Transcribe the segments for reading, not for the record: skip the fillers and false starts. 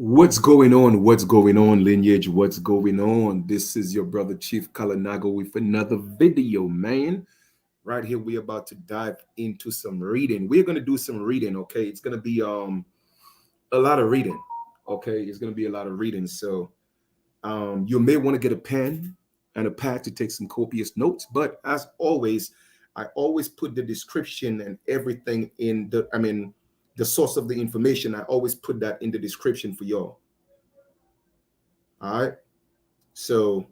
What's going on? What's going on, lineage? What's going on? This is your brother Chief Kalanago with another video, man. Right here, we're about to dive into some reading. We're gonna do some reading, okay? It's gonna be a lot of reading, okay? It's gonna be a lot of reading. So you may want to get a pen and a pad to take some copious notes. But as always, I always put the description and everything in the source of the information. I always put that in the description for y'all. All right. So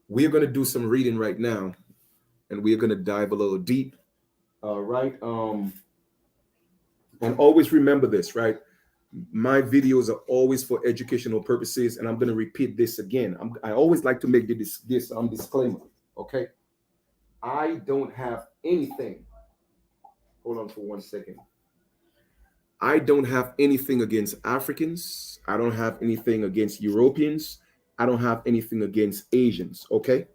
we're going to do some reading right now and we're going to dive a little deep. All right. And always remember this, right? My videos are always for educational purposes, and I'm going to repeat this again. I always like to make this disclaimer. Okay. I don't have anything. Hold on for 1 second. I don't have anything against Africans. I don't have anything against Europeans. I don't have anything against Asians. Okay.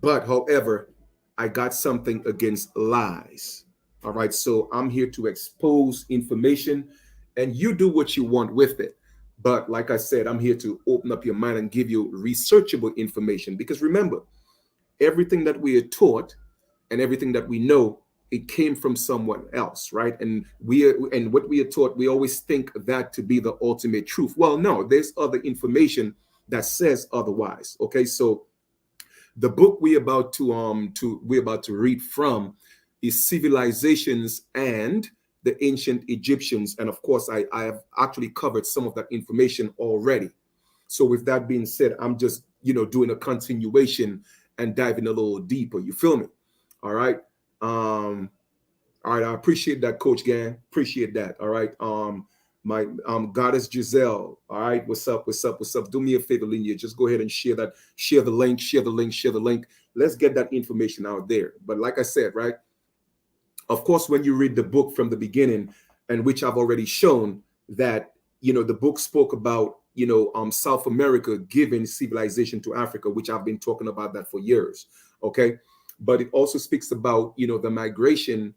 But however, I got something against lies. All right. So I'm here to expose information and you do what you want with it. But like I said, I'm here to open up your mind and give you researchable information. Because remember, everything that we are taught and everything that we know, it came from someone else, right? And what we are taught, we always think that to be the ultimate truth. Well, no, there's other information that says otherwise. Okay, so the book we're about to read from is Civilizations and the Ancient Egyptians. And of course, I have actually covered some of that information already. So with that being said, I'm just doing a continuation and diving a little deeper. You feel me? All right. All right, I appreciate that, Coach Gang. Appreciate that. All right. My goddess Giselle. All right, what's up? What's up? What's up? Do me a favor, Lineage. Just go ahead and share that. Share the link. Share the link. Share the link. Let's get that information out there. But like I said, right? Of course, when you read the book from the beginning, and which I've already shown that the book spoke about South America giving civilization to Africa, which I've been talking about that for years. Okay, but it also speaks about the migration,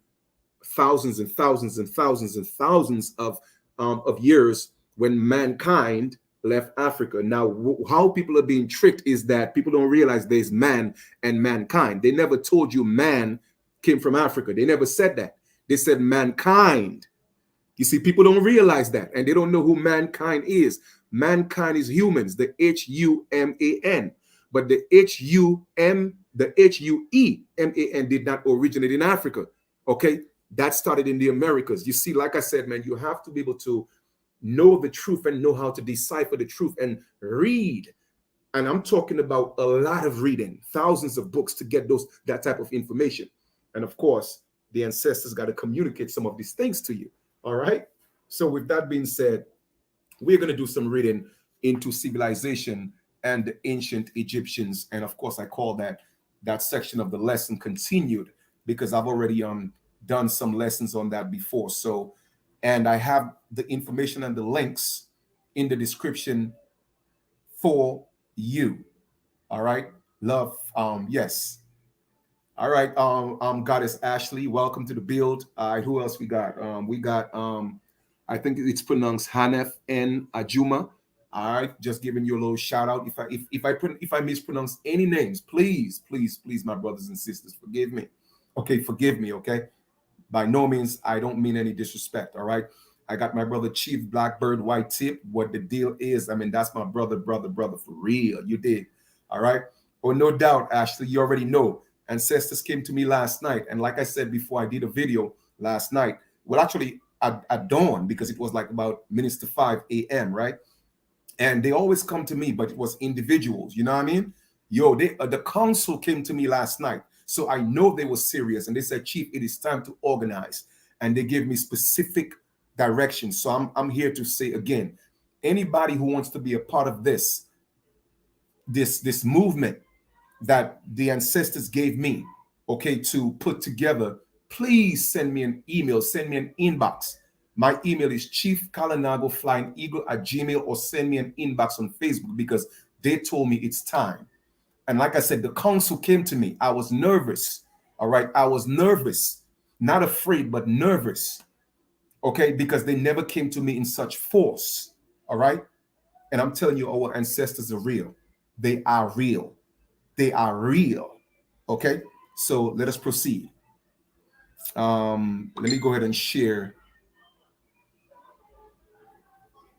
thousands and thousands and thousands and thousands of years when mankind left Africa. Now, how people are being tricked is that people don't realize there's man and mankind. They never told you man came from Africa. They never said that. They said mankind. You see, people don't realize that, and they don't know who mankind is. Mankind is humans, the Human, but the Hueman did not originate in Africa. Okay, that started in the Americas. You see, like I said, man, you have to be able to know the truth and know how to decipher the truth and read. And I'm talking about a lot of reading, thousands of books to get that type of information. And of course, the ancestors got to communicate some of these things to you. All right. So with that being said, we're going to do some reading into civilization and the ancient Egyptians. And of course, I call that section of the lesson continued because I've already done some lessons on that before. So, and I have the information and the links in the description for you. All right. Love. Yes. All right. Goddess Ashley, welcome to the build. Who else we got? We got I think it's pronounced Hanef N Ajuma. All right, just giving you a little shout out. If I mispronounce any names, please, my brothers and sisters, forgive me. Okay, forgive me. Okay, by no means I don't mean any disrespect. All right, I got my brother Chief Blackbird White Tip. What the deal is? I mean, that's my brother for real. You did. All right. Oh, no doubt, Ashley. You already know. Ancestors came to me last night, and like I said before, I did a video last night. Well, actually, at dawn, because it was like about minutes to 5 a.m. Right, and they always come to me, but it was individuals. You know what I mean? Yo, the council came to me last night, so I know they were serious, and they said, Chief, it is time to organize, and they gave me specific directions. So I'm here to say again, anybody who wants to be a part of this movement that the ancestors gave me, okay, to put together, please send me an email, send me an inbox. My email is chiefkalanago@gmail, or send me an inbox on Facebook because they told me it's time. And like I said, the council came to me. I was nervous. All right. I was nervous, not afraid, but nervous. Okay. Because they never came to me in such force. All right. And I'm telling you, our ancestors are real. They are real. They are real. Okay. So let us proceed. Let me go ahead and share.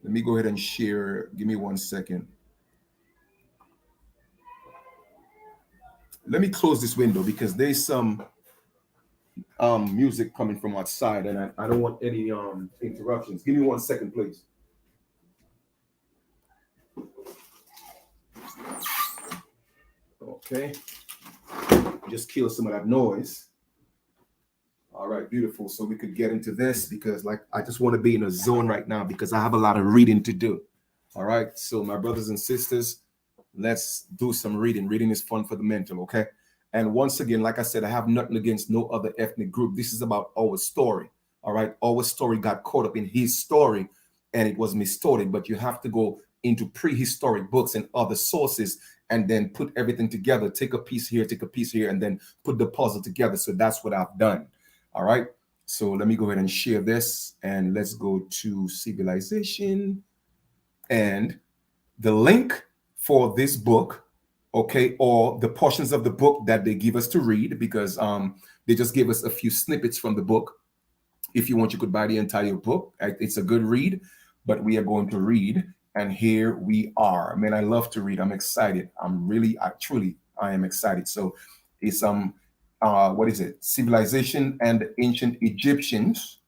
Let me go ahead and share. Give me 1 second. Let me close this window because there's some music coming from outside, and I don't want any interruptions. Give me 1 second, please. Okay. Just kill some of that noise. All right, beautiful. So we could get into this because, like, I just want to be in a zone right now because I have a lot of reading to do. All right. So, my brothers and sisters, let's do some reading. Reading is fun for the mental. Okay. And once again, like I said, I have nothing against no other ethnic group. This is about our story. All right. Our story got caught up in his story and it was mistorted, but you have to go into prehistoric books and other sources and then put everything together. Take a piece here, take a piece here, and then put the puzzle together. So that's what I've done. All right. So let me go ahead and share this and let's go to civilization and the link for this book, okay, or the portions of the book that they give us to read because they just gave us a few snippets from the book. If you want, you could buy the entire book. It's a good read, but we are going to read. And here we are. Man, I love to read. I'm excited. I am excited. So it's what is it? Civilization and the Ancient Egyptians.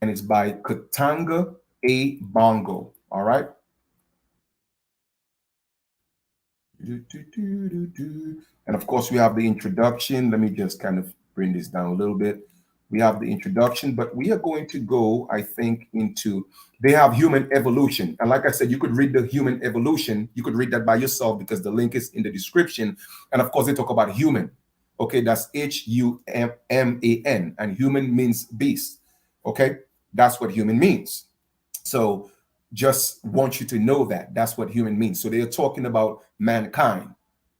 And it's by Katanga A. Bongo. All right. And of course, we have the introduction. Let me just kind of bring this down a little bit. We have the introduction, but we are going to go, I think, into they have human evolution. And like I said, you could read the human evolution. You could read that by yourself because the link is in the description. And of course, they talk about human. Okay, that's Human, and human means beast. Okay, that's what human means. So just want you to know that that's what human means. So they're talking about mankind.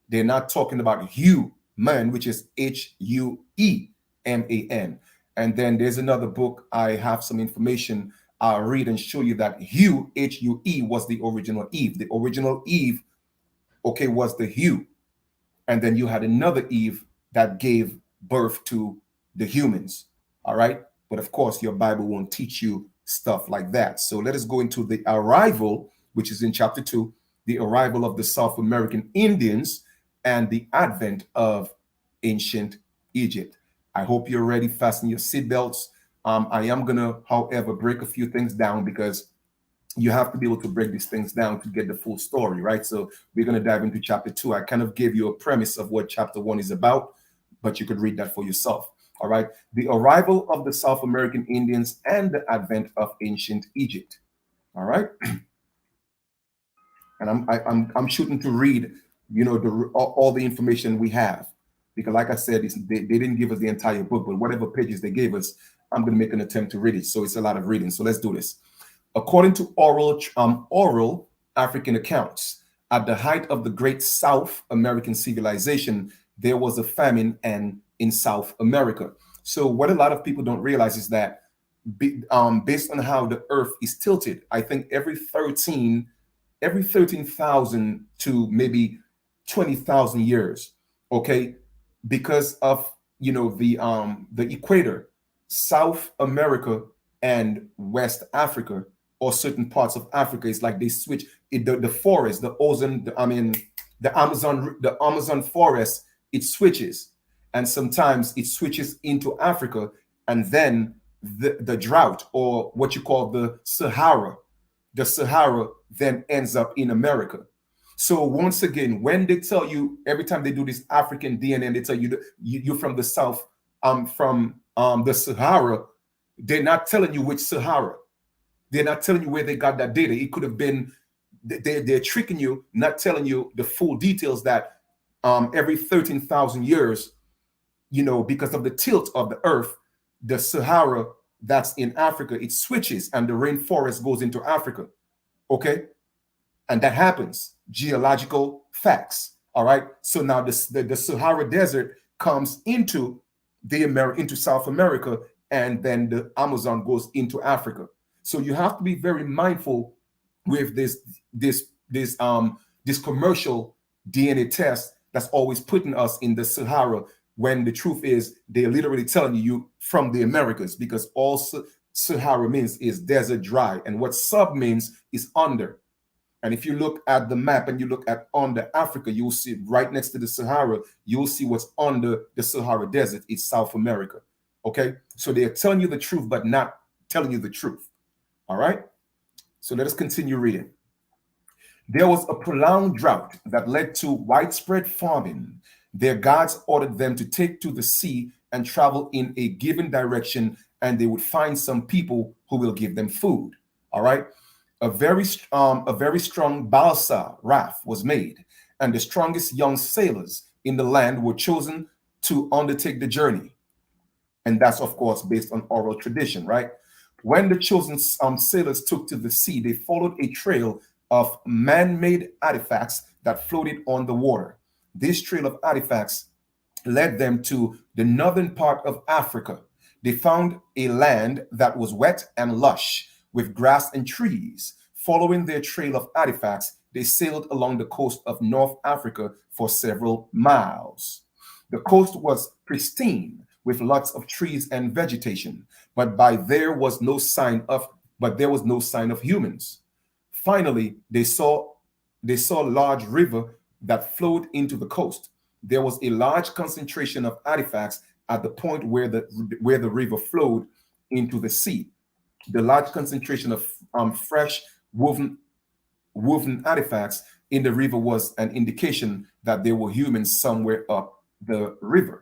They're not talking about human, which is Hueman. And then there's another book. I have some information I'll read and show you that Hue, Hue, was the original Eve. The original Eve, okay, was the Hue. And then you had another Eve that gave birth to the humans. All right. But of course, your Bible won't teach you stuff like that. So let us go into the arrival, which is in chapter 2, the arrival of the South American Indians and the advent of ancient Egypt. I hope you're ready. Fasten your seatbelts. I am going to, however, break a few things down because you have to be able to break these things down to get the full story, right? So we're going to dive into chapter 2. I kind of gave you a premise of what chapter 1 is about, but you could read that for yourself. All right. The arrival of the South American Indians and the advent of ancient Egypt. All right. And I'm shooting to read, all the information we have, because like I said, they didn't give us the entire book, but whatever pages they gave us, I'm going to make an attempt to read it. So it's a lot of reading. So let's do this. According to oral African accounts, at the height of the great South American civilization, there was a famine in South America. So what a lot of people don't realize is that based on how the earth is tilted, I think every 13,000 to maybe 20,000 years, okay, because of the equator, South America and West Africa or certain parts of Africa, it's like they switch the forest, the Amazon forest, it switches, and sometimes it switches into Africa, and then the drought, or what you call the Sahara then ends up in America. So once again, when they tell you, every time they do this African DNA, they tell you you're from the South, from the Sahara, they're not telling you which Sahara. They're not telling you where they got that data. It could have been, they're tricking you, not telling you the full details that every 13,000 years, because of the tilt of the earth, the Sahara that's in Africa, it switches and the rainforest goes into Africa. Okay. And that happens. Geological facts. All right. So now the Sahara Desert comes into South America, and then the Amazon goes into Africa. So you have to be very mindful with this commercial DNA test that's always putting us in the Sahara, when the truth is they're literally telling you from the Americas, because all Sahara means is desert, dry, and what sub means is under. And if you look at the map and you look at under Africa, you'll see right next to the Sahara, you'll see what's under the Sahara Desert. It's South America. Okay. So they're telling you the truth, but not telling you the truth. All right. So let us continue reading. There was a prolonged drought that led to widespread famine. Their gods ordered them to take to the sea and travel in a given direction, and they would find some people who will give them food. All right. A very strong balsa raft was made, and the strongest young sailors in the land were chosen to undertake the journey. And that's, of course, based on oral tradition, right? When the chosen sailors took to the sea, they followed a trail of man-made artifacts that floated on the water. This trail of artifacts led them to the northern part of Africa. They found a land that was wet and lush, with grass and trees. Following their trail of artifacts, they sailed along the coast of North Africa for several miles. The coast was pristine, with lots of trees and vegetation, but there was no sign of humans. Finally, they saw a large river that flowed into the coast. There was a large concentration of artifacts at the point where the river flowed into the sea. The large concentration of fresh woven artifacts in the river was an indication that there were humans somewhere up the river.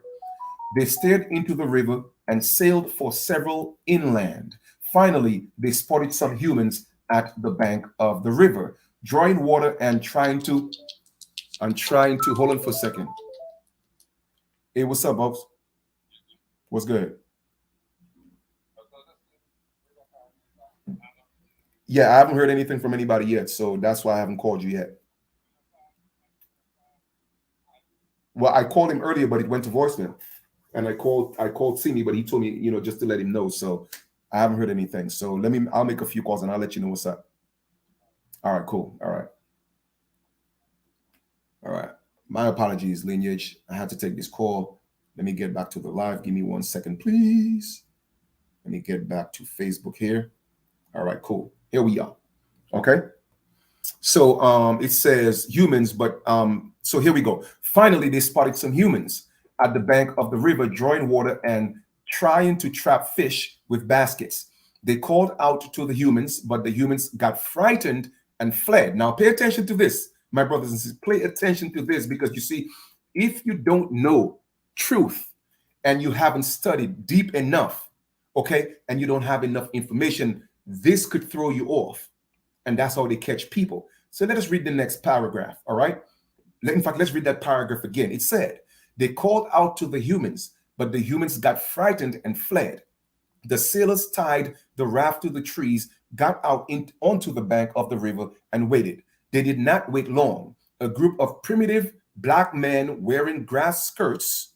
They stared into the river and sailed for several inland. Finally, they spotted some humans at the bank of the river, drawing water and trying to hold on for a second. Hey, what's up, Bobs? What's good? Yeah, I haven't heard anything from anybody yet, so that's why I haven't called you yet. Well, I called him earlier, but it went to voicemail. And I called Simi, but he told me, just to let him know. So I haven't heard anything. So I'll make a few calls and I'll let you know what's up. All right, cool. All right. All right. My apologies, Lineage. I had to take this call. Let me get back to the live. Give me 1 second, please. Let me get back to Facebook here. All right, cool. Here we are. Okay. So it says humans, but so here we go. Finally, they spotted some humans at the bank of the river, drawing water and trying to trap fish with baskets. They called out to the humans, but the humans got frightened and fled. Now, pay attention to this, my brothers and sisters. Pay attention to this, because you see, if you don't know truth and you haven't studied deep enough, okay, and you don't have enough information, this could throw you off. And that's how they catch people. So let us read the next paragraph, all right? In fact, let's read that paragraph again. It said, they called out to the humans, but the humans got frightened and fled. The sailors tied the raft to the trees, got out onto the bank of the river, and waited. They did not wait long. A group of primitive black men wearing grass skirts,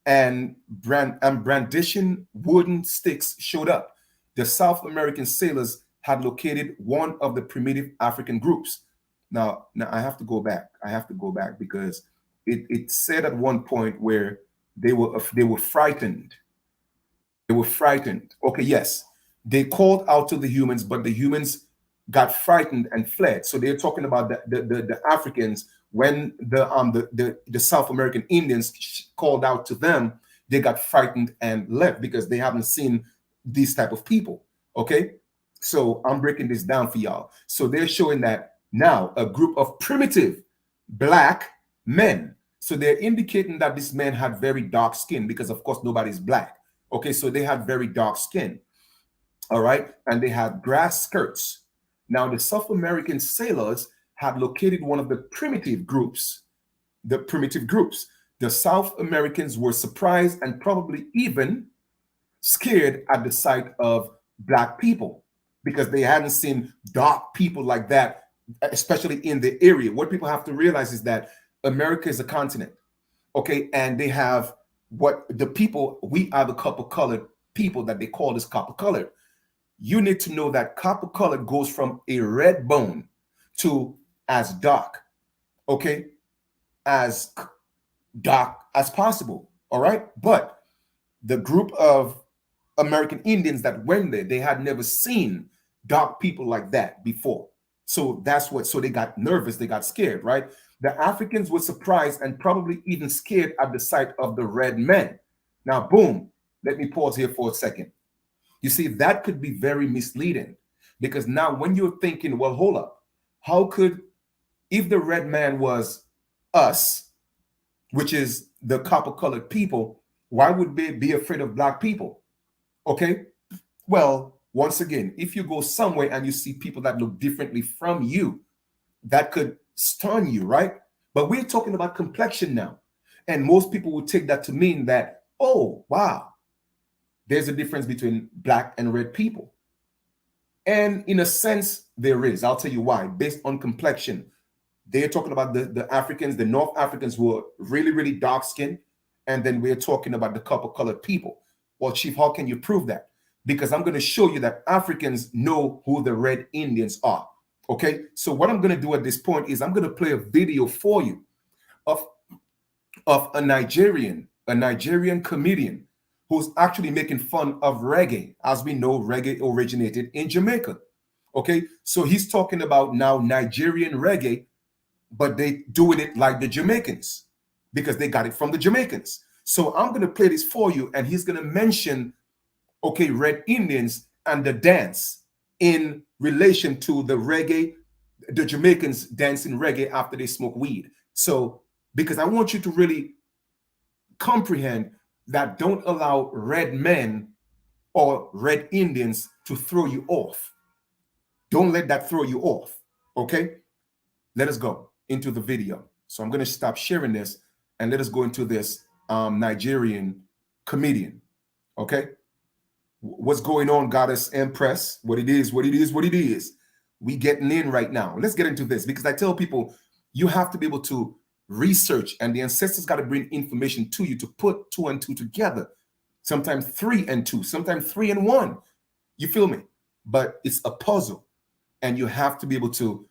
and brandishing wooden sticks showed up. The South American sailors had located one of the primitive African groups. Now I have to go back. Because it said at one point where they were frightened. They were frightened. Okay, yes. They called out to the humans, but the humans got frightened and fled. So they're talking about the Africans. When the South American Indians called out to them, they got frightened and left because they haven't seen these type of people. Okay, so I'm breaking this down for y'all. So they're showing that now a group of primitive black men. So they're indicating that this man had very dark skin, because of course nobody's black. Okay, so they had very dark skin. All right, and they had grass skirts. Now the South American sailors had located one of the primitive groups. The South Americans were surprised and probably even scared at the sight of black people, because they hadn't seen dark people like that, especially in the area. What people have to realize is that America is a continent, okay, and they have we are the copper colored people that they call this copper colored. You need to know that copper colored goes from a red bone to as dark, okay, as dark as possible. All right. But the group of American Indians that went there, they had never seen dark people like that before. So that's what, so they got nervous, they got scared, right? The Africans were surprised and probably even scared at the sight of the red men. Now, boom, let me pause here for a second. You see, that could be very misleading, because now when you're thinking, well, hold up, how could, if the red man was us, which is the copper colored people, why would they be afraid of black people? Okay. Well, once again, if you go somewhere and you see people that look differently from you, that could stun you, right? But we're talking about complexion now. And most people would take that to mean that, oh, wow, there's a difference between black and red people. And in a sense, there is. I'll tell you why. Based on complexion, they're talking about the Africans, the North Africans who are really, really dark skinned. And then we're talking about the copper colored people. Well, Chief, how can you prove that? Because I'm going to show you that Africans know who the Red Indians are. Okay. So what I'm going to do at this point is I'm going to play a video for you of a Nigerian comedian who's actually making fun of reggae. As we know, reggae originated in Jamaica. Okay. So he's talking about now Nigerian reggae, but they doing it like the Jamaicans because they got it from the Jamaicans. So I'm going to play this for you, and he's going to mention, okay, Red Indians and the dance in relation to the reggae, the Jamaicans dancing reggae after they smoke weed. So, because I want you to really comprehend that, don't allow red men or Red Indians to throw you off. Don't let that throw you off. Okay, let us go into the video. So I'm going to stop sharing this and let us go into this Nigerian comedian. Okay, what's going on, Goddess Empress? What it is, what it is, what it is. We getting in right now. Let's get into this, because I tell people you have to be able to research, and the ancestors got to bring information to you to put 2 and 2 together. Sometimes 3 and 2, sometimes 3 and 1. You feel me? But it's a puzzle, and you have to be able to,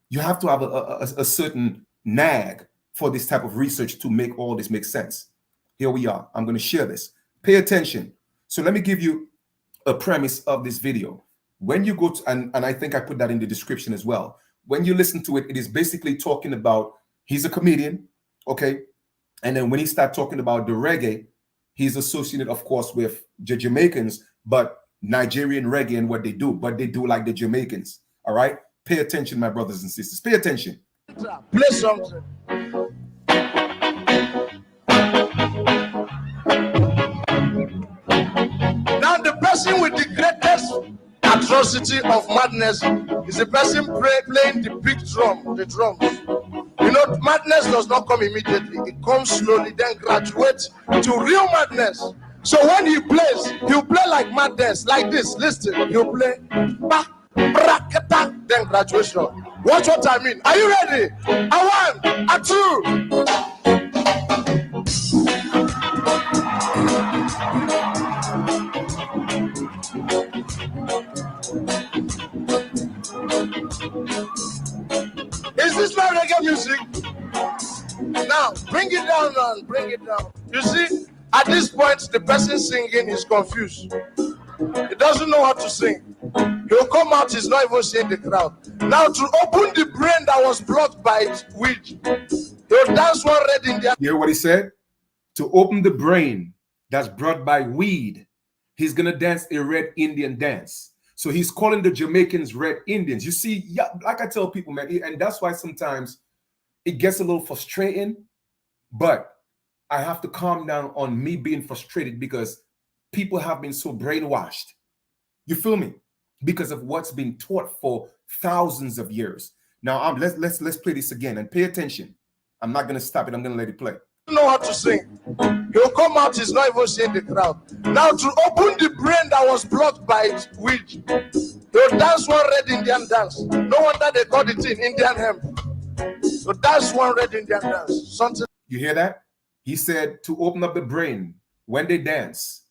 you have to have a certain nag for this type of research to make all this make sense. Here we are. I'm going to share this. Pay attention. So let me give you a premise of this video. When you go to, and I think I put that in the description as well. When you listen to it, it is basically talking about, he's a comedian, okay? And then when he starts talking about the reggae, he's associated, of course, with the Jamaicans, but Nigerian reggae and what they do, but they do like the Jamaicans, all right? Pay attention, my brothers and sisters. Pay attention. Play something. Now the person with the greatest atrocity of madness is the person playing the big drum, the drums. You know, madness does not come immediately. It comes slowly, then graduates to real madness. So when he plays, he'll play like madness, like this. Listen, he'll play, then graduation. Watch what I mean. Are you ready? A 1, a 2. Is this not reggae music? Now, bring it down, man. Bring it down. You see, at this point, the person singing is confused. He doesn't know how to sing. He'll come out, he's not even seeing the crowd. Now, to open the brain that was blocked by weed, he'll dance one red Indian. You hear what he said? To open the brain that's brought by weed, he's going to dance a red Indian dance. So he's calling the Jamaicans Red Indians. You see, yeah, like I tell people, man, and that's why sometimes it gets a little frustrating, but I have to calm down on me being frustrated because people have been so brainwashed. You feel me? Because of what's been taught for thousands of years. Now, let's play this again and pay attention. I'm not going to stop it. I'm going to let it play. Know how to sing. He'll come out, he's not even seeing the crowd. Now, to open the brain that was blocked by weed, he'll dance one red Indian dance. No wonder they called it in Indian hemp. So that's one red Indian dance. Something. You hear that? He said to open up the brain when they dance,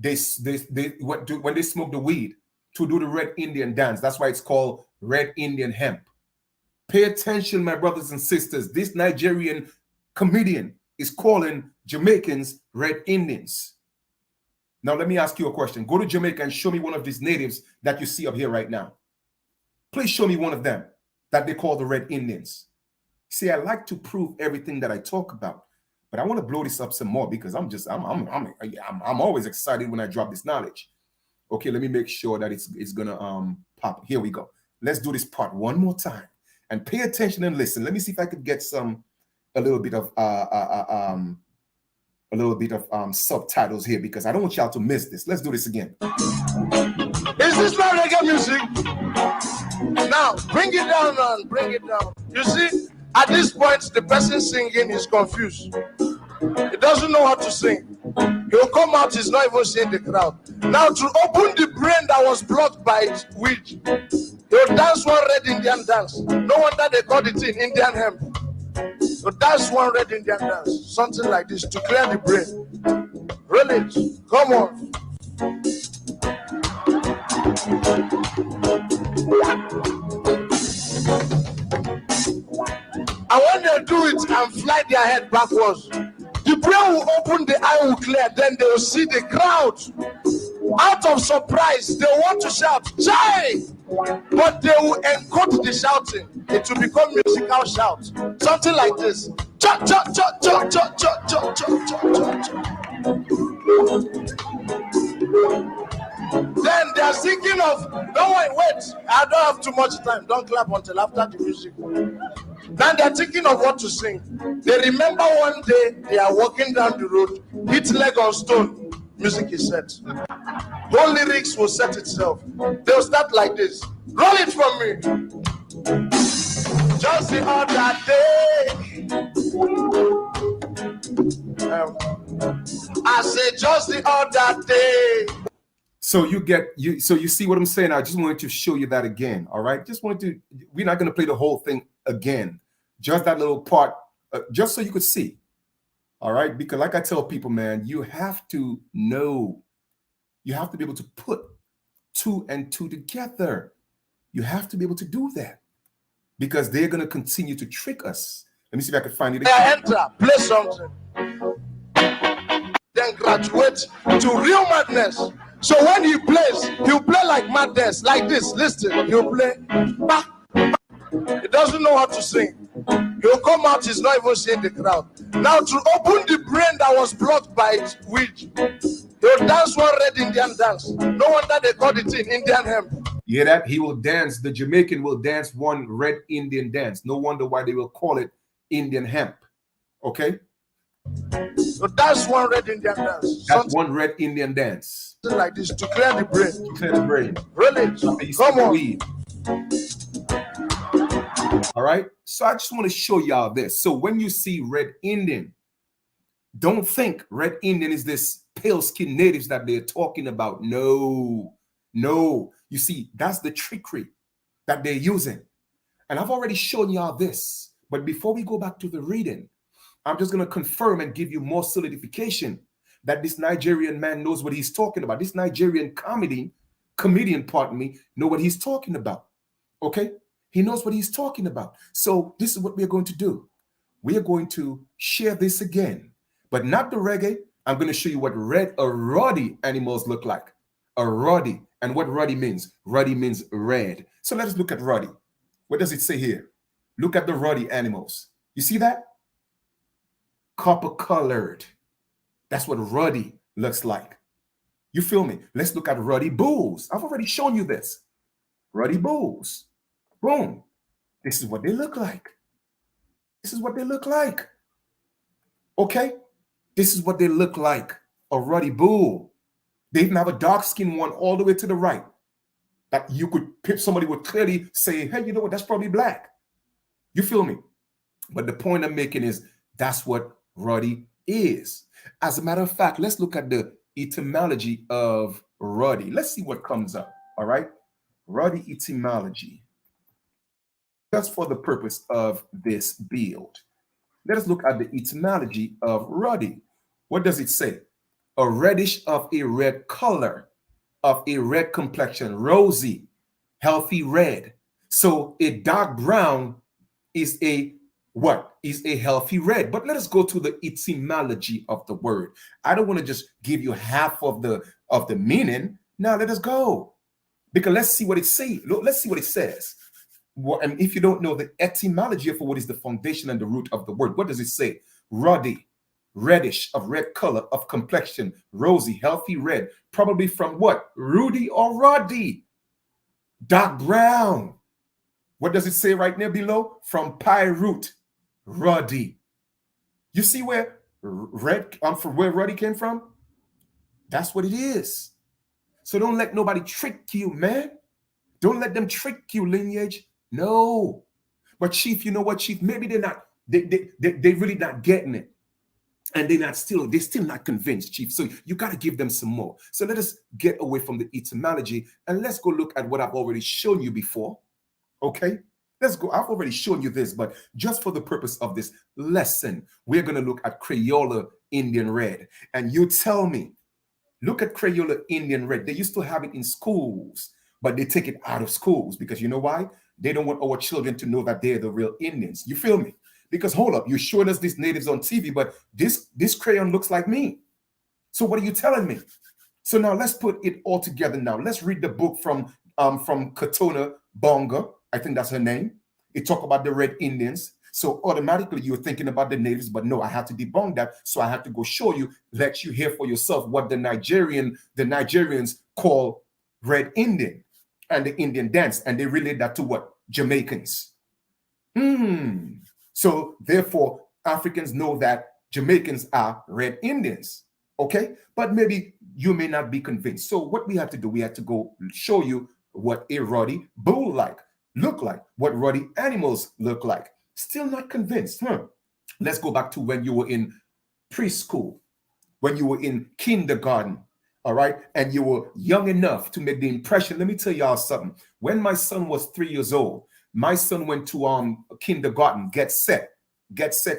when they smoke the weed to do the Red Indian dance. That's why it's called Red Indian hemp. Pay attention, my brothers and sisters. This Nigerian comedian is calling Jamaicans Red Indians. Now, let me ask you a question. Go to Jamaica and show me one of these natives that you see up here right now. Please show me one of them that they call the Red Indians. See, I like to prove everything that I talk about, but I want to blow this up some more because I'm always excited when I drop this knowledge. Okay, let me make sure that it's gonna pop. Here we go. Let's do this part one more time and pay attention and listen. Let me see if I could get a little bit of subtitles here because I don't want y'all to miss this. Let's do this again. Is this not reggae music? Now, bring it down, man. Bring it down. You see, at this point, the person singing is confused. He doesn't know how to sing. He'll come out, he's not even seeing the crowd. Now, to open the brain that was blocked by weed, he'll dance one Red Indian dance. No wonder they called it in Indian hemp. So that's one Red Indian dance, something like this, to clear the brain. Really? Come on. And when they do it and fly their head backwards, the brain will open, the eye will clear, then they will see the crowd. Out of surprise, they want to shout, "Jai!" But they will encode the shouting. It will become musical shout. Something like this. Cha cha cha cha cha cha cha cha cha cha. Then they are thinking of, don't wait, I don't have too much time. Don't clap until after the music. Then they're thinking of what to sing. They remember one day they are walking down the road, hit leg on stone. Music is set. Whole lyrics will set itself. They'll start like this. Roll it from me. Just the other day. I said just the other day. So you see what I'm saying? I just wanted to show you that again. All right. We're not going to play the whole thing again. Just that little part, just so you could see. All right. Because like I tell people, man, you have to know, you have to be able to put two and two together. You have to be able to do that because they're going to continue to trick us. Let me see if I can find it again. Enter, play something. Then graduate to real madness. So when he plays, he'll play like madness, like this. Listen, he'll play. He doesn't know how to sing. He'll come out, he's not even seeing the crowd. Now to open the brain that was blocked by weed, he'll dance one Red Indian dance. No wonder they called it in Indian hemp. Yeah, that he will dance. The Jamaican will dance one Red Indian dance. No wonder why they will call it Indian hemp. Okay? So that's one Red Indian dance. That's one Red Indian dance. Like this to clear the brain. To clear the brain. Really? Come on. Weed. All right. So I just want to show y'all this. So when you see Red Indian, don't think Red Indian is this pale-skinned natives that they're talking about. No. You see, that's the trickery that they're using. And I've already shown y'all this. But before we go back to the reading, I'm just going to confirm and give you more solidification that this Nigerian man knows what he's talking about. This Nigerian comedian, know what he's talking about. Okay? He knows what he's talking about. So this is what we're going to do. We are going to share this again, but not the reggae. I'm going to show you what ruddy animals look like. A ruddy. And what ruddy means. Ruddy means red. So let us look at ruddy. What does it say here? Look at the ruddy animals. You see that? Copper colored. That's what ruddy looks like. You feel me? Let's look at ruddy bulls. I've already shown you this. Ruddy bulls. Boom. This is what they look like. This is what they look like. Okay? This is what they look like. A ruddy bull. They even have a dark-skinned one all the way to the right. That you could, somebody would clearly say, hey, you know what? That's probably black. You feel me? But the point I'm making is that's what ruddy is. As a matter of fact, let's look at the etymology of ruddy. Let's see what comes up. All right? Ruddy etymology. Just for the purpose of this build. Let us look at the etymology of ruddy. What does it say? a reddish of a red color, of a red complexion, rosy, healthy red. So a dark brown is a what? Is a healthy red. But let us go to the etymology of the word. I don't want to just give you half of the meaning. Now let us go. Because let's see what it says. Let's see what it says. And if you don't know the etymology of what is the foundation and the root of the word, what does it say? Ruddy, reddish, of red color, of complexion, rosy, healthy red, probably from what? Rudy or ruddy. Dark brown. What does it say right there below? From pie root, ruddy. You see where red from where ruddy came from? That's what it is. So don't let nobody trick you, man. Don't let them trick you, lineage. No. But Chief, you know what, Chief? Maybe they really not getting it. And they're still not convinced, Chief. So you got to give them some more. So let us get away from the etymology and let's go look at what I've already shown you before. Okay? Let's go. I've already shown you this, but just for the purpose of this lesson, we're going to look at Crayola Indian Red. And you tell me, look at Crayola Indian Red. They used to have it in schools, but they take it out of schools because you know why? They don't want our children to know that they're the real Indians. You feel me? Because hold up, you're showing us these natives on TV, but this crayon looks like me. So what are you telling me? So now let's put it all together now. Let's read the book from Katona Bonga. I think that's her name. It talk about the Red Indians. So automatically you're thinking about the natives, but no, I have to debunk that. So I have to go show you, let you hear for yourself what the Nigerians call Red Indian and the Indian dance, and they relate that to what? Jamaicans. So therefore, Africans know that Jamaicans are Red Indians. Okay, but maybe you may not be convinced. So what we have to do, we have to go show you what a ruddy bull look like, what ruddy animals look like. Still not convinced, huh? Let's go back to when you were in preschool, when you were in kindergarten, all right? And you were young enough to make the impression. Let me tell y'all something. When my son was 3 years old, my son went to kindergarten, get set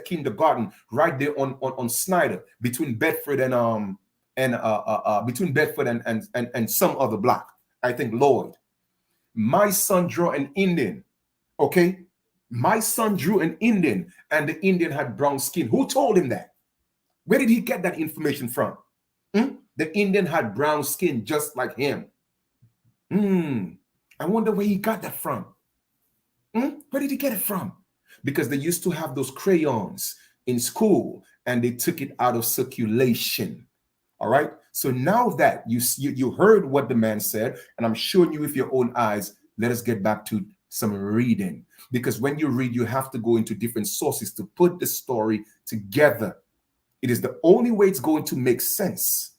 kindergarten right there on Snyder between Bedford and between Bedford and some other block. I think Lloyd. My son drew an Indian. Okay. My son drew an Indian and the Indian had brown skin. Who told him that? Where did he get that information from? The Indian had brown skin just like him. I wonder where he got that from. Where did he get it from? Because they used to have those crayons in school and they took it out of circulation. All right. So now that you heard what the man said, and I'm showing you with your own eyes, let us get back to some reading. Because when you read, you have to go into different sources to put the story together. It is the only way it's going to make sense.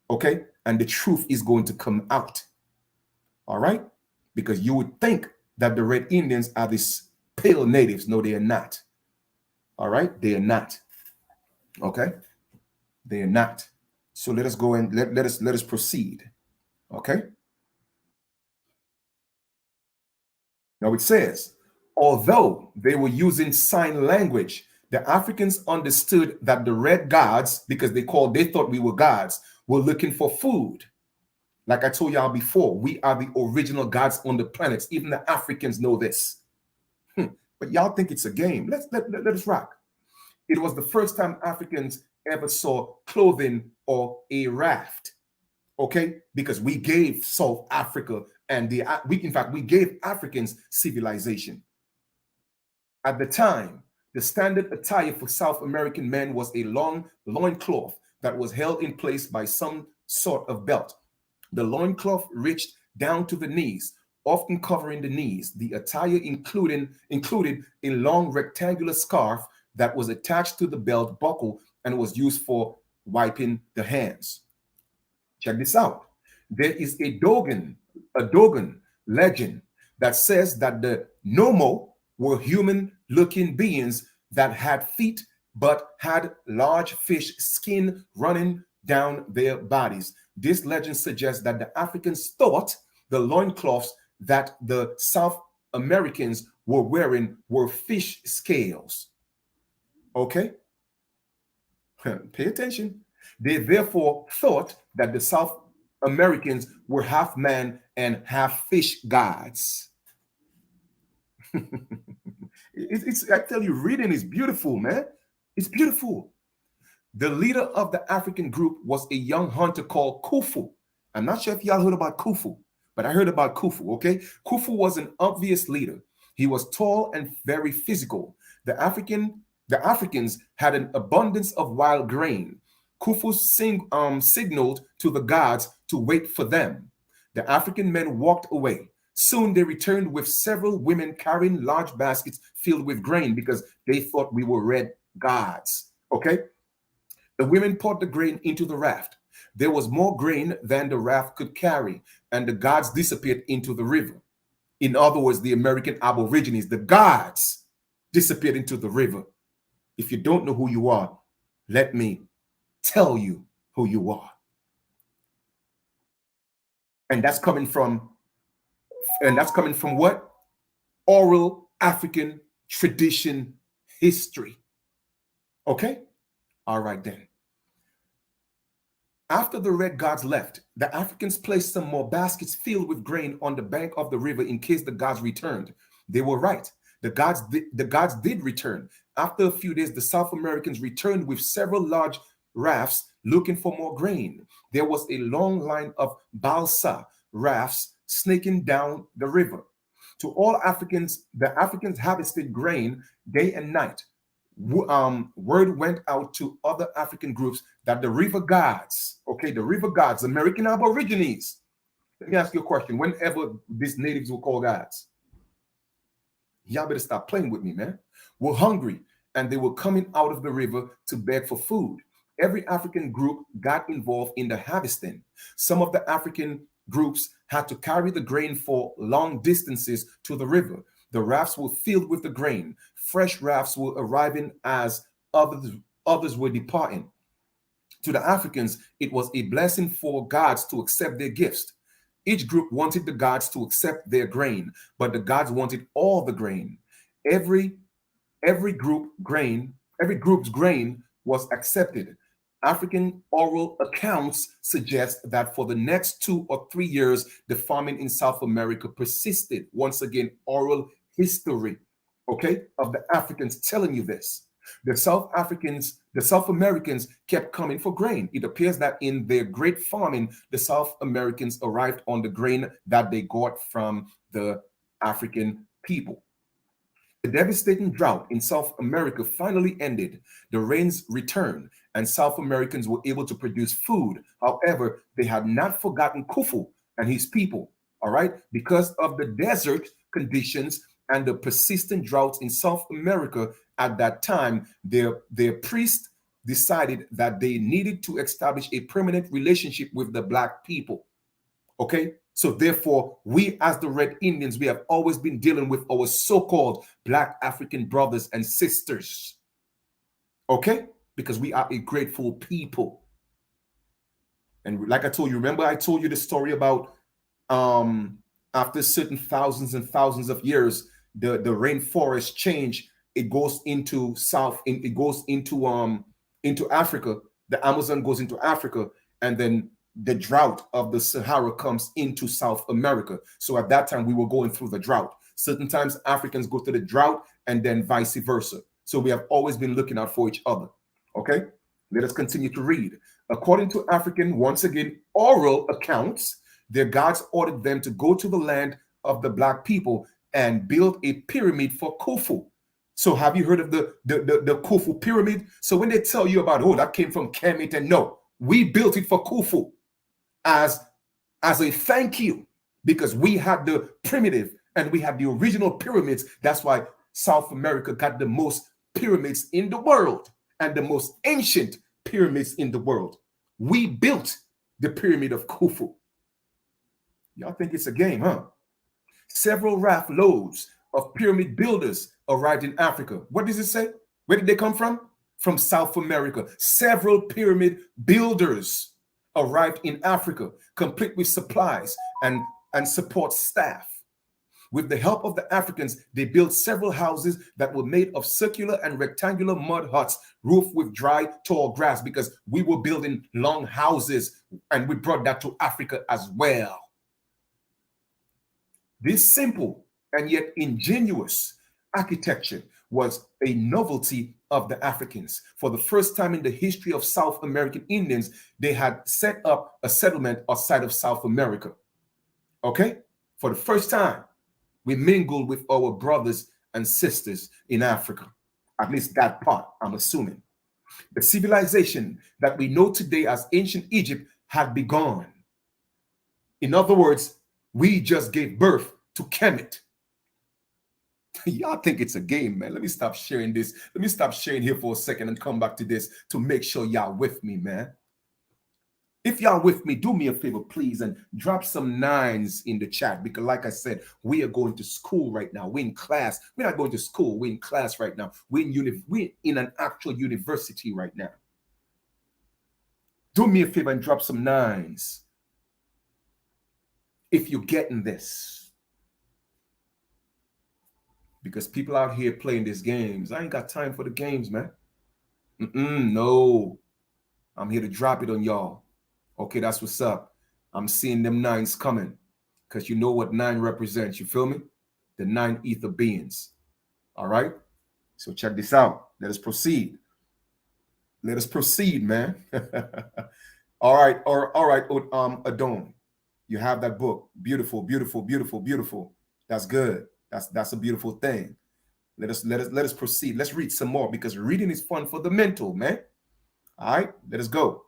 Okay. And the truth is going to come out. All right. Because you would think that the Red Indians are these pale natives. No, they are not. All right. They are not. Okay. They are not. So let us go and let us proceed. Okay. Now it says, although they were using sign language, the Africans understood that the red gods, because they thought we were gods, were looking for food. Like I told y'all before, we are the original gods on the planet. Even the Africans know this. But y'all think it's a game. Let us rock. It was the first time Africans ever saw clothing or a raft. Okay, because we gave South Africa and we gave Africans civilization. At the time, the standard attire for South American men was a long loincloth that was held in place by some sort of belt. The loincloth reached down to the knees, often covering the knees. The attire included a long rectangular scarf that was attached to the belt buckle and was used for wiping the hands. Check this out. There is a Dogon legend that says that the Nomo were human-looking beings that had feet but had large fish skin running down their bodies. This legend suggests that the Africans thought the loincloths that the South Americans were wearing were fish scales. Okay? Pay attention. They therefore thought that the South Americans were half man and half fish gods. It's, I tell you, reading is beautiful, man. It's beautiful. The leader of the African group was a young hunter called Khufu. I'm not sure if y'all heard about Khufu, but I heard about Khufu, okay? Khufu was an obvious leader. He was tall and very physical. The Africans had an abundance of wild grain. Khufu signaled to the gods to wait for them. The African men walked away. Soon they returned with several women carrying large baskets filled with grain because they thought we were red gods, okay? The women poured the grain into the raft. There was more grain than the raft could carry, and the gods disappeared into the river. In other words, the American Aborigines, the gods, disappeared into the river. If you don't know who you are, let me tell you who you are. And that's coming from what? Oral African tradition history. Okay? All right then. After the red gods left, the Africans placed some more baskets filled with grain on the bank of the river in case the gods returned. They were right. The gods did return. After a few days, the South Americans returned with several large rafts looking for more grain. There was a long line of balsa rafts snaking down the river. To all Africans, the Africans harvested grain day and night. Word went out to other African groups that the river gods, okay, the river gods, American Aborigines. Let me ask you a question. Whenever these natives were called gods, y'all better stop playing with me, man, were hungry and they were coming out of the river to beg for food. Every African group got involved in the harvesting. Some of the African groups had to carry the grain for long distances to the river. The rafts were filled with the grain. Fresh rafts were arriving as others were departing. To the Africans, it was a blessing for gods to accept their gifts. Each group wanted the gods to accept their grain, but the gods wanted all the grain. Every group's grain was accepted. African oral accounts suggest that for the next 2 or 3 years, the farming in South America persisted. Once again, oral history, okay, of the Africans telling you this. The South Americans kept coming for grain. It appears that in their great farming, the South Americans arrived on the grain that they got from the African people. The devastating drought in South America finally ended. The rains returned, and South Americans were able to produce food. However, they had not forgotten Khufu and his people, all right? Because of the desert conditions and the persistent droughts in South America at that time, their priest decided that they needed to establish a permanent relationship with the Black people, okay? So therefore, we as the Red Indians, we have always been dealing with our so-called Black African brothers and sisters, okay? Because we are a grateful people. And like I told you, remember I told you the story about after certain thousands and thousands of years, the rainforest change. It goes into into Africa. The Amazon goes into Africa, and then the drought of the Sahara comes into South America. So at that time, we were going through the drought. Certain times Africans go through the drought and then vice versa. So we have always been looking out for each other. Okay, let us continue to read. According to African, once again, oral accounts, their gods ordered them to go to the land of the Black people and build a pyramid for Khufu. So have you heard of the Khufu pyramid? So when they tell you about, oh, that came from Kemet, and no, we built it for Khufu as a thank you, because we had the primitive and we had the original pyramids. That's why South America got the most pyramids in the world and the most ancient pyramids in the world. We built the pyramid of Khufu. Y'all think it's a game, huh? Several raft loads of pyramid builders arrived in Africa. What does it say? Where did they come from? From South America. Several pyramid builders arrived in Africa, complete with supplies and support staff. With the help of the Africans, they built several houses that were made of circular and rectangular mud huts, roofed with dry, tall grass, because we were building long houses, and we brought that to Africa as well. This simple and yet ingenious architecture was a novelty of the Africans. For the first time in the history of South American Indians, they had set up a settlement outside of South America. Okay? For the first time, we mingled with our brothers and sisters in Africa. At least that part, I'm assuming. The civilization that we know today as ancient Egypt had begun. In other words, we just gave birth to Kemet. Y'all think it's a game, man. Let me stop sharing this. Let me stop sharing here for a second and come back to this to make sure y'all with me, man. If y'all with me, do me a favor, please, and drop some 9s in the chat, because like I said, we are going to school right now. We're in class. We're not going to school. We're in class right now. We're in an actual university right now. Do me a favor and drop some 9s if you're getting this. Because people out here playing these games, I ain't got time for the games, man. No. I'm here to drop it on y'all. Okay, that's what's up. I'm seeing them 9s coming, because you know what 9 represents. You feel me? The 9 ether beings. All right? So check this out. Let us proceed. Let us proceed, man. All right, Adon. You have that book. Beautiful, beautiful, beautiful, beautiful. That's good. That's a beautiful thing. Let us proceed. Let's read some more, because reading is fun for the mental, man. All right, let us go.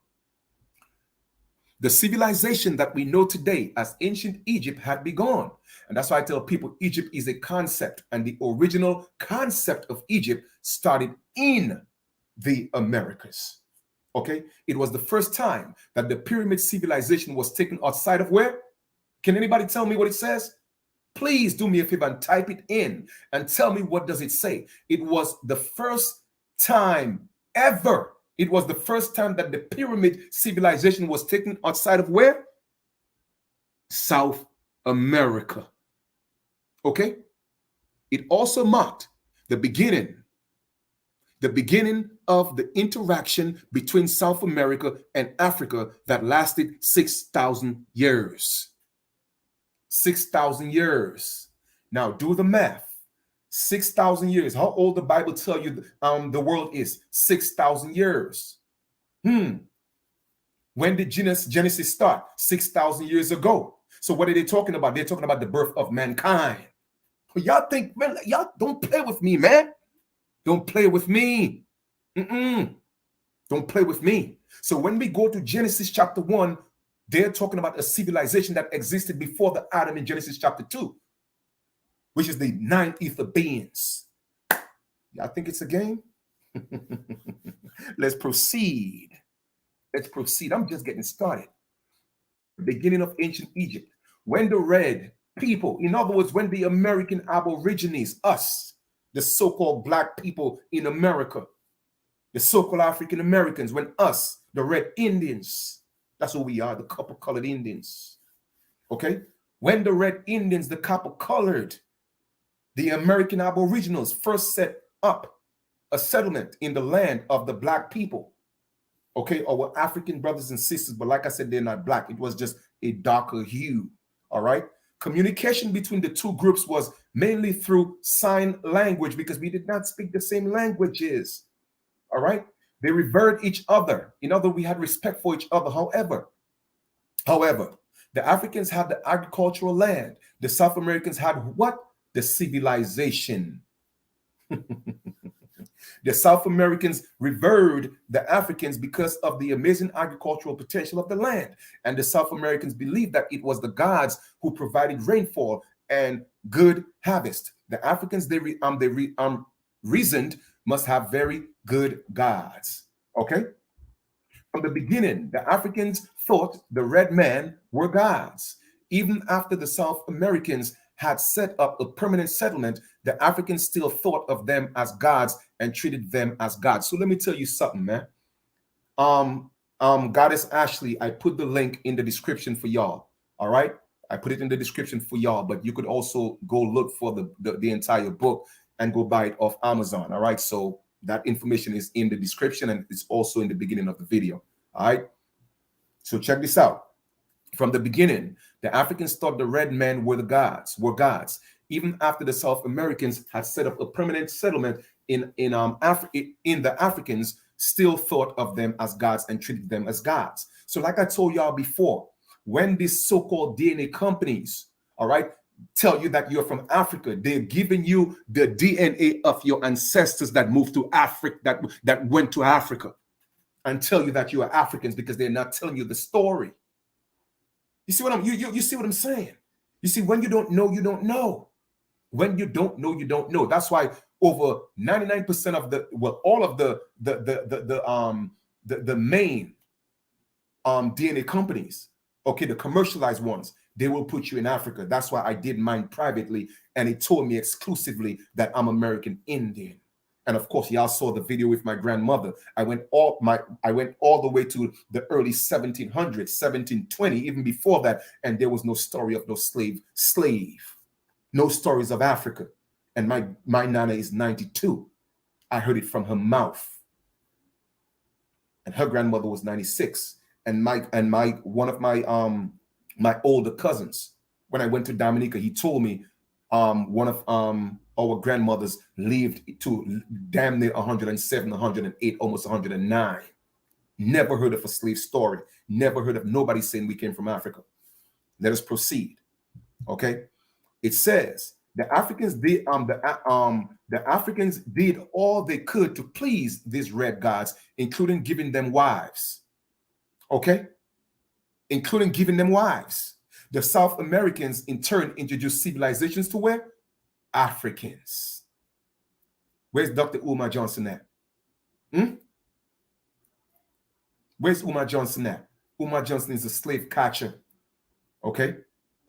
The civilization that we know today as ancient Egypt had begun. And that's why I tell people Egypt is a concept, and the original concept of Egypt started in the Americas. Okay, it was the first time that the pyramid civilization was taken outside of where? Can anybody tell me what it says? Please do me a favor and type it in and tell me, what does it say? It was the first time ever. It was the first time that the pyramid civilization was taken outside of where? South America. Okay? It also marked the beginning of the interaction between South America and Africa that lasted 6,000 years. 6,000 years. Now do the math. 6,000 years. How old the Bible tell you the world is? 6,000 years. When did Genesis start? 6,000 years ago. So what are they talking about? They're talking about the birth of mankind. Y'all think, man, y'all don't play with me, man. Don't play with me. Don't play with me. So when we go to Genesis chapter 1, they're talking about a civilization that existed before the Adam in Genesis chapter 2, which is the 9 ether beings. Y'all think it's a game? Let's proceed. Let's proceed. I'm just getting started. The beginning of ancient Egypt. When the red people, in other words, when the American Aborigines, us, the so-called black people in America, the so-called African Americans, when us, the red Indians, that's who we are, the copper-colored Indians. Okay? When the red Indians, the copper-colored, the American Aboriginals first set up a settlement in the land of the black people. Okay? Our African brothers and sisters, but like I said, they're not black. It was just a darker hue. All right? Communication between the two groups was mainly through sign language, because we did not speak the same languages. All right? They revered each other. In other words, we had respect for each other. However, the Africans had the agricultural land. The South Americans had what? The civilization. The South Americans revered the Africans because of the amazing agricultural potential of the land. And the South Americans believed that it was the gods who provided rainfall and good harvest. The Africans, they reasoned, must have very good gods. Okay? From the beginning, the Africans thought the red men were gods. Even after the South Americans had set up a permanent settlement, the Africans still thought of them as gods and treated them as gods. So let me tell you something, man. Goddess Ashley, I put the link in the description for y'all. All right? I put it in the description for y'all, but you could also go look for the entire book and go buy it off Amazon. All right. So that information is in the description and it's also in the beginning of the video. All right. So check this out. From the beginning, the Africans thought the red men were gods. Even after the South Americans had set up a permanent settlement in the Africans still thought of them as gods and treated them as gods. So like I told y'all before, when these so-called DNA companies, all right, tell you that you're from Africa, they're giving you the DNA of your ancestors that moved to Africa, that went to Africa, and tell you that you are Africans because they're not telling you the story. You see what you see what I'm saying? You see, when you don't know, you don't know. When you don't know, you don't know. That's why over 99% of all of the main DNA companies, okay, the commercialized ones, they will put you in Africa. That's why I did mine privately, and it told me exclusively that I'm American Indian. And of course, y'all saw the video with my grandmother. I went all the way to the early 1700s, 1720, even before that, and there was no story of no slave, no stories of Africa. And my nana is 92. I heard it from her mouth. And her grandmother was 96. And one of my older cousins, when I went to Dominica, he told me one of our grandmothers lived to damn near 107, 108, almost 109. Never heard of a slave story. Never heard of nobody saying we came from Africa. Let us proceed. Okay. It says the Africans did the Africans did all they could to please these red gods, including giving them wives. Okay, including giving them wives. The South Americans in turn introduced civilizations to where? Africans. Where's Dr. Umar Johnson at? Where's Umar Johnson at? Umar Johnson is a slave catcher. Okay,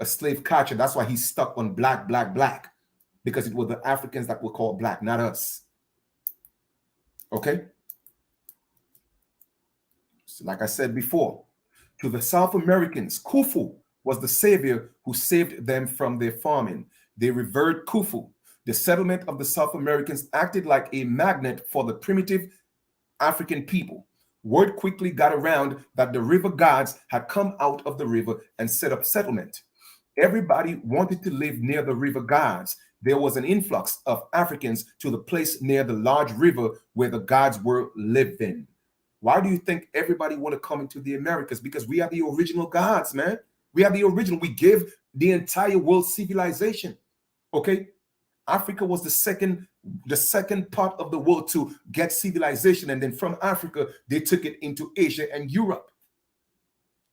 a slave catcher. That's why he's stuck on black, because it was the Africans that were called black, not us. Okay. So like I said before, to the South Americans, Khufu was the savior who saved them from their famine. They revered Khufu. The settlement of the South Americans acted like a magnet for the primitive African people. Word quickly got around that the river gods had come out of the river and set up settlement. Everybody wanted to live near the river gods. There was an influx of Africans to the place near the large river where the gods were living. Why do you think everybody want to come into the Americas? Because we are the original gods, man. We are the original. We gave the entire world civilization. Okay, Africa was the second part of the world to get civilization, and then from Africa they took it into Asia and Europe.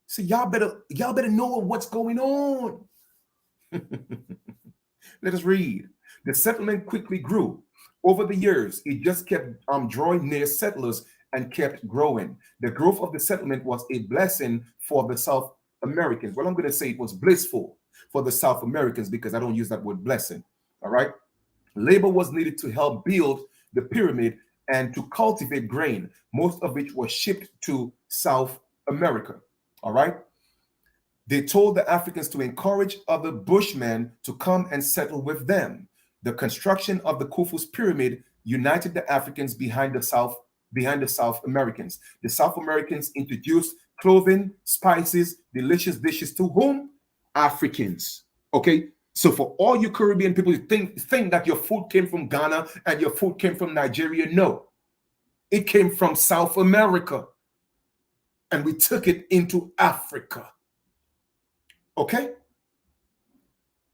So y'all better know what's going on. Let us read. The settlement quickly grew. Over the years, it just kept drawing near settlers and kept growing. The growth of the settlement was a blessing for the South Americans. Well, I'm going to say it was blissful for the South Americans because I don't use that word blessing. All right. Labor was needed to help build the pyramid and to cultivate grain, most of which was shipped to South America. All right. They told the Africans to encourage other Bushmen to come and settle with them. The construction of the Khufu's pyramid united the Africans behind the South Americans. The South Americans introduced clothing, spices, delicious dishes to whom? Africans. Okay. So for all you Caribbean people who think that your food came from Ghana and your food came from Nigeria, no. It came from South America. And we took it into Africa. Okay?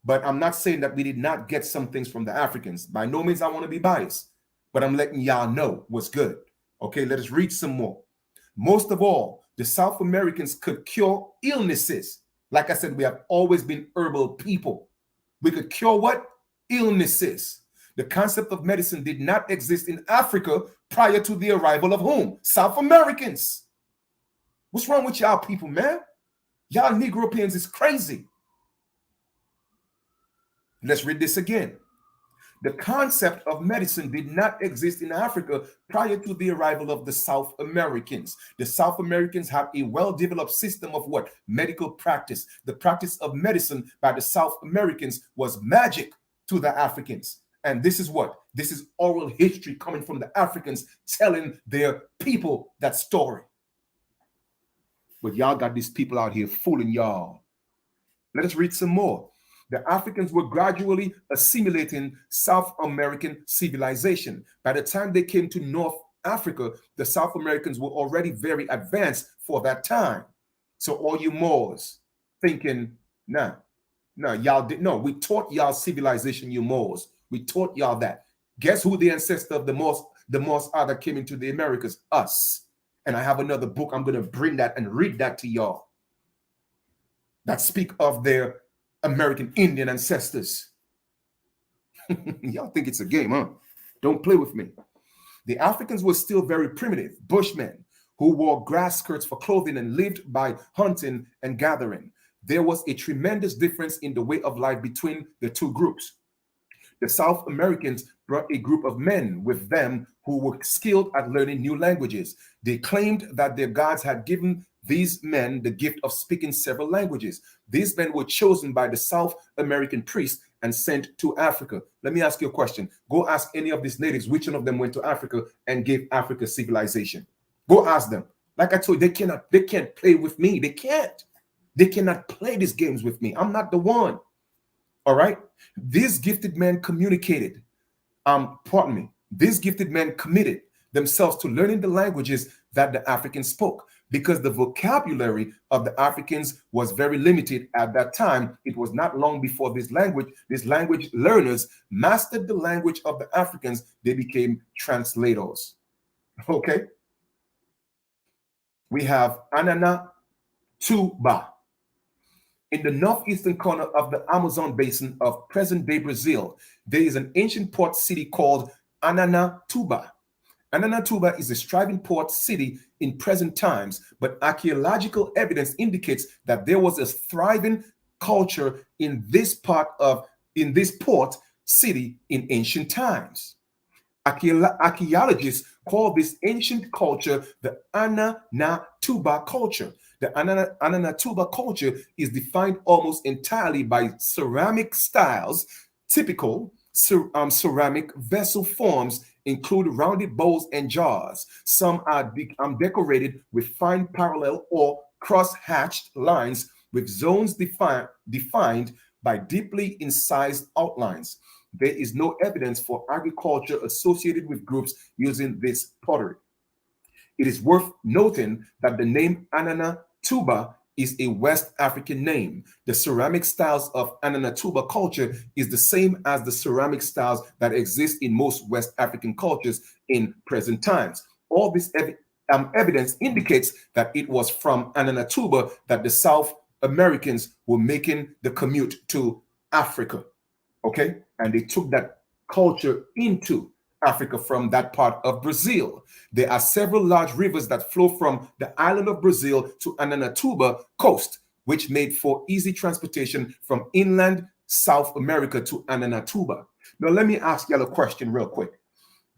But I'm not saying that we did not get some things from the Africans. By no means I want to be biased. But I'm letting y'all know what's good. Okay, let us read some more. Most of all, the South Americans could cure illnesses. Like I said, we have always been herbal people. We could cure what? Illnesses. The concept of medicine did not exist in Africa prior to the arrival of whom? South Americans. What's wrong with y'all people, man? Y'all Negropeans is crazy. Let's read this again. The concept of medicine did not exist in Africa prior to the arrival of the South Americans. The South Americans had a well-developed system of what? Medical practice. The practice of medicine by the South Americans was magic to the Africans. And this is what? This is oral history coming from the Africans telling their people that story. But y'all got these people out here fooling y'all. Let us read some more. The Africans were gradually assimilating South American civilization. By the time they came to North Africa, the South Americans were already very advanced for that time. So all you Moors thinking, no, y'all didn't. No, we taught y'all civilization, you Moors. We taught y'all that. Guess who the ancestor of the Moors are that came into the Americas? Us. And I have another book. I'm going to bring that and read that to y'all. That speak of their American Indian ancestors. Y'all think it's a game, huh? Don't play with me. The Africans were still very primitive bushmen who wore grass skirts for clothing and lived by hunting and gathering. There was a tremendous difference in the way of life between the two groups. The South Americans brought a group of men with them who were skilled at learning new languages. They claimed that their gods had given these men the gift of speaking several languages. These men were chosen by the South American priests and sent to Africa. Let me ask you a question. Go ask any of these natives which one of them went to Africa and gave Africa civilization. Go ask them. Like I told you, they can't play with me. They can't. They cannot play these games with me. I'm not the one. All right. These gifted men communicated. These gifted men committed themselves to learning the languages that the Africans spoke. Because the vocabulary of the Africans was very limited at that time, it was not long before these language learners mastered the language of the Africans. They became translators. Okay. We have Anatuba. In the northeastern corner of the Amazon basin of present-day Brazil, there is an ancient port city called Anatuba. Anatuba is a thriving port city in present times, but archaeological evidence indicates that there was a thriving culture in this port city in ancient times. Archaeologists call this ancient culture the Anatuba culture. The Anatuba culture is defined almost entirely by ceramic styles. Typical ceramic vessel forms include rounded bowls and jars. Some are decorated with fine parallel or cross-hatched lines with zones defined by deeply incised outlines. There is no evidence for agriculture associated with groups using this pottery. It is worth noting that the name Anatuba is a West African name. The ceramic styles of Anatuba culture is the same as the ceramic styles that exist in most West African cultures in present times. All this evidence indicates that it was from Anatuba that the South Americans were making the commute to Africa. Okay? And they took that culture into Africa from that part of Brazil. There are several large rivers that flow from the island of Brazil to Anatuba coast, which made for easy transportation from inland South America to Anatuba. Now, let me ask y'all a question real quick.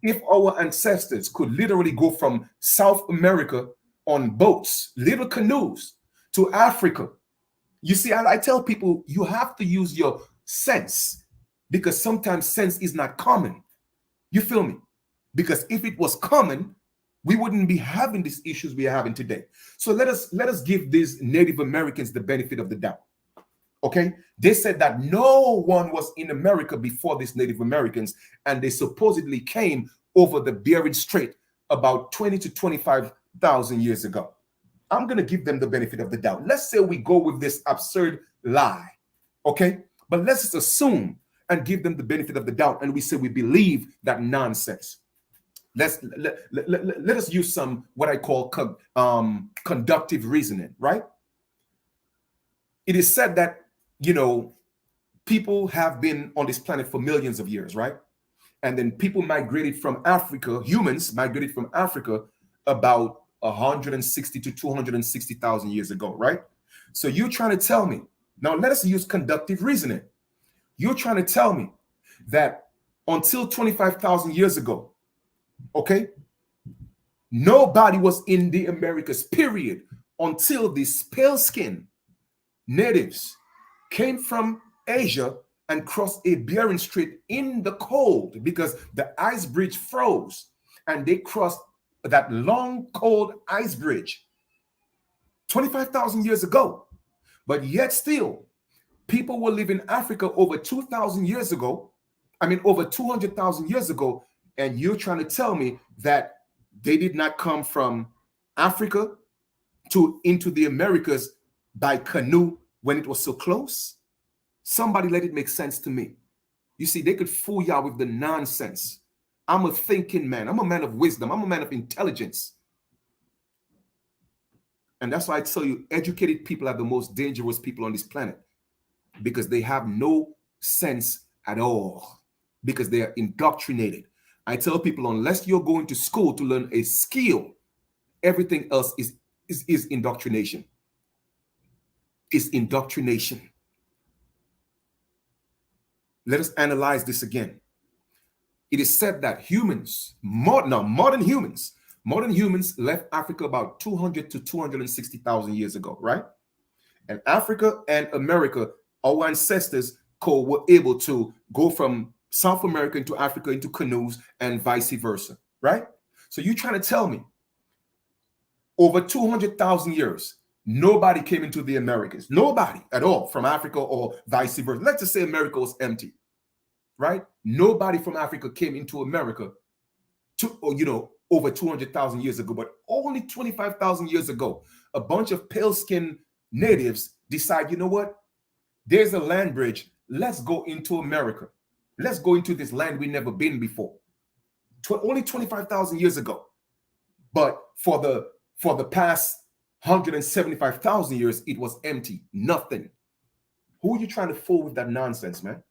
If our ancestors could literally go from South America on boats, little canoes, to Africa, you see, I tell people you have to use your sense, because sometimes sense is not common. You feel me? Because if it was common, we wouldn't be having these issues we are having today. So let us give these Native Americans the benefit of the doubt. Okay? They said that no one was in America before these Native Americans, and they supposedly came over the Bering Strait about 20 to 25,000 years ago. I'm going to give them the benefit of the doubt. Let's say we go with this absurd lie. Okay? But let's just assume and give them the benefit of the doubt, and we say we believe that nonsense. Let us use some what I call conductive reasoning, right? It is said that, people have been on this planet for millions of years, right? And then people migrated from Africa, humans migrated from Africa about 160 to 260,000 years ago, right? So you're trying to tell me, now let us use conductive reasoning. You're trying to tell me that until 25,000 years ago, okay, nobody was in the Americas, period, until these pale skin natives came from Asia and crossed a Bering Strait in the cold because the ice bridge froze, and they crossed that long, cold ice bridge 25,000 years ago. But yet still, people were living in Africa over 2,000 years ago. I mean, over 200,000 years ago. And you're trying to tell me that they did not come from Africa into the Americas by canoe when it was so close? Somebody let it make sense to me. You see, they could fool y'all with the nonsense. I'm a thinking man. I'm a man of wisdom. I'm a man of intelligence. And that's why I tell you, educated people are the most dangerous people on this planet, because they have no sense at all, because they are indoctrinated. I tell people, unless you're going to school to learn a skill, everything else is indoctrination. It's indoctrination. Let us analyze this again. It is said that modern humans left Africa about 200 to 260,000 years ago, right? And Africa and America, our ancestors were able to go from South America into Africa into canoes and vice versa, right? So you're trying to tell me over 200,000 years, nobody came into the Americas, nobody at all from Africa or vice versa. Let's just say America was empty, right? Nobody from Africa came into America over 200,000 years ago, but only 25,000 years ago, a bunch of pale-skinned natives decide, you know what? There's a land bridge. Let's go into America. Let's go into this land we've never been before. Only 25,000 years ago. But for the past 175,000 years, it was empty. Nothing. Who are you trying to fool with that nonsense, man?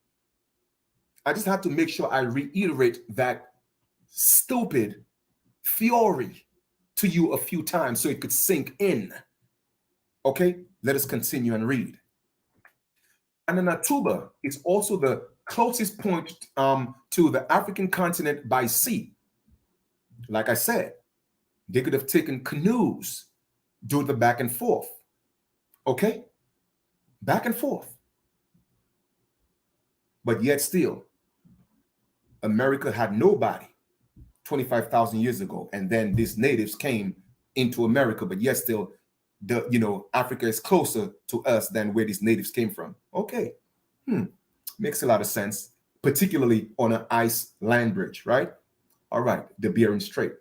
I just have to make sure I reiterate that stupid theory to you a few times so it could sink in. Okay, let us continue and read. Anatuba is also the closest point to the African continent by sea. Like I said, they could have taken canoes, do the back and forth. Okay, back and forth. But yet still, America had nobody 25,000 years ago, and then these natives came into America, but yet still, Africa is closer to us than where these natives came from. Okay, makes a lot of sense, particularly on an ice land bridge, right? All right, the Bering Strait.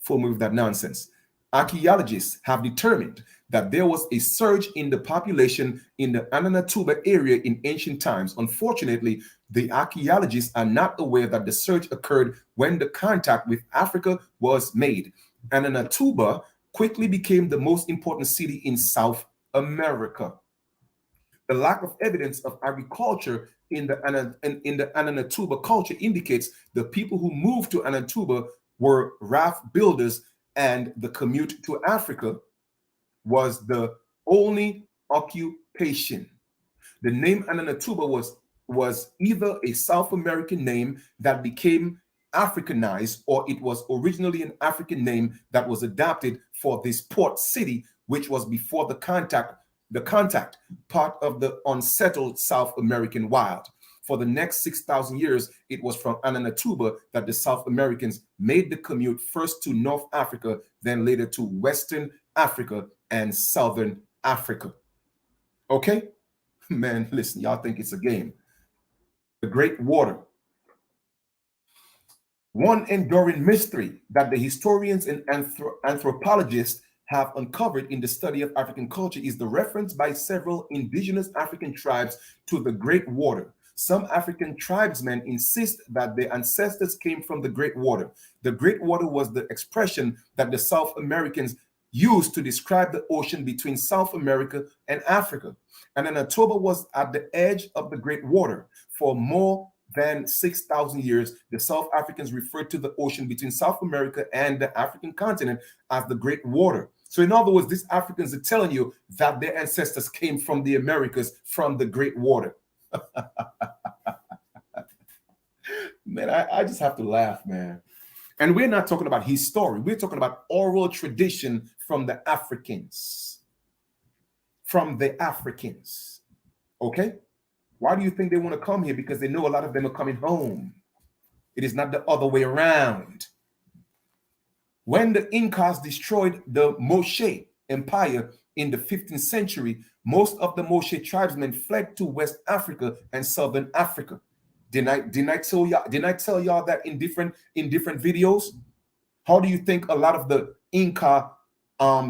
Full move that nonsense. Archaeologists have determined that there was a surge in the population in the Anatuba area in ancient times. Unfortunately, the archaeologists are not aware that the surge occurred when the contact with Africa was made. Anatuba quickly became the most important city in South America. The lack of evidence of agriculture in the Anatuba culture indicates the people who moved to Anatuba were raft builders, and the commute to Africa was the only occupation. The name Anatuba was either a South American name that became Africanized, or it was originally an African name that was adopted for this port city, which was before the contact part of the unsettled South American wild. For the next 6,000 years, it was from Anatuba that the South Americans made the commute first to North Africa, then later to Western Africa and Southern Africa. Okay? Man, listen, y'all think it's a game. The Great Water. One enduring mystery that the historians and anthropologists have uncovered in the study of African culture is the reference by several indigenous African tribes to the Great Water. Some African tribesmen insist that their ancestors came from the Great Water. The Great Water was the expression that the South Americans used to describe the ocean between South America and Africa. And Anatuba was at the edge of the Great Water. For more than 6,000 years, the South Africans referred to the ocean between South America and the African continent as the Great Water. So in other words, these Africans are telling you that their ancestors came from the Americas from the Great Water. Man, I just have to laugh, man. And we're not talking about his story. We're talking about oral tradition from the Africans. From the Africans. Okay? Why do you think they want to come here? Because they know a lot of them are coming home. It is not the other way around. When the Incas destroyed the Moshe Empire in the 15th century, most of the Moshe tribesmen fled to West Africa and Southern Africa. Didn't I tell y'all that in different videos? How do you think a lot of the Inca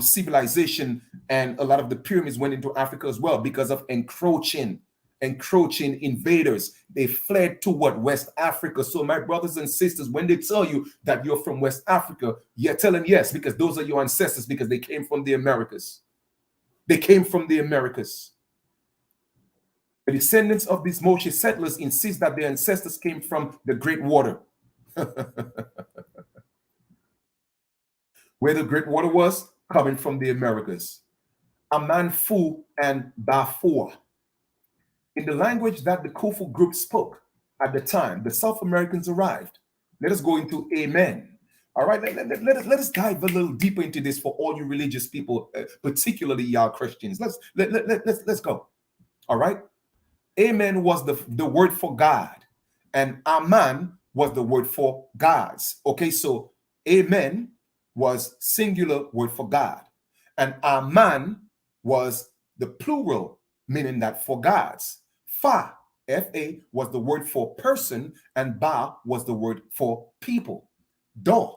civilization and a lot of the pyramids went into Africa as well? Because of encroaching invaders. They fled to what? West Africa. So my brothers and sisters, when they tell you that you're from West Africa, you're telling yes, because those are your ancestors, because they came from the Americas. They came from the Americas. The descendants of these Moshe settlers insist that their ancestors came from the Great Water. Where the Great Water was? Coming from the Americas. Amanfu and Bafua. In the language that the Kufu group spoke at the time, the South Americans arrived. Let us go into Amen. All right, let us dive a little deeper into this for all you religious people, particularly y'all Christians. Let's go. All right. Amen was the word for God, and Aman was the word for gods. Okay, so Amen was singular word for God, and Aman was the plural, meaning that for gods. Fa, F-A, was the word for person, and Ba was the word for people. Do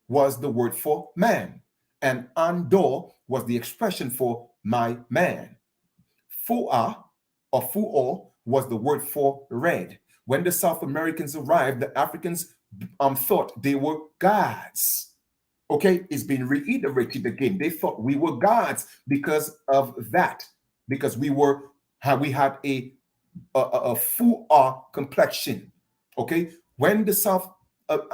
was the word for man, and Andor was the expression for my man. Fu'a or Fu'o was the word for red. When the South Americans arrived, the Africans thought they were gods. Okay, it's been reiterated again. They thought we were gods because of that, because we had a full complexion. Okay, when the South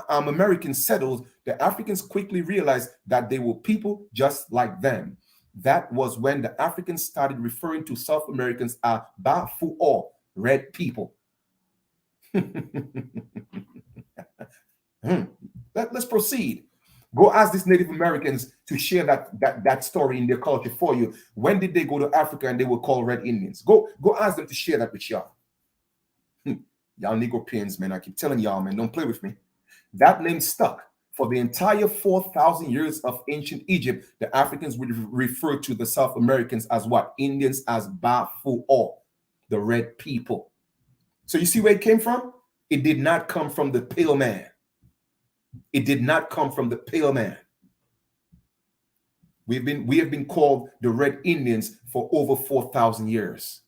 Americans settled, the Africans quickly realized that they were people just like them. That was when the Africans started referring to South Americans as Bafu'o, red people. Let's proceed. Go ask these Native Americans to share that story in their culture for you. When did they go to Africa and they were called Red Indians? Go ask them to share that with y'all. Y'all Negro pins, man. I keep telling y'all, man, don't play with me. That name stuck. For the entire 4,000 years of ancient Egypt, the Africans would refer to the South Americans as what? Indians, as Bafu'o, the red people. So you see where it came from? It did not come from the pale man. It did not come from the pale man. We have been called the Red Indians for over 4,000 years.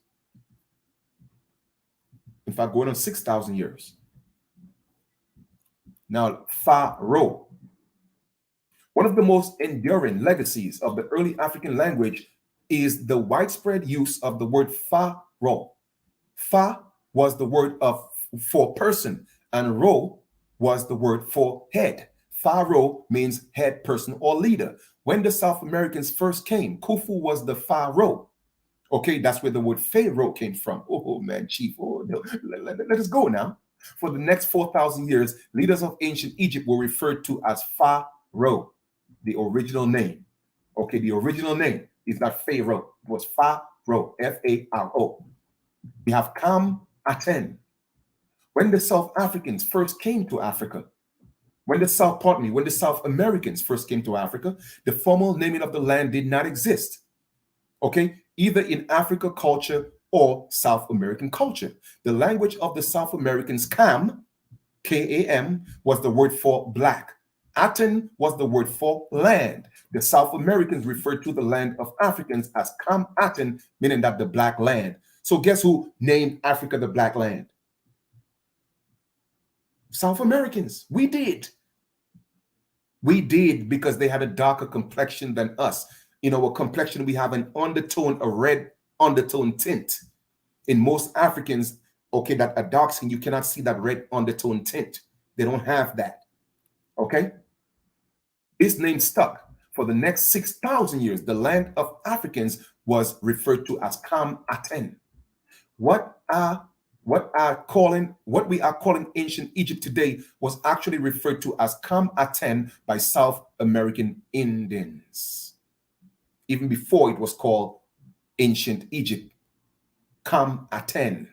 In fact, going on 6,000 years. Now, Pharaoh. One of the most enduring legacies of the early African language is the widespread use of the word Pharaoh. Fa was the word for person, and ro was the word for head. Pharaoh means head, person, or leader. When the South Americans first came, Khufu was the Pharaoh. Okay, that's where the word Pharaoh came from. Oh man, chief. Oh, no. Let us go now. For the next 4,000 years, leaders of ancient Egypt were referred to as Pharaoh, the original name. Okay, the original name is not Pharaoh. It was Pharaoh, F-A-R-O. We have Kam Aten. When the South Africans first came to Africa, when the South Americans first came to Africa, the formal naming of the land did not exist. Okay, either in Africa culture or South American culture. The language of the South Americans, Kam, K-A-M, was the word for black. Aten was the word for land. The South Americans referred to the land of Africans as Kam Aten, meaning that the black land. So guess who named Africa the black land? South Americans. We did. We did, because they had a darker complexion than us. In our complexion, we have an undertone, a red undertone tint. In most Africans, okay, that are dark skin, you cannot see that red undertone tint. They don't have that. Okay? This name stuck. For the next 6,000 years, the land of Africans was referred to as Kam Aten. What are What we are calling ancient Egypt today was actually referred to as Kam Aten by South American Indians, even before it was called ancient Egypt. Kam Aten.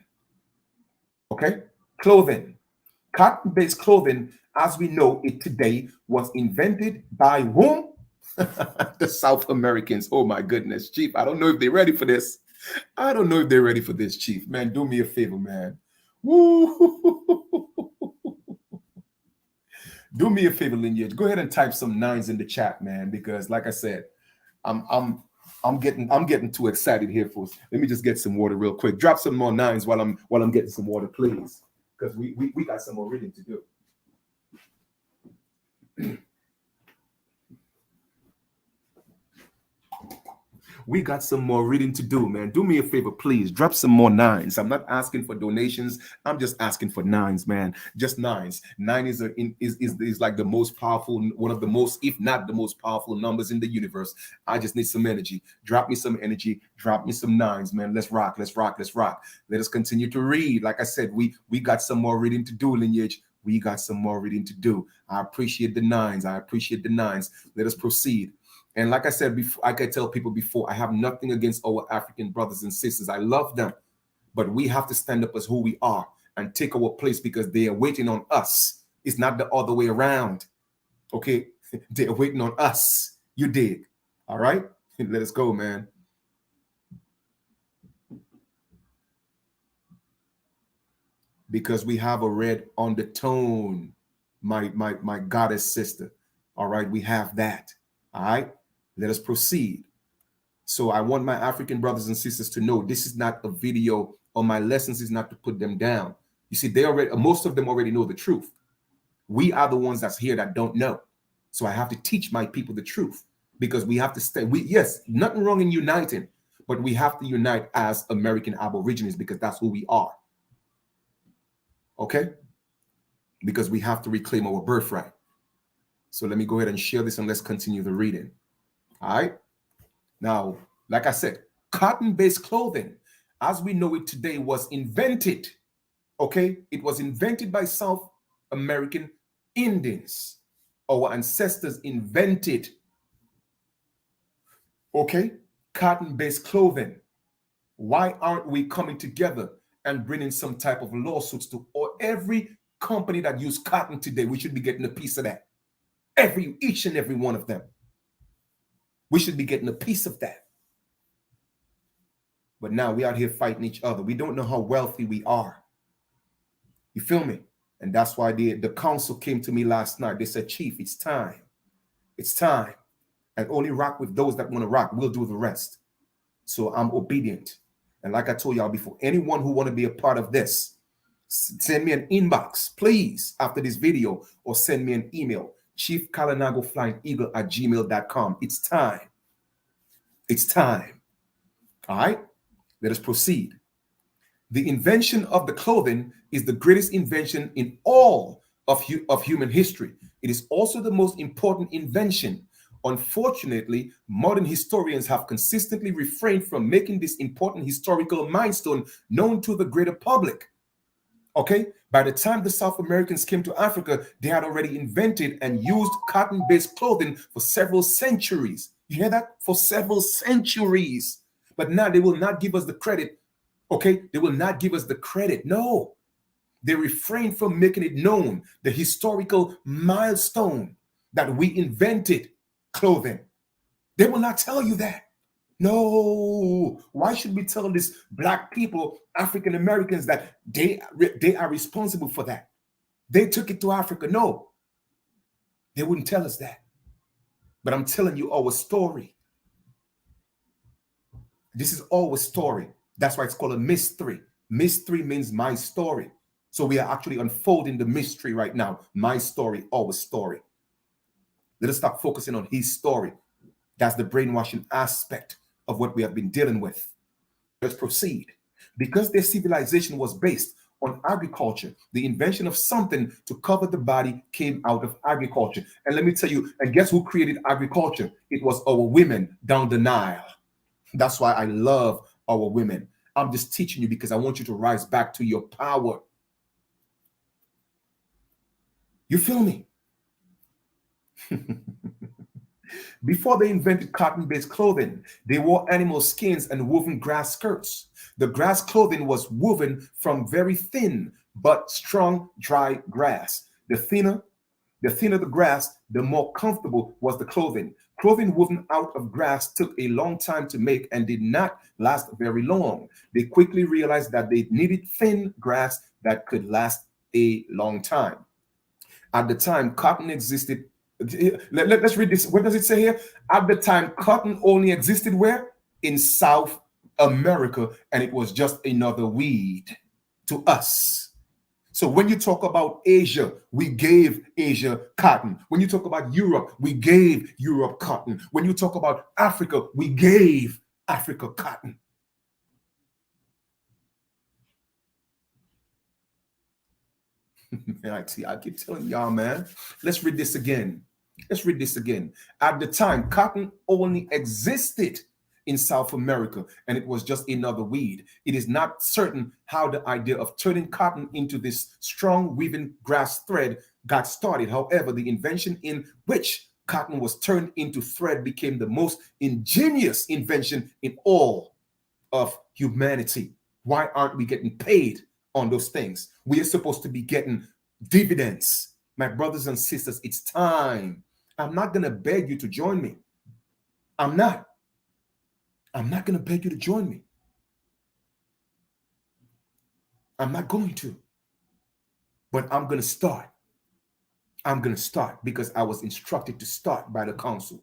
Okay? Clothing. Cotton-based clothing, as we know it today, was invented by whom? The South Americans. Oh my goodness, Chief. I don't know if they're ready for this. I don't know if they're ready for this, Chief. Man, do me a favor, man. Woo! Do me a favor, Lineage. Go ahead and type some nines in the chat, man, because like I said, I'm getting too excited here, folks. Let me just get some water real quick. Drop some more nines while I'm getting some water, please. Because we got some more reading to do. We got some more reading to do, man. Do me a favor, please. Drop some more nines. I'm not asking for donations. I'm just asking for nines, man. Just nines. Nine is like the most powerful, one of the most, if not the most powerful numbers in the universe. I just need some energy. Drop me some energy. Drop me some nines, man. Let's rock. Let's rock. Let's rock. Let us continue to read. Like I said, we got some more reading to do, Lineage. We got some more reading to do. I appreciate the nines. I appreciate the nines. Let us proceed. And like I said before, like I tell people before, I have nothing against our African brothers and sisters. I love them, but we have to stand up as who we are and take our place because they are waiting on us. It's not the other way around. Okay, they are waiting on us. You dig? All right, let us go, man. Because we have a red undertone, my goddess sister. All right, we have that. All right. Let us proceed. So I want my African brothers and sisters to know this is not a video, or my lessons is not to put them down. You see, most of them already know the truth. We are the ones that's here that don't know. So I have to teach my people the truth because we have to stay. Yes, nothing wrong in uniting, but we have to unite as American Aborigines because that's who we are. Okay? Because we have to reclaim our birthright. So let me go ahead and share this and let's continue the reading. All right. Now, like I said, cotton-based clothing, as we know it today, was invented. Okay. It was invented by South American Indians. Our ancestors invented, okay, cotton-based clothing. Why aren't we coming together and bringing some type of lawsuits to every company that use cotton today? We should be getting a piece of that. Each and every one of them. We should be getting a piece of that. But now we out here fighting each other. We don't know how wealthy we are. You feel me? And that's why the council came to me last night. They said, Chief, it's time. It's time. And only rock with those that want to rock. We'll do the rest. So I'm obedient. And like I told y'all before, anyone who want to be a part of this, send me an inbox, please, after this video, or send me an email. chiefkalanagoflyingeagle@gmail.com. It's time. It's time. All right, let us proceed. The invention of the clothing is the greatest invention in all of human history. It is also the most important invention. Unfortunately, modern historians have consistently refrained from making this important historical milestone known to the greater public. Okay, by the time the South Americans came to Africa, they had already invented and used cotton-based clothing for several centuries. You hear that? For several centuries. But now they will not give us the credit. Okay, they will not give us the credit. No, they refrain from making it known, the historical milestone that we invented clothing. They will not tell you that. No, why should we tell these black people, African Americans, that they are responsible for that? They took it to Africa. No, they wouldn't tell us that. But I'm telling you our story. This is our story. That's why it's called a mystery. Mystery means my story. So we are actually unfolding the mystery right now. My story, our story. Let us stop focusing on his story. That's the brainwashing aspect of what we have been dealing with. Let's proceed. Because their civilization was based on agriculture, the invention of something to cover the body came out of agriculture. And let me tell you, and guess who created agriculture? It was our women down the Nile. That's why I love our women. I'm just teaching you because I want you to rise back to your power. You feel me? Before they invented cotton-based clothing, they wore animal skins and woven grass skirts. The grass clothing was woven from very thin but strong, dry grass. The thinner the grass, the more comfortable was the clothing. Clothing woven out of grass took a long time to make and did not last very long. They quickly realized that they needed thin grass that could last a long time. At the time, cotton existed. Let's read this. What does it say here? At the time, cotton only existed where? In South America, and it was just another weed to us. So when you talk about Asia, we gave Asia cotton. When you talk about Europe, we gave Europe cotton. When you talk about Africa, we gave Africa cotton. I keep telling y'all, man. Let's read this again. Let's read this again. At the time, cotton only existed in South America, and it was just another weed. It is not certain how the idea of turning cotton into this strong weaving grass thread got started. However, the invention in which cotton was turned into thread became the most ingenious invention in all of humanity. Why aren't we getting paid on those things? We are supposed to be getting dividends. My brothers and sisters, it's time. I'm not going to beg you to join me. I'm not going to beg you to join me. I'm not going to. But I'm going to start. I'm going to start because I was instructed to start by the council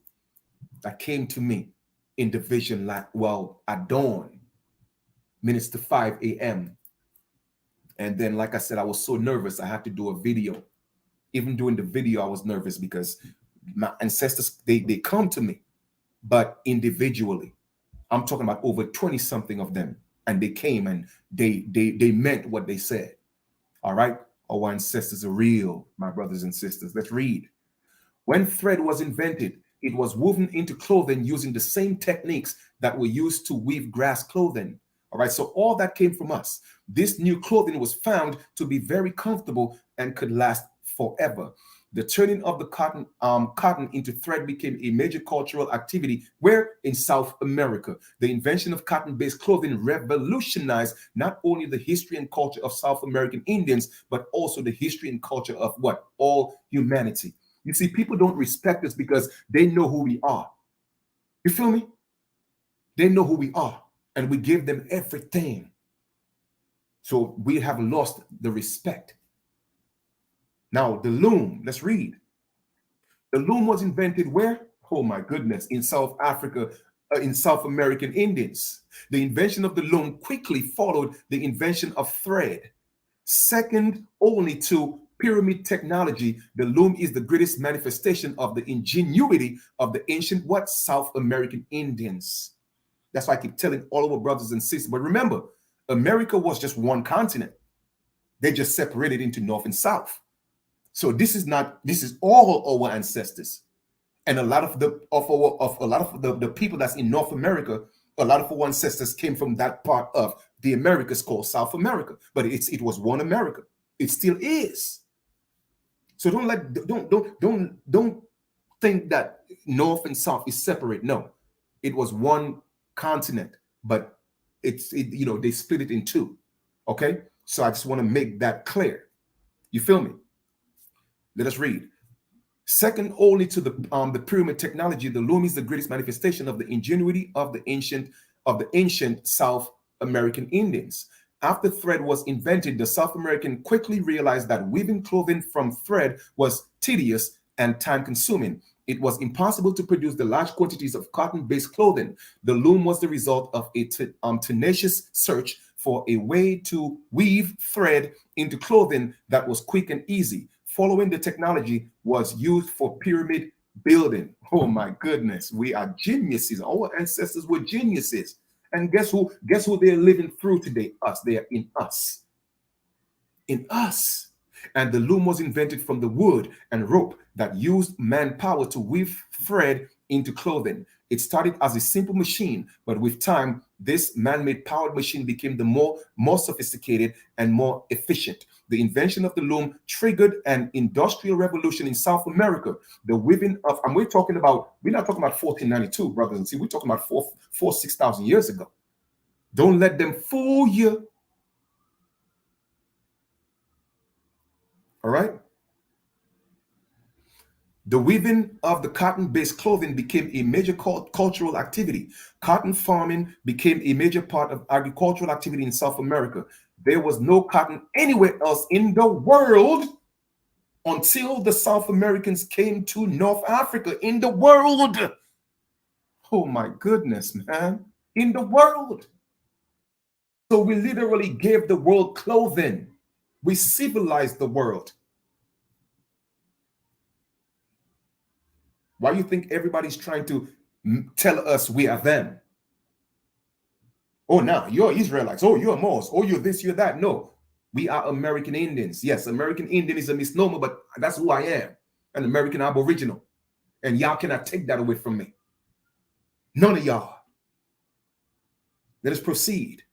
that came to me in division, at dawn, minutes to 5 a.m. And then, like I said, I was so nervous, I had to do a video. Even doing the video, I was nervous because my ancestors, they come to me, but individually. I'm talking about over 20 something of them. And they came and they meant what they said. All right. Our ancestors are real, my brothers and sisters. Let's read. When thread was invented, it was woven into clothing using the same techniques that were used to weave grass clothing. All right. So all that came from us. This new clothing was found to be very comfortable and could last forever. The turning of the cotton into thread became a major cultural activity where in South America. The invention of cotton-based clothing revolutionized not only the history and culture of South American Indians, but also the history and culture of what? All humanity. You see, people don't respect us because they know who we are. You feel me? They know who we are, and we give them everything. So we have lost the respect. Now, the loom, let's read. The loom was invented where? Oh my goodness, in South Africa, in South American Indians. The invention of the loom quickly followed the invention of thread. Second only to pyramid technology, the loom is the greatest manifestation of the ingenuity of the ancient what? South American Indians. That's why I keep telling all of our brothers and sisters. But remember, America was just one continent. They just separated into North and South. So this is all our ancestors. And a lot of the people that's in North America, a lot of our ancestors came from that part of the Americas called South America. But it was one America. It still is. So don't think that North and South is separate. No, it was one continent, but they split it in two. Okay, so I just want to make that clear. You feel me? Let us read. Second only to the pyramid technology, the loom is the greatest manifestation of the ingenuity of the ancient South American Indians. After thread was invented, the South American quickly realized that weaving clothing from thread was tedious and time-consuming. It was impossible to produce the large quantities of cotton-based clothing. The loom was the result of a tenacious search for a way to weave thread into clothing that was quick and easy. Following the technology was used for pyramid building. Oh my goodness, we are geniuses. Our ancestors were geniuses. And guess who they're living through today? Us. They are in us. In us. And the loom was invented from the wood and rope that used manpower to weave thread into clothing. It started as a simple machine, but with time, this man-made powered machine became the more sophisticated and more efficient. The invention of the loom triggered an industrial revolution in South America. The weaving of, and we're not talking about 1492, brothers and sisters. We're talking about 6,000 years ago. Don't let them fool you. All right? The weaving of the cotton-based clothing became a major cultural activity. Cotton farming became a major part of agricultural activity in South America. There was no cotton anywhere else in the world until the South Americans came to North Africa. In the world. Oh my goodness, man. In the world. So we literally gave the world clothing. We civilized the world. Why do you think everybody's trying to tell us we are them? Oh, now you're Israelites. Oh, you're Moors. Oh, you're this, you're that. No, we are American Indians. Yes, American Indian is a misnomer, but that's who I am, an American Aboriginal. And y'all cannot take that away from me. None of y'all. Let us proceed.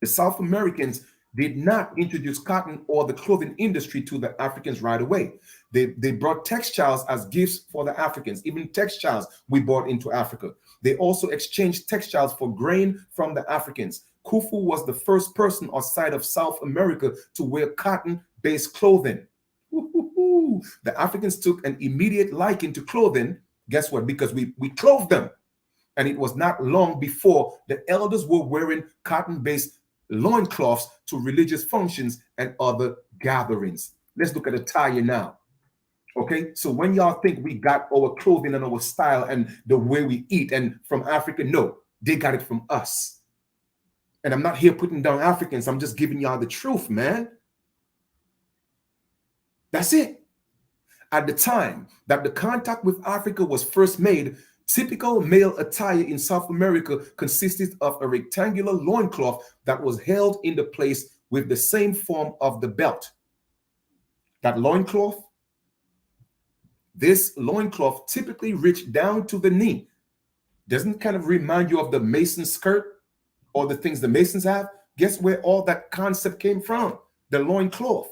The South Americans did not introduce cotton or the clothing industry to the Africans right away. They brought textiles as gifts for the Africans. Even textiles we brought into Africa. They also exchanged textiles for grain from the Africans. Khufu was the first person outside of South America to wear cotton-based clothing. The Africans took an immediate liking to clothing. Guess what? Because we clothed them. And it was not long before the elders were wearing cotton-based loincloths to religious functions and other gatherings. Let's look at attire now. Okay, so when y'all think we got our clothing and our style and the way we eat and from Africa, no, they got it from us. And I'm not here putting down Africans. I'm just giving y'all the truth, man. That's it. At the time that the contact with Africa was first made, typical male attire in South America consisted of a rectangular loincloth that was held into place with the same form of the belt. That loincloth, this loincloth typically reached down to the knee. Doesn't kind of remind you of the Mason skirt or the things the Masons have? Guess where all that concept came from? The loincloth.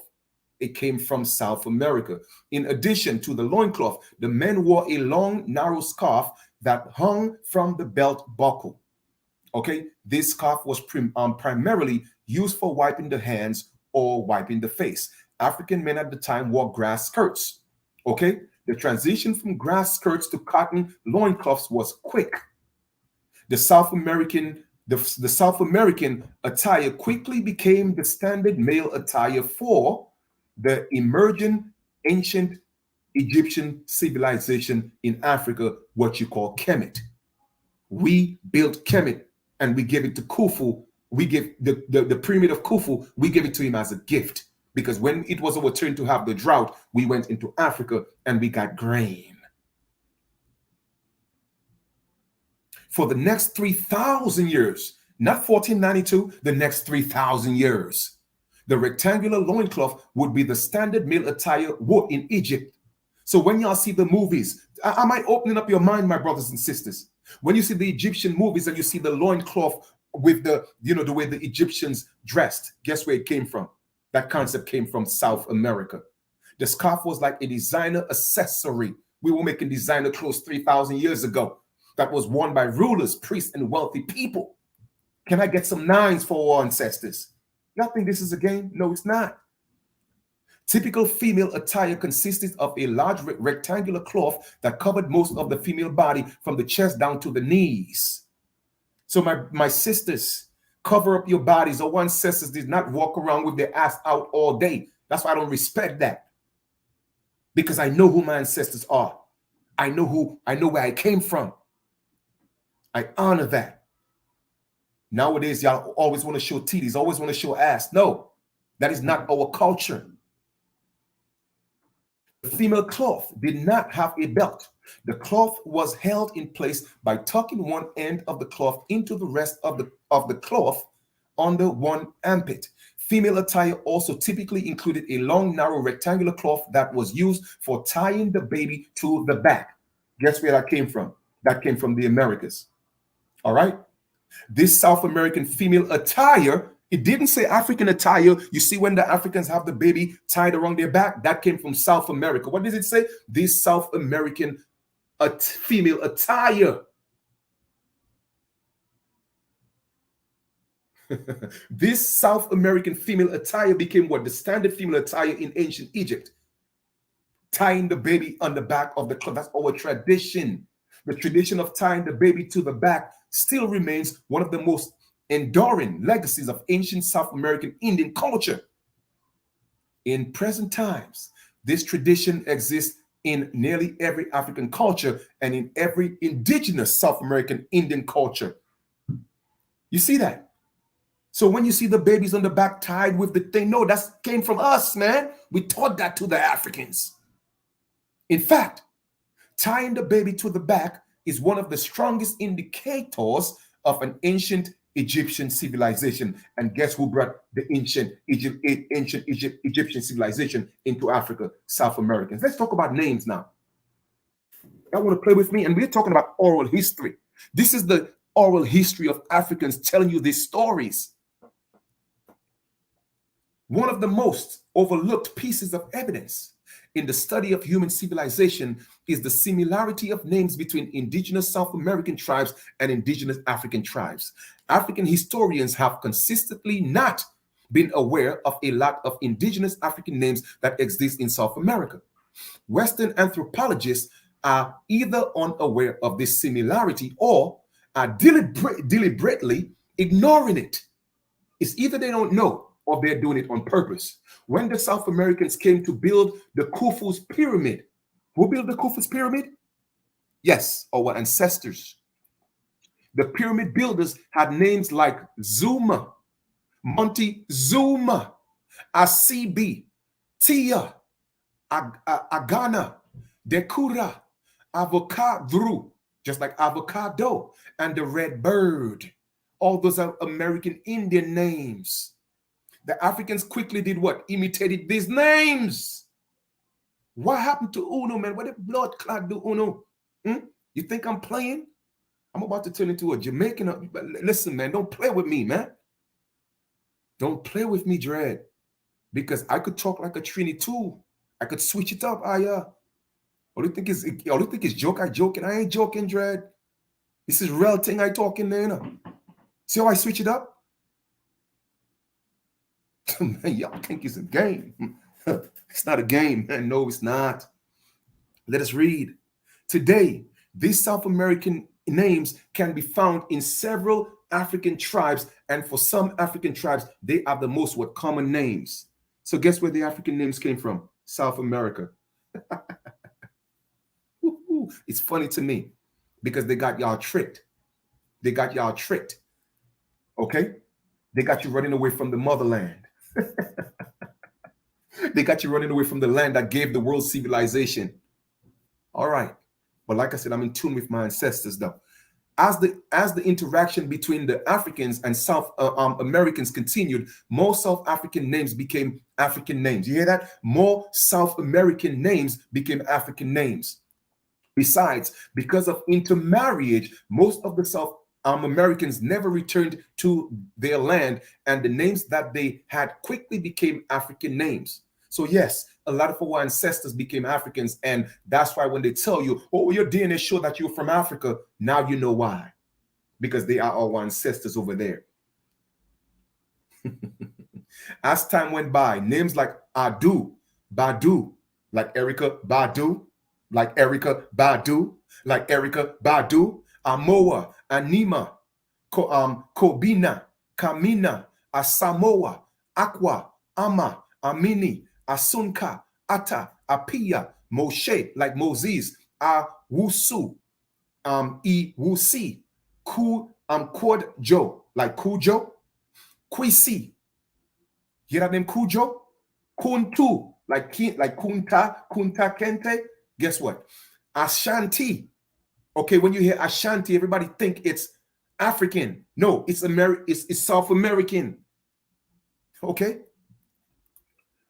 It came from South America. In addition to the loincloth, the men wore a long, narrow scarf that hung from the belt buckle. Okay, this scarf was primarily used for wiping the hands or wiping the face. African men at the time wore grass skirts. Okay, the transition from grass skirts to cotton loincloths was quick. The South American attire quickly became the standard male attire for the emerging ancient Egyptian civilization in Africa, what you call Kemet. We built Kemet and we gave it to Khufu. We give the pyramid of Khufu, we gave it to him as a gift, because when it was our turn to have the drought, we went into Africa and we got grain. For the next 3,000 years, not 1492, the next 3,000 years, the rectangular loincloth would be the standard male attire worn in Egypt. So when y'all see the movies, am I opening up your mind, my brothers and sisters? When you see the Egyptian movies and you see the loincloth with the, the way the Egyptians dressed, guess where it came from? That concept came from South America. The scarf was like a designer accessory. We were making designer clothes 3,000 years ago. That was worn by rulers, priests, and wealthy people. Can I get some nines for our ancestors? Y'all think this is a game? No, it's not. Typical female attire consisted of a large rectangular cloth that covered most of the female body from the chest down to the knees. So my sisters, cover up your bodies. Our ancestors did not walk around with their ass out all day. That's why I don't respect that. Because I know who my ancestors are. I know where I came from. I honor that. Nowadays, y'all always want to show titties, always want to show ass. No, that is not our culture. The female cloth did not have a belt. The cloth was held in place by tucking one end of the cloth into the rest of the cloth under one armpit. Female attire also typically included a long, narrow, rectangular cloth that was used for tying the baby to the back. Guess where that came from? That came from the Americas. All right. This South American female attire, it didn't say African attire. You see, when the Africans have the baby tied around their back, that came from South America. What does it say? This South American female attire. This South American female attire became what? The standard female attire in ancient Egypt. Tying the baby on the back of the cloth. That's our tradition. The tradition of tying the baby to the back still remains one of the most enduring legacies of ancient South American Indian culture. In present times, this tradition exists in nearly every African culture and in every indigenous South American Indian culture. You see that? So when you see the babies on the back tied with the thing, no, that came from us, man. We taught that to the Africans. In fact, tying the baby to the back is one of the strongest indicators of an ancient Egyptian civilization. And guess who brought the ancient Egyptian civilization into Africa? South Americans. Let's talk about names now. I want to play with me, and we're talking about oral history. This is the oral history of Africans telling you these stories. One of the most overlooked pieces of evidence in the study of human civilization is the similarity of names between indigenous South American tribes and indigenous African tribes. African historians have consistently not been aware of a lot of indigenous African names that exist in South America. Western anthropologists are either unaware of this similarity or are deliberately ignoring it. It's either they don't know or they're doing it on purpose. When the South Americans came to build the Khufu's pyramid, who built the Khufu's pyramid? Yes, our ancestors. The pyramid builders had names like Zuma, Montezuma, Asibi, Tia, Agana, Dekura, Avocado, just like avocado, and the red bird. All those are American Indian names. The Africans quickly did what? Imitated these names. What happened to Uno, man? What did blood clot do, Uno? You think I'm playing? I'm about to turn into a Jamaican. Listen, man, don't play with me, man. Don't play with me, Dread. Because I could talk like a Trini too. I could switch it up. All you think is joke. I joking. I ain't joking, Dread. This is real thing I talking there, you know. See how I switch it up? Man, y'all think it's a game. It's not a game, man. No, it's not. Let us read. Today, these South American names can be found in several African tribes, and for some African tribes, they are the most common names. So guess where the African names came from? South America. It's funny to me because they got y'all tricked. They got y'all tricked. Okay? They got you running away from the motherland. They got you running away from the land that gave the world civilization. All right. But like I said, I'm in tune with my ancestors, though. As the interaction between the Africans and South Americans continued, more South African names became African names. You hear that? More South American names became African names. Besides, because of intermarriage, most of the South Americans never returned to their land, and the names that they had quickly became African names. So yes, a lot of our ancestors became Africans, and that's why when they tell you, oh, your DNA show that you're from Africa, now you know why. Because they are our ancestors over there. As time went by, names like Adu, Badu, like Erica Badu, like Erica Badu, like Erica Badu, Amoa, Anima, Kobina, Kamina, Asamoa, Aqua, Ama, Amini, Asunka, Ata, Apia, Moshe, like Moses, Awusu, Iwusi, Kodjo, like Kujo, Kwisi. Hear that name Kujo? Kuntu, like Kunta, Kunta Kente. Guess what? Ashanti. Okay, when you hear Ashanti, everybody think it's African. No, it's it's South American. Okay.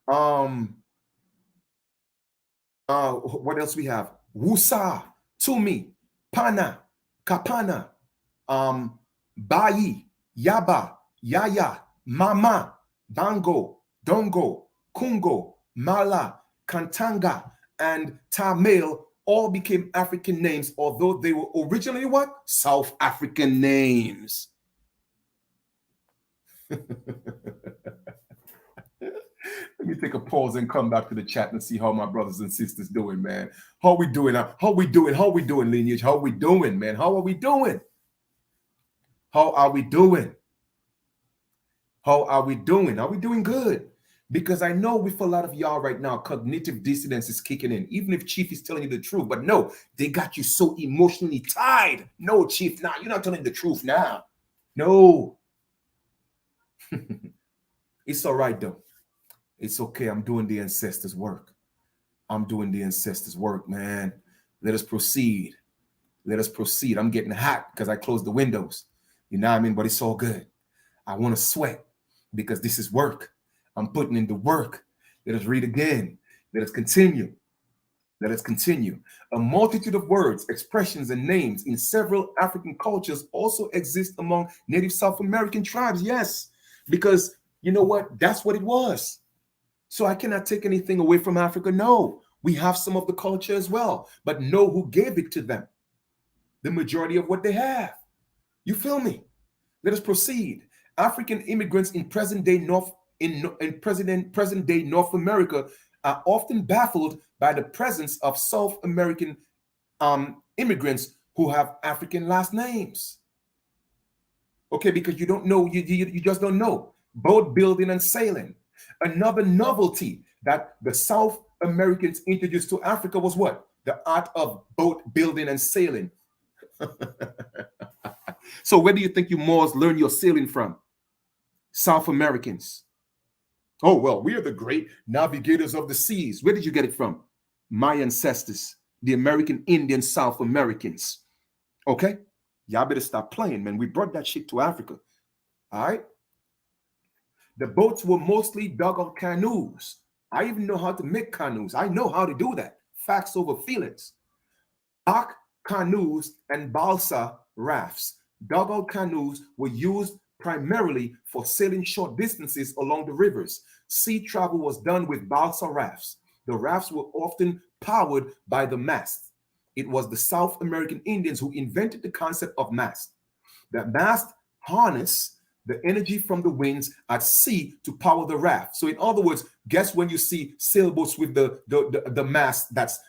What else we have? Wusa, Tumi, Pana, Kapana, Bayi, Yaba, Yaya, Mama, Bango, Dongo, Kungo, Mala, Kantanga, and Tamil all became African names, although they were originally what? South African names. Let me take a pause and come back to the chat and see how my brothers and sisters doing, man. How we doing? How we doing? How we doing, lineage? How we doing, man? How are we doing? How are we doing? How are we doing? Are we doing good? Because I know with a lot of y'all right now, cognitive dissonance is kicking in, even if Chief is telling you the truth. But no, they got you so emotionally tied. No, Chief, now you're not telling the truth now. No. It's all right, though. It's okay. I'm doing the ancestors' work. I'm doing the ancestors' work, man. Let us proceed. Let us proceed. I'm getting hot because I closed the windows. You know what I mean? But it's all good. I want to sweat because this is work. I'm putting in the work. Let us read again. Let us continue. Let us continue. A multitude of words, expressions, and names in several African cultures also exist among native South American tribes. Yes, because you know what? That's what it was. So I cannot take anything away from Africa. No, we have some of the culture as well, but know who gave it to them. The majority of what they have. You feel me? Let us proceed. African immigrants in present day North America are often baffled by the presence of South American immigrants who have African last names. Okay, because you don't know, you just don't know. Boat building and sailing. Another novelty that the South Americans introduced to Africa was what? The art of boat building and sailing. So where do you think you Moors learn your sailing from? South Americans. Oh, well, we are the great navigators of the seas. Where did you get it from? My ancestors, the American Indian South Americans. Okay? Y'all better stop playing, man. We brought that shit to Africa. All right? The boats were mostly dugout canoes. I even know how to make canoes. I know how to do that. Facts over feelings. Bark canoes and balsa rafts. Dugout canoes were used primarily for sailing short distances along the rivers. Sea travel was done with balsa rafts. The rafts were often powered by the mast. It was the South American Indians who invented the concept of mast. The mast harness the energy from the winds at sea to power the raft. So in other words, guess when you see sailboats with the mast that's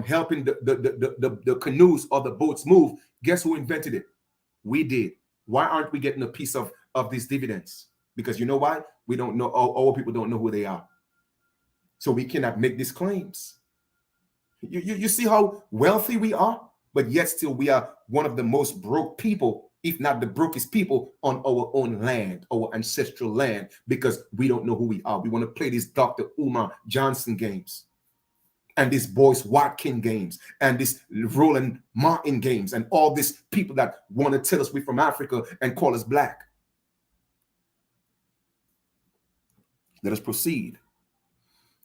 helping the canoes or the boats move, guess who invented it? We did. Why aren't we getting a piece of these dividends? Because you know why? We don't know, our people don't know who they are. So we cannot make these claims. You see how wealthy we are, but yet still we are one of the most broke people, if not the brokest people on our own land, our ancestral land, because we don't know who we are. We want to play these Dr. Umar Johnson games and these Boyce Watkin games and this Roland Martin games and all these people that want to tell us we're from Africa and call us black. Let us proceed.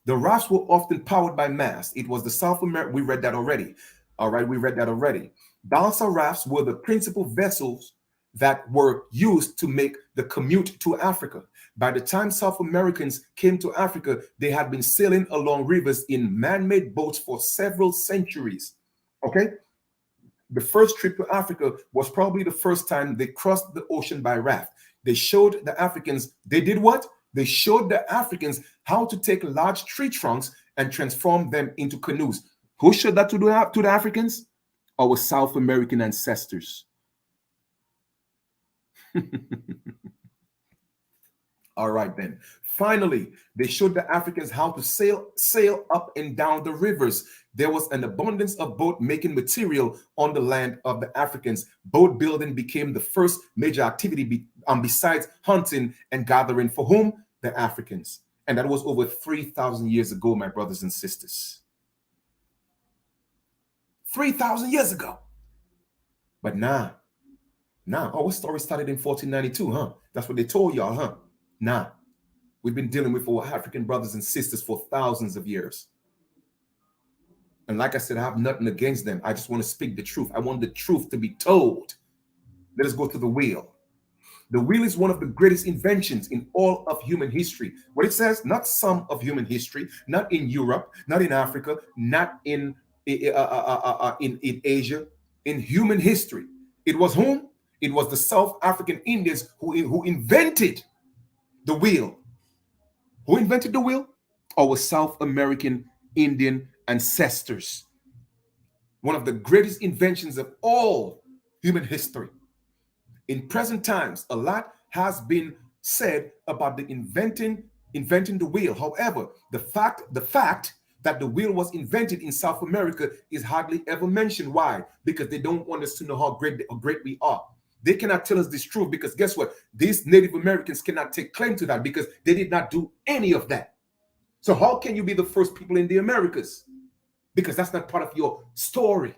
The rafts were often powered by mast. It was the South American, we read that already. All right, we read that already. Balsa rafts were the principal vessels that were used to make the commute to Africa. By the time South Americans came to Africa, they had been sailing along rivers in man-made boats for several centuries. Okay? The first trip to Africa was probably the first time they crossed the ocean by raft. They showed the Africans, they did what? They showed the Africans how to take large tree trunks and transform them into canoes. Who showed that to the Africans? Our South American ancestors. All right, then. Finally, they showed the Africans how to sail up and down the rivers. There was an abundance of boat-making material on the land of the Africans. Boat building became the first major activity besides hunting and gathering. For whom? The Africans. And that was over 3,000 years ago, my brothers and sisters. 3,000 years ago. But now, our story started in 1492, huh? That's what they told y'all, huh? Nah, we've been dealing with our African brothers and sisters for thousands of years. And like I said, I have nothing against them. I just want to speak the truth. I want the truth to be told. Let us go to the wheel. The wheel is one of the greatest inventions in all of human history. What it says, not some of human history, not in Europe, not in Africa, not in Asia, in human history. It was whom? It was the South African Indians who invented the wheel. Who invented the wheel? Our South American Indian ancestors. One of the greatest inventions of all human history. In present times, a lot has been said about the inventing the wheel. However, the fact that the wheel was invented in South America is hardly ever mentioned. Why? Because they don't want us to know how great we are. They cannot tell us this truth because guess what? These Native Americans cannot take claim to that because they did not do any of that. So how can you be the first people in the Americas? Because that's not part of your story.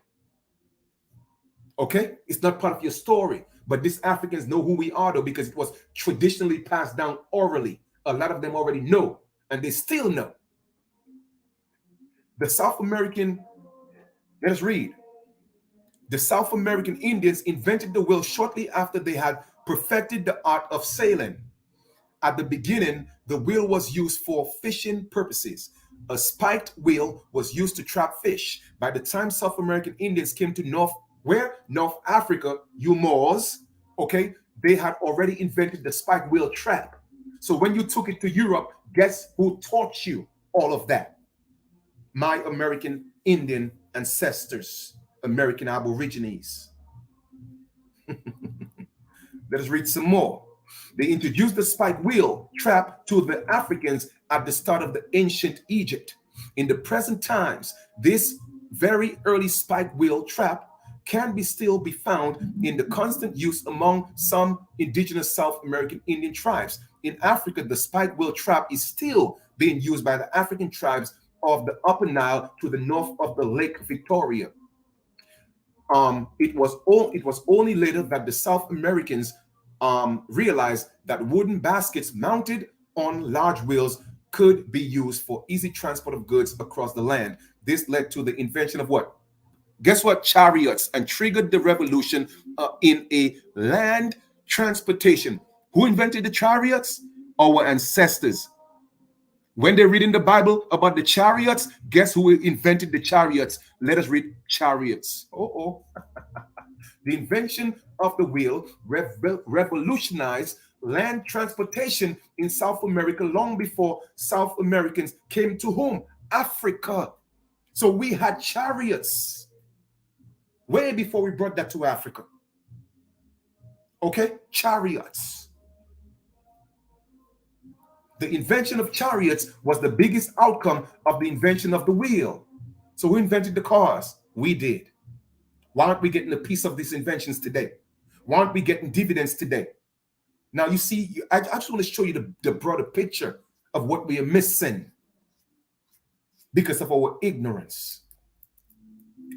Okay? It's not part of your story. But these Africans know who we are though because it was traditionally passed down orally. A lot of them already know and they still know. The South American, let us read. The South American Indians invented the wheel shortly after they had perfected the art of sailing. At the beginning, the wheel was used for fishing purposes. A spiked wheel was used to trap fish. By the time South American Indians came to North Africa, you Moors, okay, they had already invented the spiked wheel trap. So when you took it to Europe, guess who taught you all of that? My American Indian ancestors, American Aborigines. Let us read some more. They introduced the spiked wheel trap to the Africans at the start of the ancient Egypt. In the present times, this very early spiked wheel trap can still be found in the constant use among some indigenous South American Indian tribes. In Africa, the spiked wheel trap is still being used by the African tribes of the Upper Nile to the north of the Lake Victoria. It was only later that the South Americans realized that wooden baskets mounted on large wheels could be used for easy transport of goods across the land. This led to the invention of what? Guess what? Chariots, and triggered the revolution in a land transportation. Who invented the chariots? Our ancestors. When they read in the Bible about the chariots, guess who invented the chariots? Let us read chariots. The invention of the wheel revolutionized land transportation in South America long before South Americans came to whom? Africa. So we had chariots way before we brought that to Africa. Okay, chariots. The invention of chariots was the biggest outcome of the invention of the wheel. So who invented the cars? We did. Why aren't we getting a piece of these inventions today? Why aren't we getting dividends today? Now, you see, I just want to show you the broader picture of what we are missing because of our ignorance.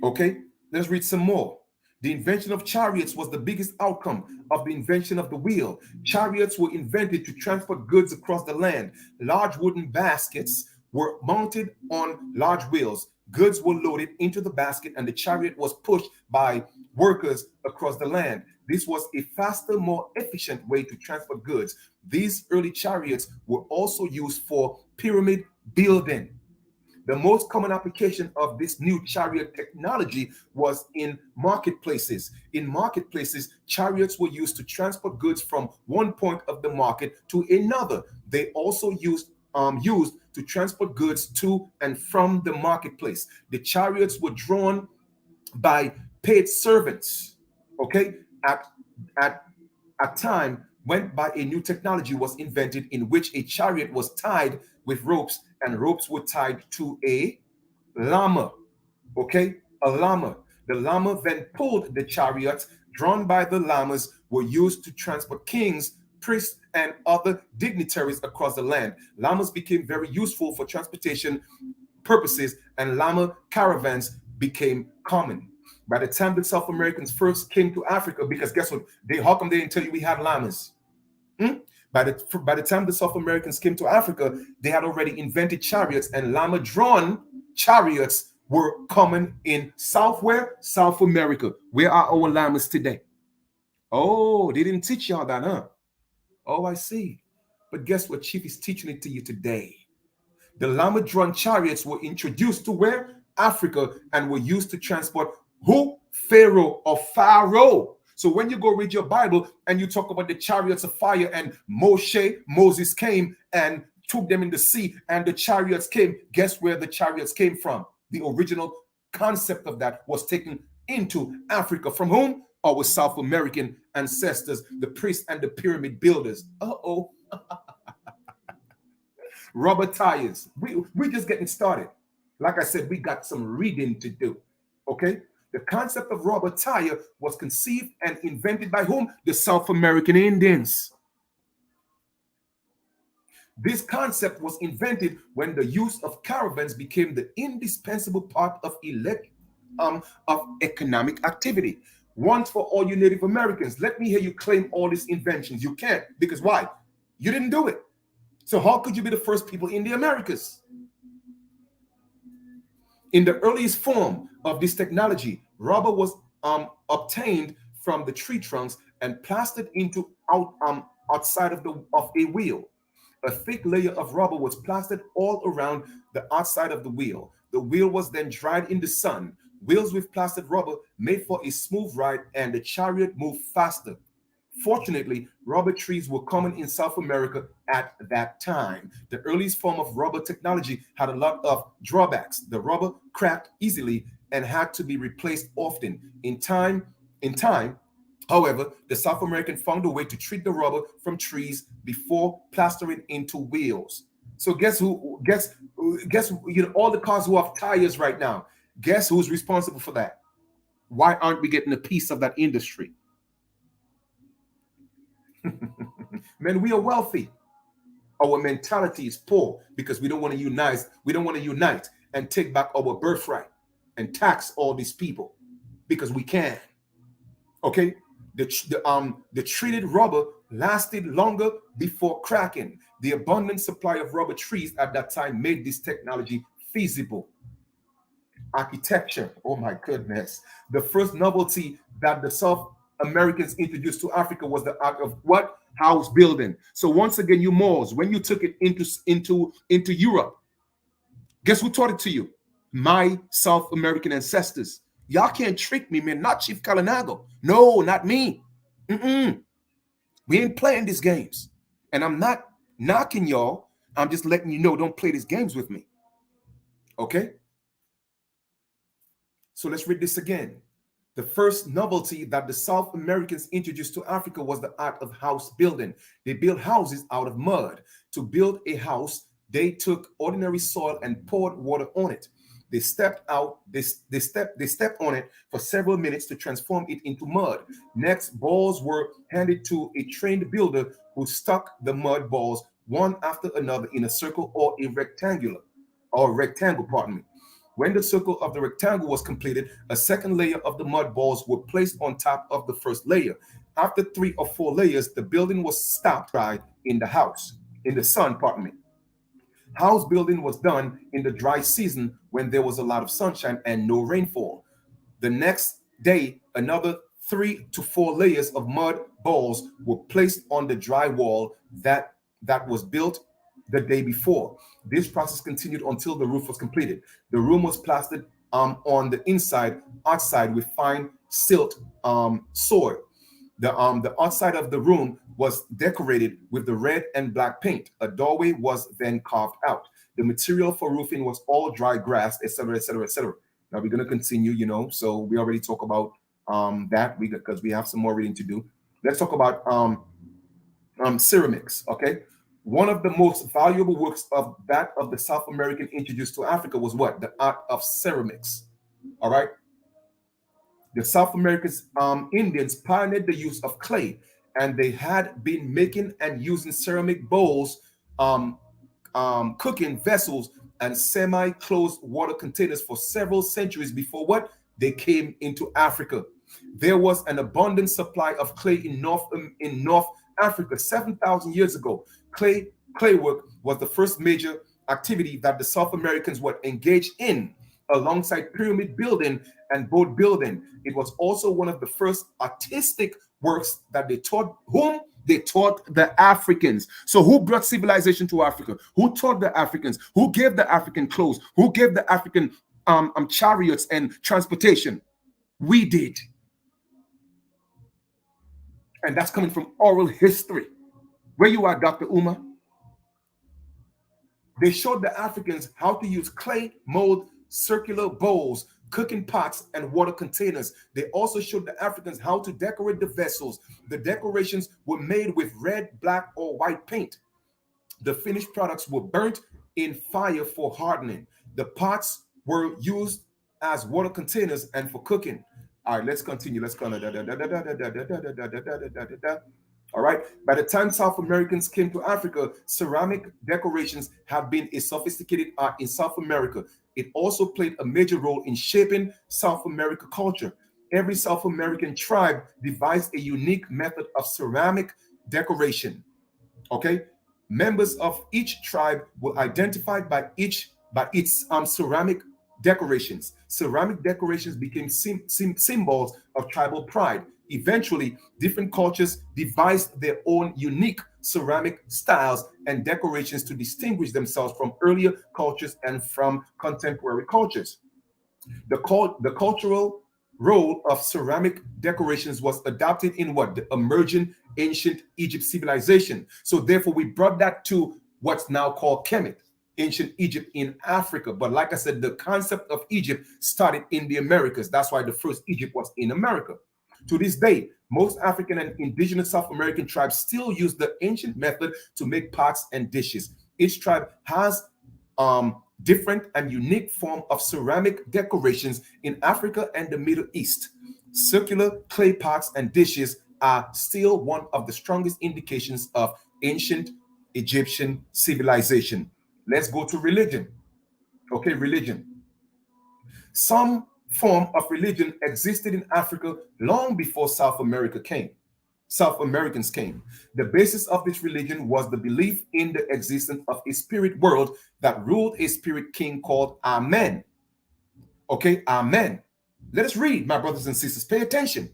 Okay, let's read some more. The invention of chariots was the biggest outcome of the invention of the wheel. Chariots were invented to transport goods across the land. Large wooden baskets were mounted on large wheels. Goods were loaded into the basket and the chariot was pushed by workers across the land. This was a faster, more efficient way to transport goods. These early chariots were also used for pyramid building. The most common application of this new chariot technology was in marketplaces. In marketplaces, chariots were used to transport goods from one point of the market to another. They also used to transport goods to and from the marketplace. The chariots were drawn by paid servants. Okay, at time went by a new technology was invented in which a chariot was tied with ropes and ropes were tied to a llama. Okay, a llama. The llama then pulled the chariots drawn by the llamas were used to transport kings, priests, and other dignitaries across the land. Llamas became very useful for transportation purposes and llama caravans became common. By the time the South Americans first came to Africa, because guess what? How come they didn't tell you we had llamas? By the time the South Americans came to Africa, they had already invented chariots, and llama-drawn chariots were common in South America. Where are our llamas today? Oh, they didn't teach y'all that, huh? Oh, I see. But guess what? Chief is teaching it to you today. The llama-drawn chariots were introduced to where? Africa, and were used to transport who? Pharaoh or Pharaoh. So when you go read your Bible and you talk about the chariots of fire and Moses came and took them in the sea and the chariots came, guess where the chariots came from? The original concept of that was taken into Africa. From whom? Our South American ancestors, the priests and the pyramid builders. Uh-oh. Rubber tires. We're just getting started. Like I said, we got some reading to do. Okay? The concept of rubber tire was conceived and invented by whom? The South American Indians. This concept was invented when the use of caravans became the indispensable part of economic activity. Once for all you Native Americans, let me hear you claim all these inventions. You can't, because why? You didn't do it. So how could you be the first people in the Americas? In the earliest form of this technology, rubber was obtained from the tree trunks and plastered into outside of a wheel. A thick layer of rubber was plastered all around the outside of the wheel. The wheel was then dried in the sun. Wheels with plastered rubber made for a smooth ride, and the chariot moved faster. Fortunately, rubber trees were common in South America at that time. The earliest form of rubber technology had a lot of drawbacks. The rubber cracked easily and had to be replaced often. In time, however, the South American found a way to treat the rubber from trees before plastering into wheels. So guess who? Guess all the cars who have tires right now. Guess who's responsible for that? Why aren't we getting a piece of that industry? Man, we are wealthy. Our mentality is poor because we don't want to unite. We don't want to unite and take back our birthright and tax all these people because we can. Okay, the treated rubber lasted longer before cracking. The abundant supply of rubber trees at that time made this technology feasible. Architecture, oh my goodness. The first novelty that the South Americans introduced to Africa was the art of what? House building. So once again, you Moors, when you took it into Europe, guess who taught it to you? My South American ancestors. Y'all can't trick me, man. Not Chief Kalinago. No, not me. We ain't playing these games. And I'm not knocking y'all. I'm just letting you know, don't play these games with me. Okay? So let's read this again. The first novelty that the South Americans introduced to Africa was the art of house building. They built houses out of mud. To build a house, they took ordinary soil and poured water on it. They stepped on it for several minutes to transform it into mud. Next, balls were handed to a trained builder who stuck the mud balls one after another in a circle or a rectangle, pardon me. When the circle of the rectangle was completed, a second layer of the mud balls were placed on top of the first layer. After 3 or 4 layers, the building was stopped dry in the sun, pardon me. House building was done in the dry season when there was a lot of sunshine and no rainfall. The next day, another 3 to 4 layers of mud balls were placed on the dry wall that was built the day before. This process continued until the roof was completed. The room was plastered on the inside, outside with fine silt soil. The outside of the room was decorated with the red and black paint. A doorway was then carved out. The material for roofing was all dry grass, etc., etc., etc. Now we're going to continue, so we already talked about that because we have some more reading to do. Let's talk about ceramics, okay? One of the most valuable works of the South American introduced to Africa was what? The art of ceramics. All right. The South American Indians pioneered the use of clay, and they had been making and using ceramic bowls, cooking vessels, and semi-closed water containers for several centuries before what? They came into Africa. There was an abundant supply of clay in North Africa 7,000 years ago. Clay work was the first major activity that the South Americans were engaged in. alongside pyramid building and boat building. It was also one of the first artistic works that they taught whom? They taught the Africans. So who brought civilization to Africa? Who taught the Africans? Who gave the African clothes? Who gave the African chariots and transportation? We did. And that's coming from oral history. Where you are, Dr. Uma? They showed the Africans how to use clay, mold, circular bowls, cooking pots, and water containers. They also showed the Africans how to decorate the vessels. The decorations were made with red, black, or white paint. The finished products were burnt in fire for hardening. The pots were used as water containers and for cooking. All right, let's continue. Let's go. All right. By the time South Americans came to Africa, ceramic decorations had been a sophisticated art in South America. It also played a major role in shaping South America culture. Every South American tribe devised a unique method of ceramic decoration. Okay. Members of each tribe were identified by its ceramic decorations. Ceramic decorations became symbols of tribal pride. Eventually, different cultures devised their own unique ceramic styles and decorations to distinguish themselves from earlier cultures and from contemporary cultures. The cultural role of ceramic decorations was adopted in what? The emerging ancient Egypt civilization. So therefore, we brought that to what's now called Kemet, ancient Egypt in Africa. But like I said, the concept of Egypt started in the Americas. That's why the first Egypt was in America. To this day, most African and indigenous South American tribes still use the ancient method to make pots and dishes. Each tribe has different and unique form of ceramic decorations in Africa and the Middle East. Circular clay pots and dishes are still one of the strongest indications of ancient Egyptian civilization. Let's go to religion. Okay, religion. Some form of religion existed in Africa long before South Americans came. The basis of this religion was the belief in the existence of a spirit world that ruled a spirit king called Amen. Okay, Amen. Let us read, my brothers and sisters. Pay attention.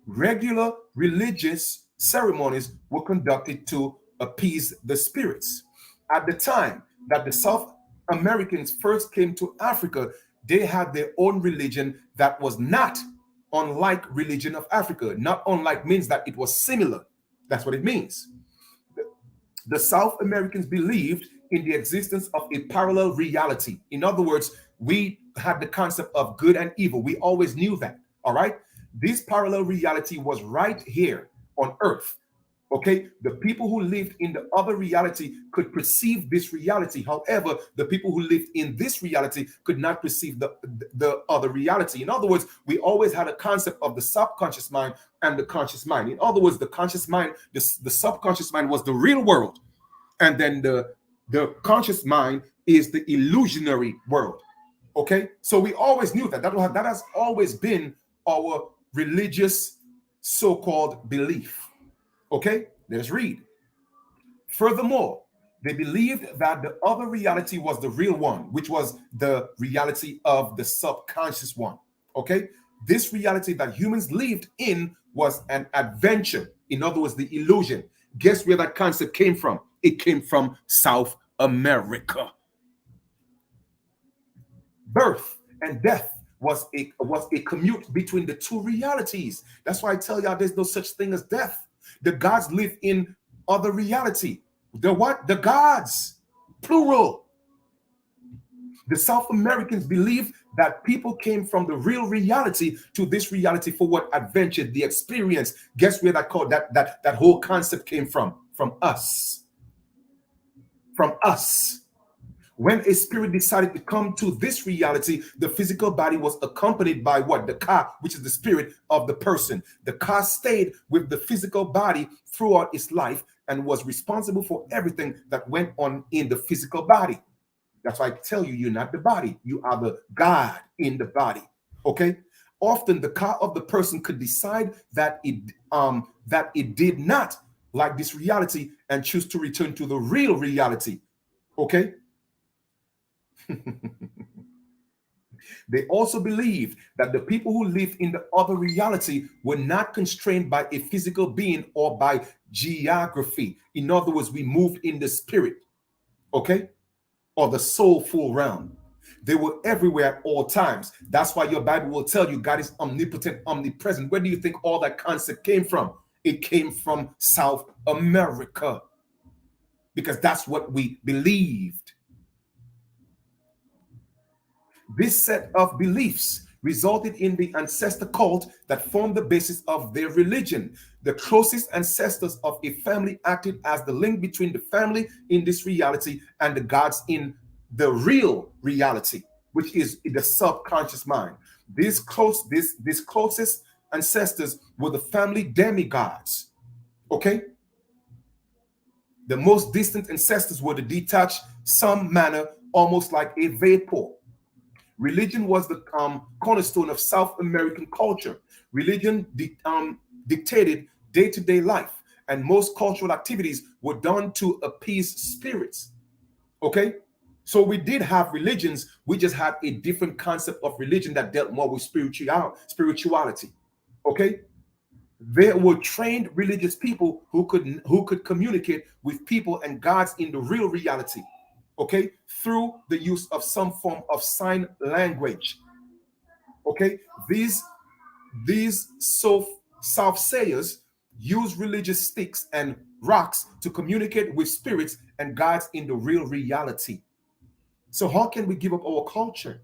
Regular religious ceremonies were conducted to appease the spirits. At the time that the South Americans first came to Africa, they had their own religion that was not unlike religion of Africa. Not unlike means that it was similar. That's what it means. The South Americans believed in the existence of a parallel reality. In other words, we had the concept of good and evil. We always knew that. All right. This parallel reality was right here on earth. Okay, the people who lived in the other reality could perceive this reality. However, the people who lived in this reality could not perceive the other reality. In other words, we always had a concept of the subconscious mind and the conscious mind. In other words, the conscious mind, the subconscious mind was the real world. And then the conscious mind is the illusionary world. Okay, so we always knew that. That has always been our religious so-called belief. Okay, let us read. Furthermore, they believed that the other reality was the real one, which was the reality of the subconscious one. Okay, this reality that humans lived in was an adventure. In other words, the illusion. Guess where that concept came from? It came from South America. Birth and death was a commute between the two realities. That's why I tell y'all there's no such thing as death. The gods live in other reality. The what? The gods, plural. The South Americans believed that people came from the real reality to this reality for what? Adventure, the experience. Guess where that whole concept came from? From us. From us. When a spirit decided to come to this reality, the physical body was accompanied by what? The ka, which is the spirit of the person. The ka stayed with the physical body throughout its life and was responsible for everything that went on in the physical body. That's why I tell you, you're not the body. You are the God in the body. Okay? Often the ka of the person could decide that it did not like this reality and choose to return to the real reality. Okay? They also believed that the people who lived in the other reality were not constrained by a physical being or by geography. In other words, we moved in the spirit, okay, or the soulful realm. They were everywhere at all times. That's why your Bible will tell you God is omnipotent, omnipresent. Where do you think all that concept came from? It came from South America, because that's what we believed. This set of beliefs resulted in the ancestor cult that formed the basis of their religion. The closest ancestors of a family acted as the link between the family in this reality and the gods in the real reality, which is the subconscious mind. These closest ancestors were the family demigods. Okay? The most distant ancestors were the detached, some manner, almost like a vapor. Religion was the cornerstone of South American culture. Religion dictated day-to-day life, and most cultural activities were done to appease spirits. Okay? So we did have religions, we just had a different concept of religion that dealt more with spirituality. Okay? There were trained religious people who could communicate with people and gods in the real reality, okay, through the use of some form of sign language. Okay, these Southsayers use religious sticks and rocks to communicate with spirits and gods in the real reality. So how can we give up our culture?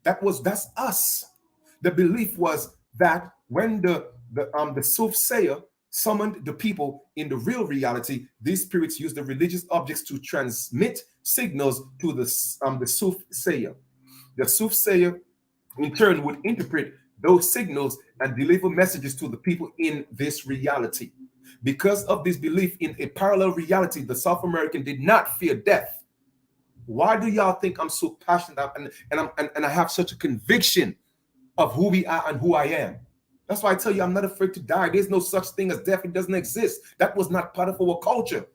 That's us. The belief was that when the soothsayer summoned the people in the real reality, these spirits used the religious objects to transmit signals to the soothsayer. The soothsayer, in turn, would interpret those signals and deliver messages to the people in this reality. Because of this belief in a parallel reality, the South American did not fear death. Why do y'all think I'm so passionate and I have such a conviction of who we are and who I am? That's why I tell you I'm not afraid to die. There's no such thing as death. It doesn't exist. That was not part of our culture.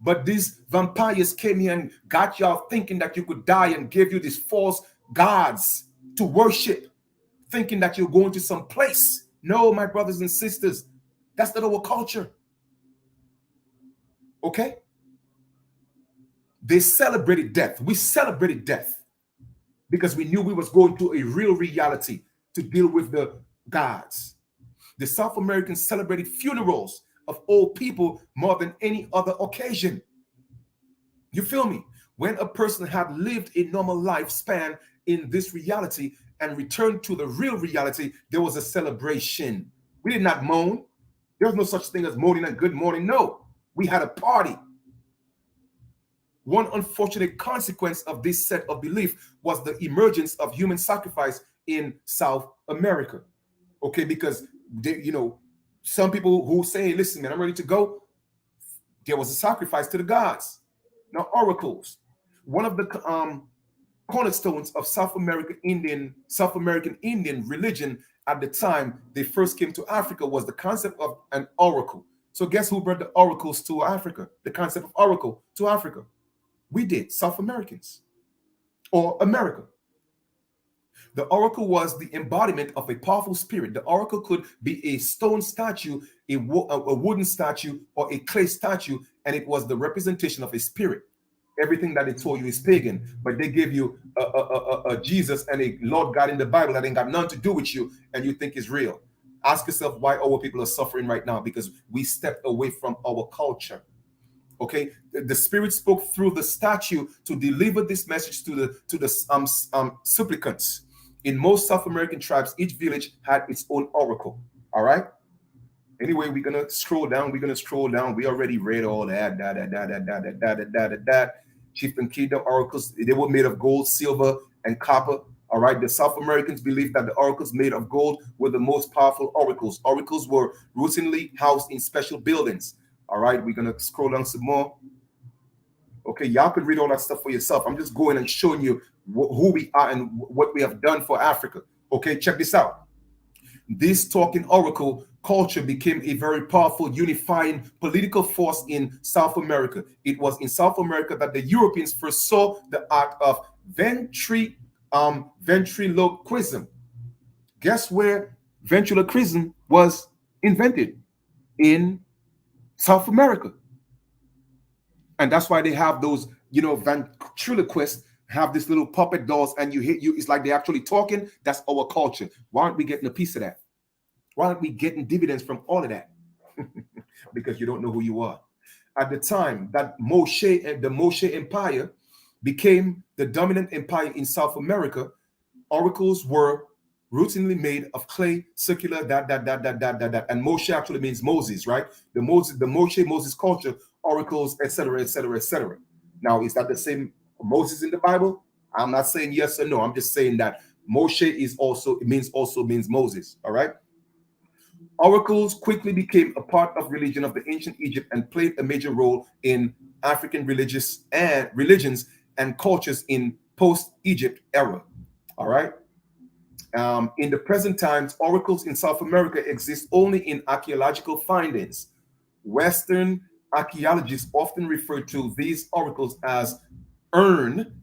But these vampires came here and got y'all thinking that you could die and gave you these false gods to worship, thinking that you're going to some place. No, my brothers and sisters, that's not our culture. Okay? They celebrated death. We celebrated death because we knew we was going to a real reality to deal with the gods. The South Americans celebrated funerals of old people more than any other occasion. You feel me? When a person had lived a normal lifespan in this reality and returned to the real reality, there was a celebration. We did not moan. There was no such thing as moaning and good morning. No, we had a party. One unfortunate consequence of this set of belief was the emergence of human sacrifice in South America. Okay, because some people who say, listen, man, I'm ready to go. There was a sacrifice to the gods. Now, oracles. One of the cornerstones of South American Indian religion at the time they first came to Africa was the concept of an oracle. So guess who brought the oracles to Africa? The concept of oracle to Africa. We did, South Americans or America. The oracle was the embodiment of a powerful spirit. The oracle could be a stone statue, a wooden statue, or a clay statue, and it was the representation of a spirit. Everything that they told you is pagan, but they give you a Jesus and a Lord God in the Bible that ain't got nothing to do with you, and you think is real. Ask yourself why our people are suffering right now, because we stepped away from our culture. Okay, the spirit spoke through the statue to deliver this message to the supplicants. In most South American tribes, each village had its own oracle. All right. Anyway, we're gonna scroll down. We already read all that. Chieftain Kingdom oracles. They were made of gold, silver, and copper. All right. The South Americans believed that the oracles made of gold were the most powerful oracles. Oracles were routinely housed in special buildings. All right. We're gonna scroll down some more. Okay, y'all can read all that stuff for yourself. I'm just going and showing you who we are and what we have done for Africa. Okay, check this out. This talking oracle culture became a very powerful unifying political force in South America. It was in South America that the Europeans first saw the art of Ventriloquism. Guess where ventriloquism was invented? In South America. And that's why they have those, ventriloquists have this little puppet dolls, and it's like they're actually talking. That's our culture. Why aren't we getting a piece of that? Why aren't we getting dividends from all of that? Because you don't know who you are. At the time that the Moshe Empire became the dominant empire in South America, oracles were routinely made of clay, circular, that. And Moshe actually means Moses, right? The Moses culture, oracles, etc., etc., etc. Now, is that the same Moses in the Bible? I'm not saying yes or no. I'm just saying that Moshe means Moses. All right. Oracles quickly became a part of religion of the ancient Egypt and played a major role in African religions and cultures in post-Egypt era. All right. In the present times, oracles in South America exist only in archaeological findings. Western archaeologists often refer to these oracles as urn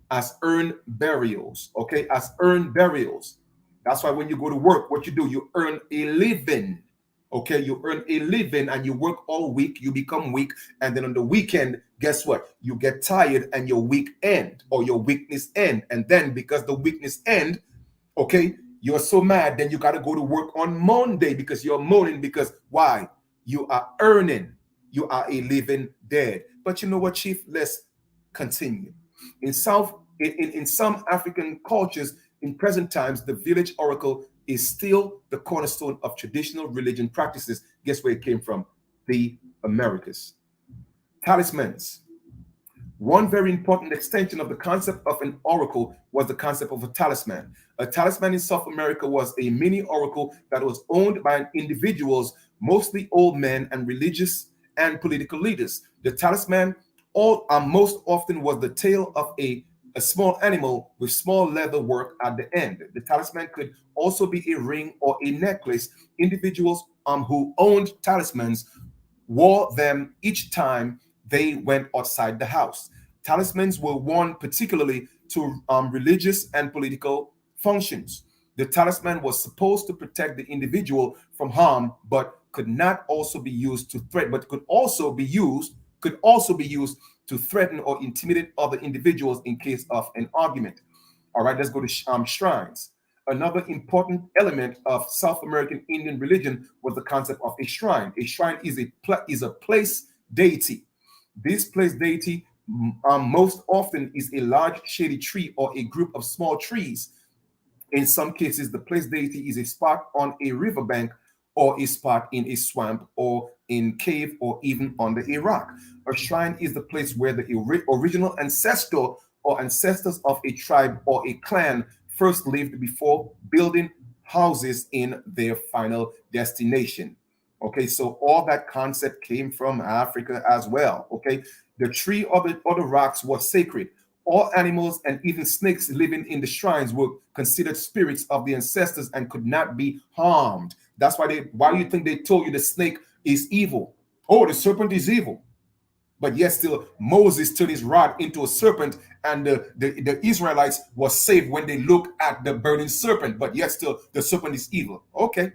burials. Okay, as urn burials. That's why when you go to work, what you do, you earn a living. Okay, you earn a living and you work all week, you become weak, and then on the weekend, guess what? You get tired and your week end or your weakness end. And then because the weakness end, okay, you're so mad, then you got to go to work on Monday because you're moaning because why? You are earning. You are a living dead. But you know what, Chief? Let's continue. In some African cultures, in present times, the village oracle is still the cornerstone of traditional religion practices. Guess where it came from? The Americas. Talismans. One very important extension of the concept of an oracle was the concept of a talisman. A talisman in South America was a mini oracle that was owned by individuals, mostly old men and religious and political leaders. The talisman most often was the tail of a small animal with small leather work at the end. The talisman could also be a ring or a necklace. Individuals who owned talismans wore them each time they went outside the house. Talismans were worn particularly to religious and political functions. The talisman was supposed to protect the individual from harm, but could not also be used to threaten, but could also be used to threaten or intimidate other individuals in case of an argument. All right, let's go to shrines. Another important element of South American Indian religion was the concept of a shrine. A shrine is a place deity. This place deity most often is a large shady tree or a group of small trees. In some cases, the place deity is a spot on a riverbank or a spot in a swamp or in cave or even under a rock. A shrine is the place where the original ancestor or ancestors of a tribe or a clan first lived before building houses in their final destination. Okay, so all that concept came from Africa as well. Okay, the tree or the rocks was sacred. All animals and even snakes living in the shrines were considered spirits of the ancestors and could not be harmed. That's why you think they told you the snake is evil? Oh, the serpent is evil. But yet still Moses turned his rod into a serpent, and the Israelites were saved when they looked at the burning serpent. But yet still the serpent is evil. Okay.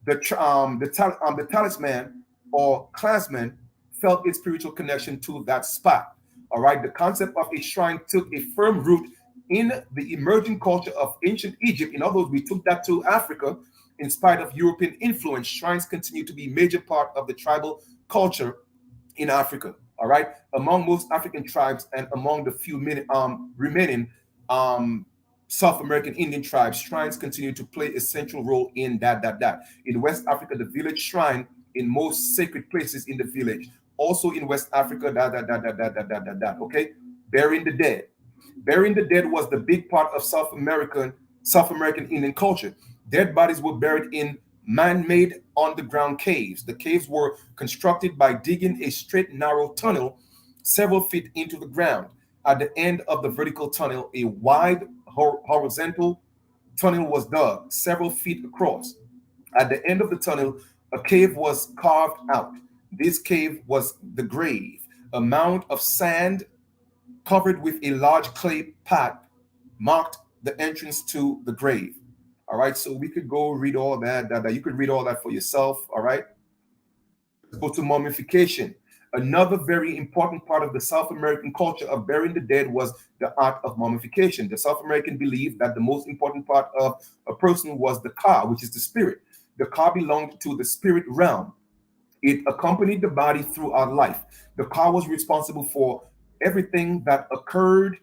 The talisman or clansman felt its spiritual connection to that spot. All right, the concept of a shrine took a firm root in the emerging culture of ancient Egypt. In other words, we took that to Africa. In spite of European influence, shrines continue to be a major part of the tribal culture in Africa. All right, among most African tribes and among the few remaining South American Indian tribes, shrines continue to play a central role in that. In West Africa, the village shrine in most sacred places in the village. Also in West Africa, okay, burying the dead. Burying the dead was the big part of South American Indian culture. Dead bodies were buried in man-made underground caves. The caves were constructed by digging a straight, narrow tunnel several feet into the ground. At the end of the vertical tunnel, a wide horizontal tunnel was dug several feet across. At the end of the tunnel, a cave was carved out. This cave was the grave, a mound of sand covered with a large clay pot marked the entrance to the grave. All right, so we could go read all that. You could read all that for yourself. All right, let's go to mummification. Another very important part of the South American culture of burying the dead was the art of mummification. The South American believed that the most important part of a person was the ka, which is the spirit. The ka belonged to the spirit realm. It accompanied the body throughout life. The ka was responsible for everything that occurred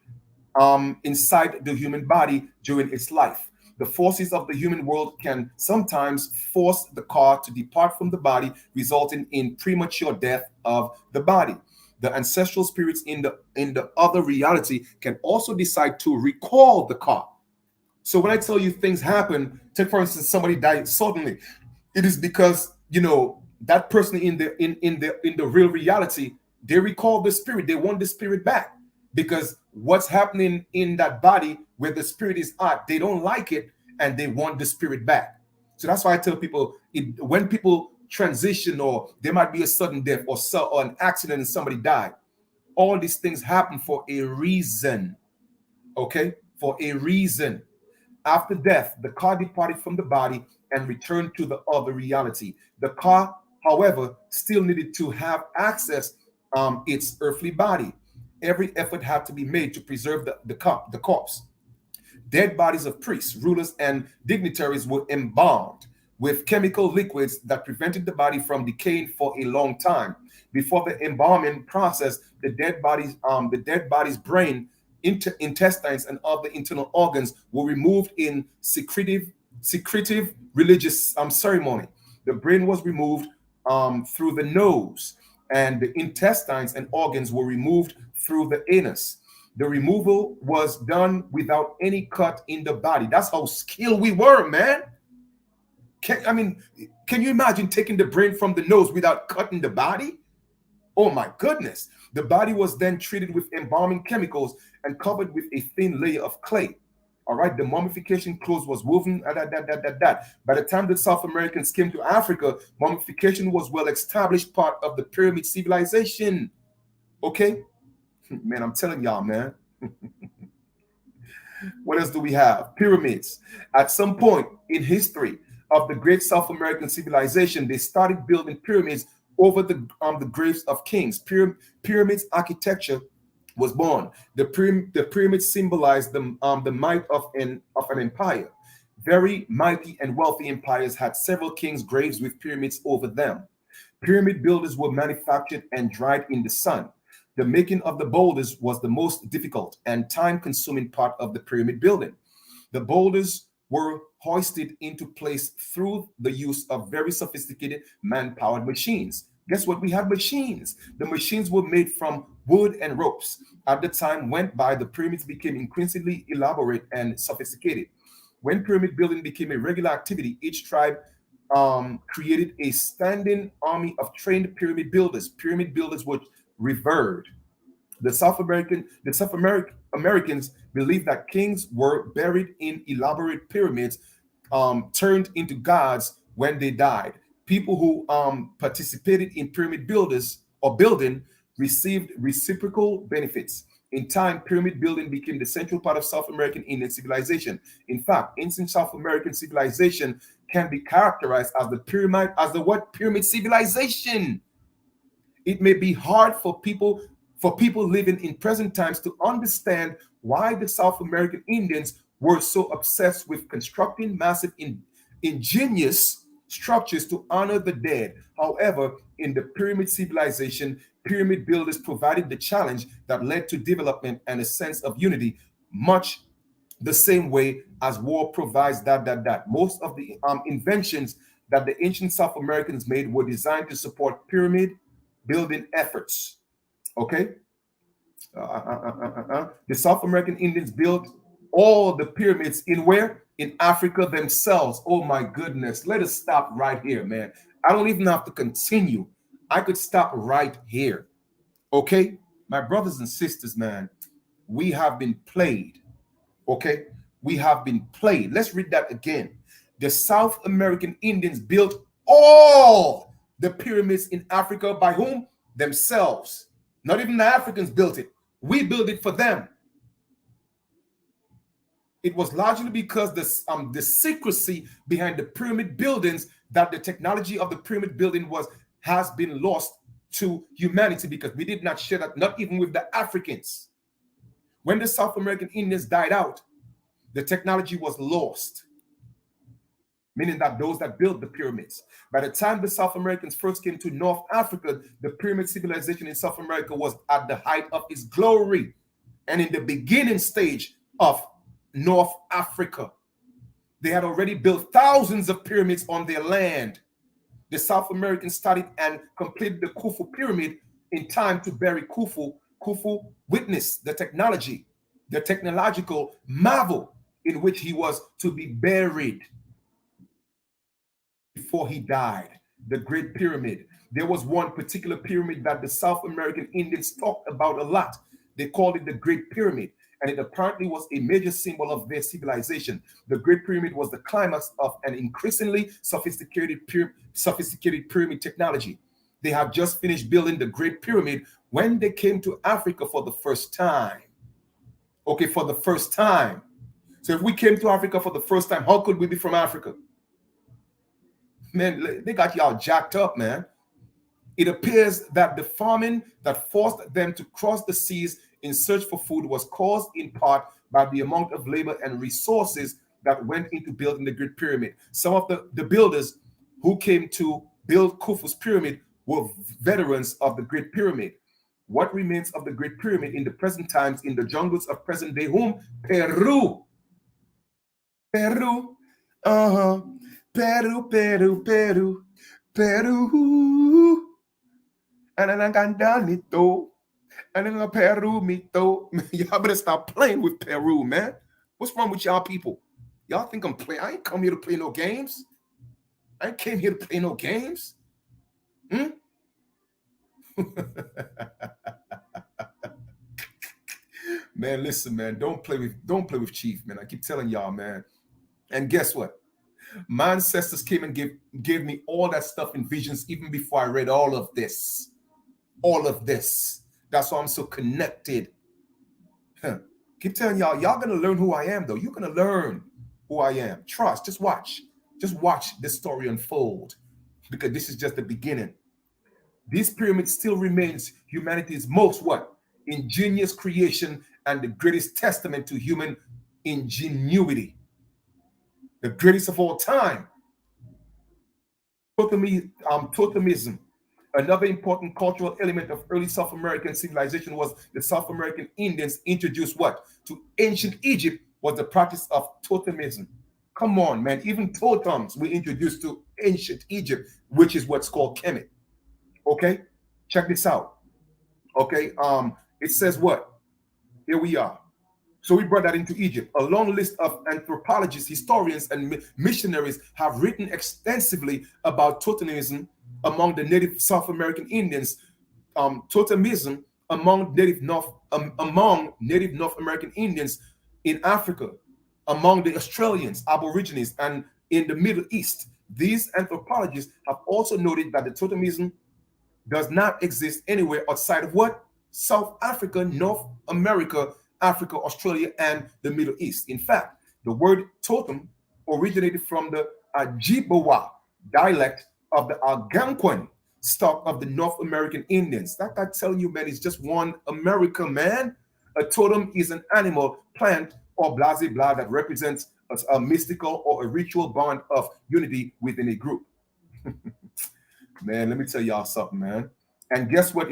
inside the human body during its life. The forces of the human world can sometimes force the ka to depart from the body, resulting in premature death of the body. The ancestral spirits in the other reality can also decide to recall the ka. So when I tell you things happen, take for instance somebody died suddenly, it is because that person in the real reality, they recall the spirit, they want the spirit back, because what's happening in that body where the spirit is at, they don't like it and they want the spirit back. So that's why I tell people, when people transition, or there might be a sudden death, or an accident and somebody died, all these things happen for a reason. Okay, for a reason. After death, the ka departed from the body and returned to the other reality. The ka, however, still needed to have access its earthly body. Every effort had to be made to preserve the corpse. Dead bodies of priests, rulers, and dignitaries were embalmed with chemical liquids that prevented the body from decaying for a long time. Before the embalming process, the dead body's brain, intestines, and other internal organs were removed in secretive religious ceremony. The brain was removed through the nose, and the intestines and organs were removed through the anus. The removal was done without any cut in the body. That's how skilled we were, man. Can you imagine taking the brain from the nose without cutting the body? Oh my goodness. The body was then treated with embalming chemicals and covered with a thin layer of clay. All right, the mummification clothes was woven. By the time the South Americans came to Africa, mummification was well established part of the pyramid civilization. Okay, man, I'm telling y'all, man. What else do we have? Pyramids. At some point in history of the great South American civilization, they started building pyramids over the graves of kings. Pyramids architecture was born. The pyramids symbolized the might of an empire. Very mighty and wealthy empires had several kings' graves with pyramids over them. Pyramid builders were manufactured and dried in the sun. The making of the boulders was the most difficult and time-consuming part of the pyramid building. The boulders were hoisted into place through the use of very sophisticated man-powered machines. Guess what? We had machines. The machines were made from wood and ropes. As the time went by, the pyramids became increasingly elaborate and sophisticated. When pyramid building became a regular activity, each tribe created a standing army of trained pyramid builders. Pyramid builders were revered. Americans believed that kings were buried in elaborate pyramids, turned into gods when they died. People who participated in pyramid builders or building received reciprocal benefits. In time, pyramid building became the central part of South American Indian civilization. In fact, ancient South American civilization can be characterized as pyramid civilization. It may be hard for people living in present times to understand why the South American Indians were so obsessed with constructing massive ingenious structures to honor the dead. However, in the pyramid civilization, pyramid builders provided the challenge that led to development and a sense of unity, much the same way as war provides that. Most of the inventions that the ancient South Americans made were designed to support pyramid building efforts. Okay. The South American Indians built all the pyramids in where? In Africa themselves. Oh my goodness. Let us stop right here, man. I don't even have to continue. I could stop right here. Okay. My brothers and sisters, man, we have been played. Okay. We have been played. Let's read that again. The South American Indians built all the pyramids in Africa by whom? Themselves. Not even the Africans built it. We built it for them. It was largely because the secrecy behind the pyramid buildings, that the technology of the pyramid building has been lost to humanity, because we did not share that, not even with the Africans. When the South American Indians died out, the technology was lost, meaning that those that built the pyramids. By the time the South Americans first came to North Africa, the pyramid civilization in South America was at the height of its glory and in the beginning stage of North Africa. They had already built thousands of pyramids on their land. The South Americans studied and completed the Khufu pyramid in time to bury Khufu. Khufu witnessed the technology, the technological marvel in which he was to be buried before he died. The Great Pyramid. There was one particular pyramid that the South American Indians talked about a lot. They called it the Great Pyramid, and it apparently was a major symbol of their civilization. The Great Pyramid was the climax of an increasingly sophisticated pyramid technology. They had just finished building the Great Pyramid when they came to Africa for the first time. Okay, for the first time. So if we came to Africa for the first time, how could we be from Africa? Man, they got y'all jacked up, man. It appears that the famine that forced them to cross the seas in search for food was caused in part by the amount of labor and resources that went into building the Great Pyramid. Some of the builders who came to build Khufu's pyramid were veterans of the Great Pyramid. What remains of the Great Pyramid in the present times in the jungles of present-day Peru. Peru, Peru, Peru, Peru, Peru. And then I got down it though. And then Peru, me though. Y'all better stop playing with Peru, man. What's wrong with y'all people? Y'all think I'm playing? I ain't come here to play no games. I ain't came here to play no games. Man, listen, man. Don't play with Chief, man. I keep telling y'all, man. And guess what? My ancestors came and gave me all that stuff in visions even before I read all of this. All of this. That's why I'm so connected. Keep telling y'all gonna learn who I am, though. You're gonna learn who I am. Trust. Just watch. Just watch this story unfold, because this is just the beginning. These pyramids still remains humanity's most ingenious creation and the greatest testament to human ingenuity. The greatest of all time. Totemism. Another important cultural element of early South American civilization was the South American Indians introduced to ancient Egypt was the practice of totemism. Come on, man. Even totems were introduced to ancient Egypt, which is what's called Kemet. Okay? Check this out. Okay? It says what? Here we are. So we brought that into Egypt. A long list of anthropologists, historians, and missionaries have written extensively about totemism among the native South American Indians, totemism among native North American Indians in Africa, among the Australians, Aborigines, and in the Middle East. These anthropologists have also noted that the totemism does not exist anywhere outside of South Africa, North America, Africa, Australia, and the Middle East. In fact, the word totem originated from the Ojibwa dialect of the Algonquin stock of the North American Indians. That I tell you, man, is just one America, man. A totem is an animal, plant, or blah, blah that represents a mystical or a ritual bond of unity within a group. Man, let me tell y'all something, man. And guess what?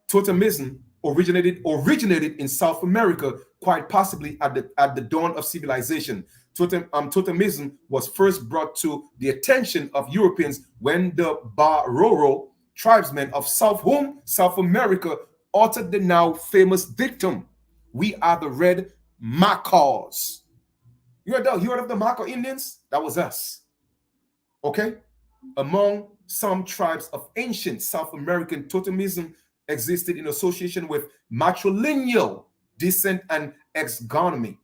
Totemism originated in South America, quite possibly at the dawn of civilization. Totemism was first brought to the attention of Europeans when the Baroro tribesmen of South America uttered the now famous dictum, "We are the red Macos." You heard of the Maco Indians? That was us. Okay? Among some tribes of ancient South American, totemism existed in association with matrilineal descent and exogamy.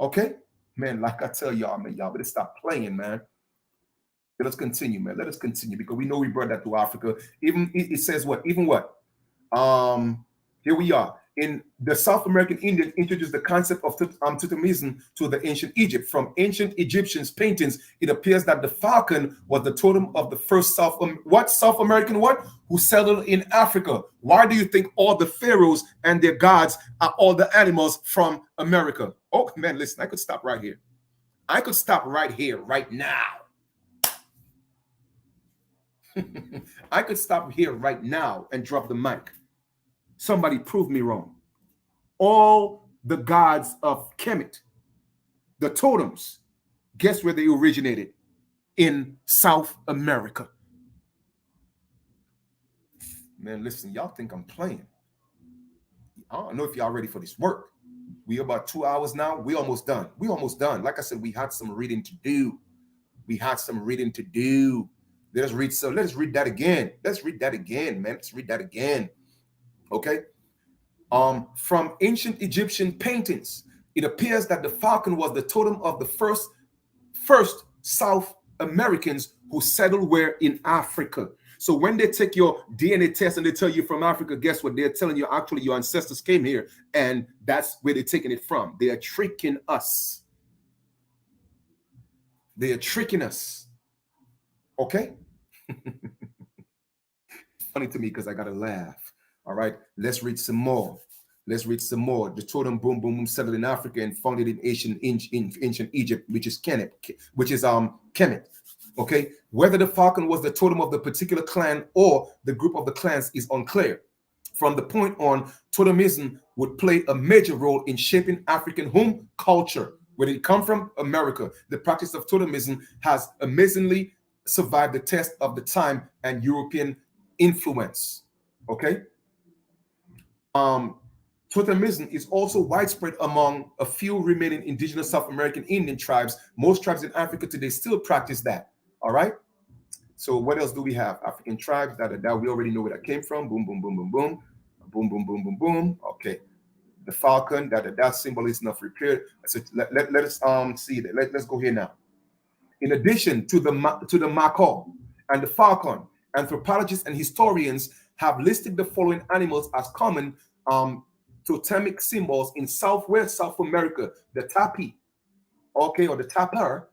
Okay? Man, like I tell y'all, man, y'all better stop playing, man. Let us continue, man. Let us continue, because we know we brought that to Africa. Even it says what? Even what? Here we are. In the South American Indian introduced the concept of Totemism to the ancient Egypt. From ancient Egyptians paintings, it appears that the falcon was the totem of the first South American who settled in Africa. Why do you think all the pharaohs and their gods are all the animals from America? Oh man, listen, I could stop right here. I could stop right here, right now. I could stop here right now and drop the mic. Somebody prove me wrong. All the gods of Kemet, the totems, guess where they originated? In South America. Man, listen, y'all think I'm playing. I don't know if y'all ready for this work. We about 2 hours now. We almost done. We almost done. Like I said, we had some reading to do. Let us read that again. Let's read that again, man. Let's read that again. Okay. From ancient Egyptian paintings, it appears that the falcon was the totem of the first South Americans who settled where in Africa. So when they take your DNA test and they tell you from Africa, guess what? They're telling you actually your ancestors came here, and that's where they're taking it from. They are tricking us. They are tricking us. Okay? Funny to me because I gotta laugh. All right, let's read some more. The totem boom boom boom settled in Africa and founded in ancient Egypt, which is Kemet. Okay, whether the falcon was the totem of the particular clan or the group of the clans is unclear. From the point on, Totemism would play a major role in shaping African home culture. Where did it come from? America. The practice of Totemism has amazingly survived the test of the time and European influence. Okay. Totemism is also widespread among a few remaining indigenous South American Indian tribes. Most tribes in Africa today still practice that. All right. So what else do we have? African tribes, we already know where that came from. Boom, boom, boom, boom, boom. Boom, boom, boom, boom, boom. Okay. The falcon, that symbol is enough repaired. So let us see that. Let's go here now. In addition to the macaw and the falcon, anthropologists and historians have listed the following animals as common totemic symbols in Southwest South America: the tapi, okay, or the tapir,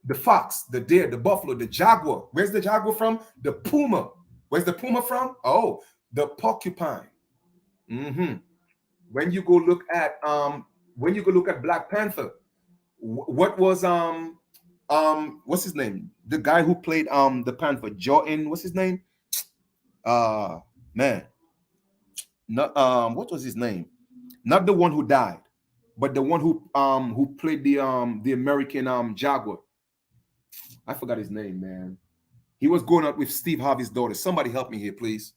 the fox, the deer, the buffalo, the jaguar. Where's the jaguar from? The puma. Where's the puma from? Oh, the porcupine. When you go look at Black Panther, what was what's his name? The guy who played the Panther, Jordan. What's his name? Man. Not what was his name? Not the one who died, but the one who played the American Jaguar. I forgot his name, man. He was going out with Steve Harvey's daughter. Somebody help me here, please.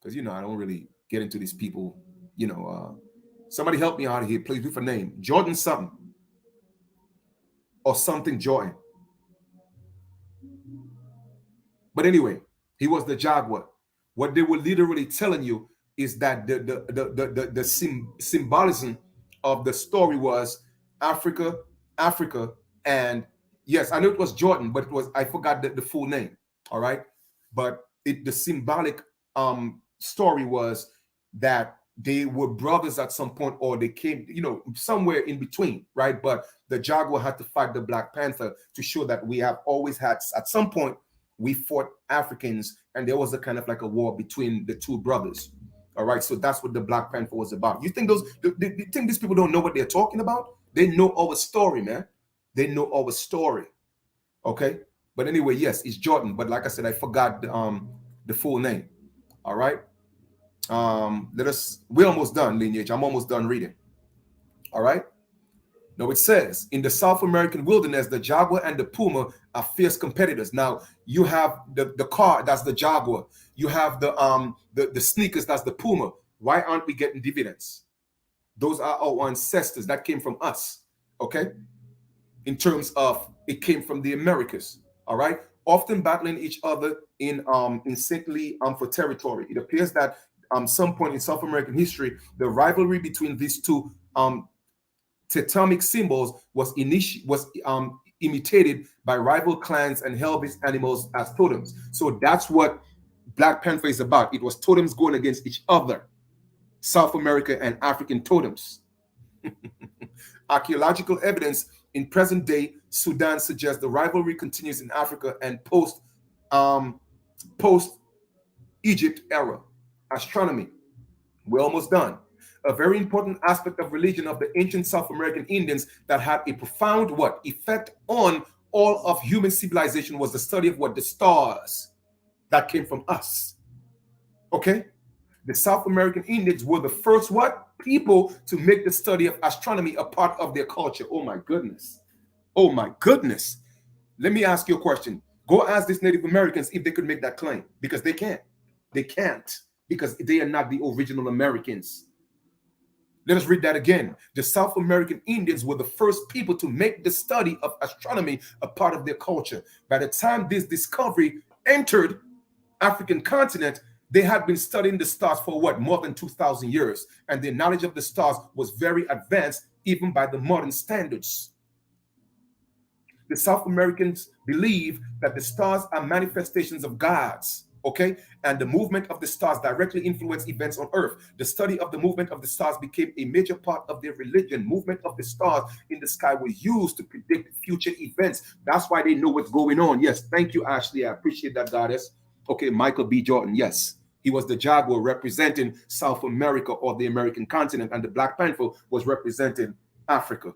Because I don't really get into these people. Somebody help me out here, please. With a name. Jordan something. Or something Jordan. But anyway, he was the Jaguar. What they were literally telling you is that the symbolism of the story was Africa, and yes, I know it was Jordan, but I forgot the full name. All right, but the symbolic story was that they were brothers at some point, or they came, somewhere in between, right? But the Jaguar had to fight the Black Panther to show that we have always had, at some point, we fought Africans, and there was a kind of like a war between the two brothers. All right, so that's what the Black Panther was about. You think these people don't know what they're talking about? They know our story, man. They know our story. Okay, but anyway, yes, it's Jordan. But like I said, I forgot the full name. All right. We're almost done, lineage. I'm almost done reading. All right. Now it says, in the South American wilderness, the jaguar and the puma are fierce competitors. Now you have the car, that's the jaguar. You have the sneakers, that's the puma. Why aren't we getting dividends? Those are our ancestors. That came from us. Okay. In terms of, it came from the Americas. All right. Often battling each other in saintly for territory. It appears that some point in South American history, the rivalry between these two totemic symbols was imitated by rival clans and held these animals as totems. So that's what Black Panther is about. It was totems going against each other. South America and African totems. Archaeological evidence in present-day Sudan suggests the rivalry continues in Africa and post-Egypt era. Astronomy. We're almost done. A very important aspect of religion of the ancient South American Indians that had a profound effect on all of human civilization was the study of the stars that came from us. Okay? The South American Indians were the first people to make the study of astronomy a part of their culture. Oh my goodness. Oh my goodness. Let me ask you a question. Go ask these Native Americans if they could make that claim, because they can't. They can't, because they are not the original Americans. Let us read that again. The South American Indians were the first people to make the study of astronomy a part of their culture. By the time this discovery entered African continent, they had been studying the stars for more than 2,000 years, and their knowledge of the stars was very advanced, even by the modern standards. The South Americans believe that the stars are manifestations of gods, okay? And the movement of the stars directly influence events on Earth. The study of the movement of the stars became a major part of their religion. Movement of the stars in the sky was used to predict future events. That's why they know what's going on. Yes, thank you, Ashley. I appreciate that, goddess. Okay, Michael B. Jordan, yes. He was the jaguar representing South America or the American continent, and the Black Panther was representing Africa.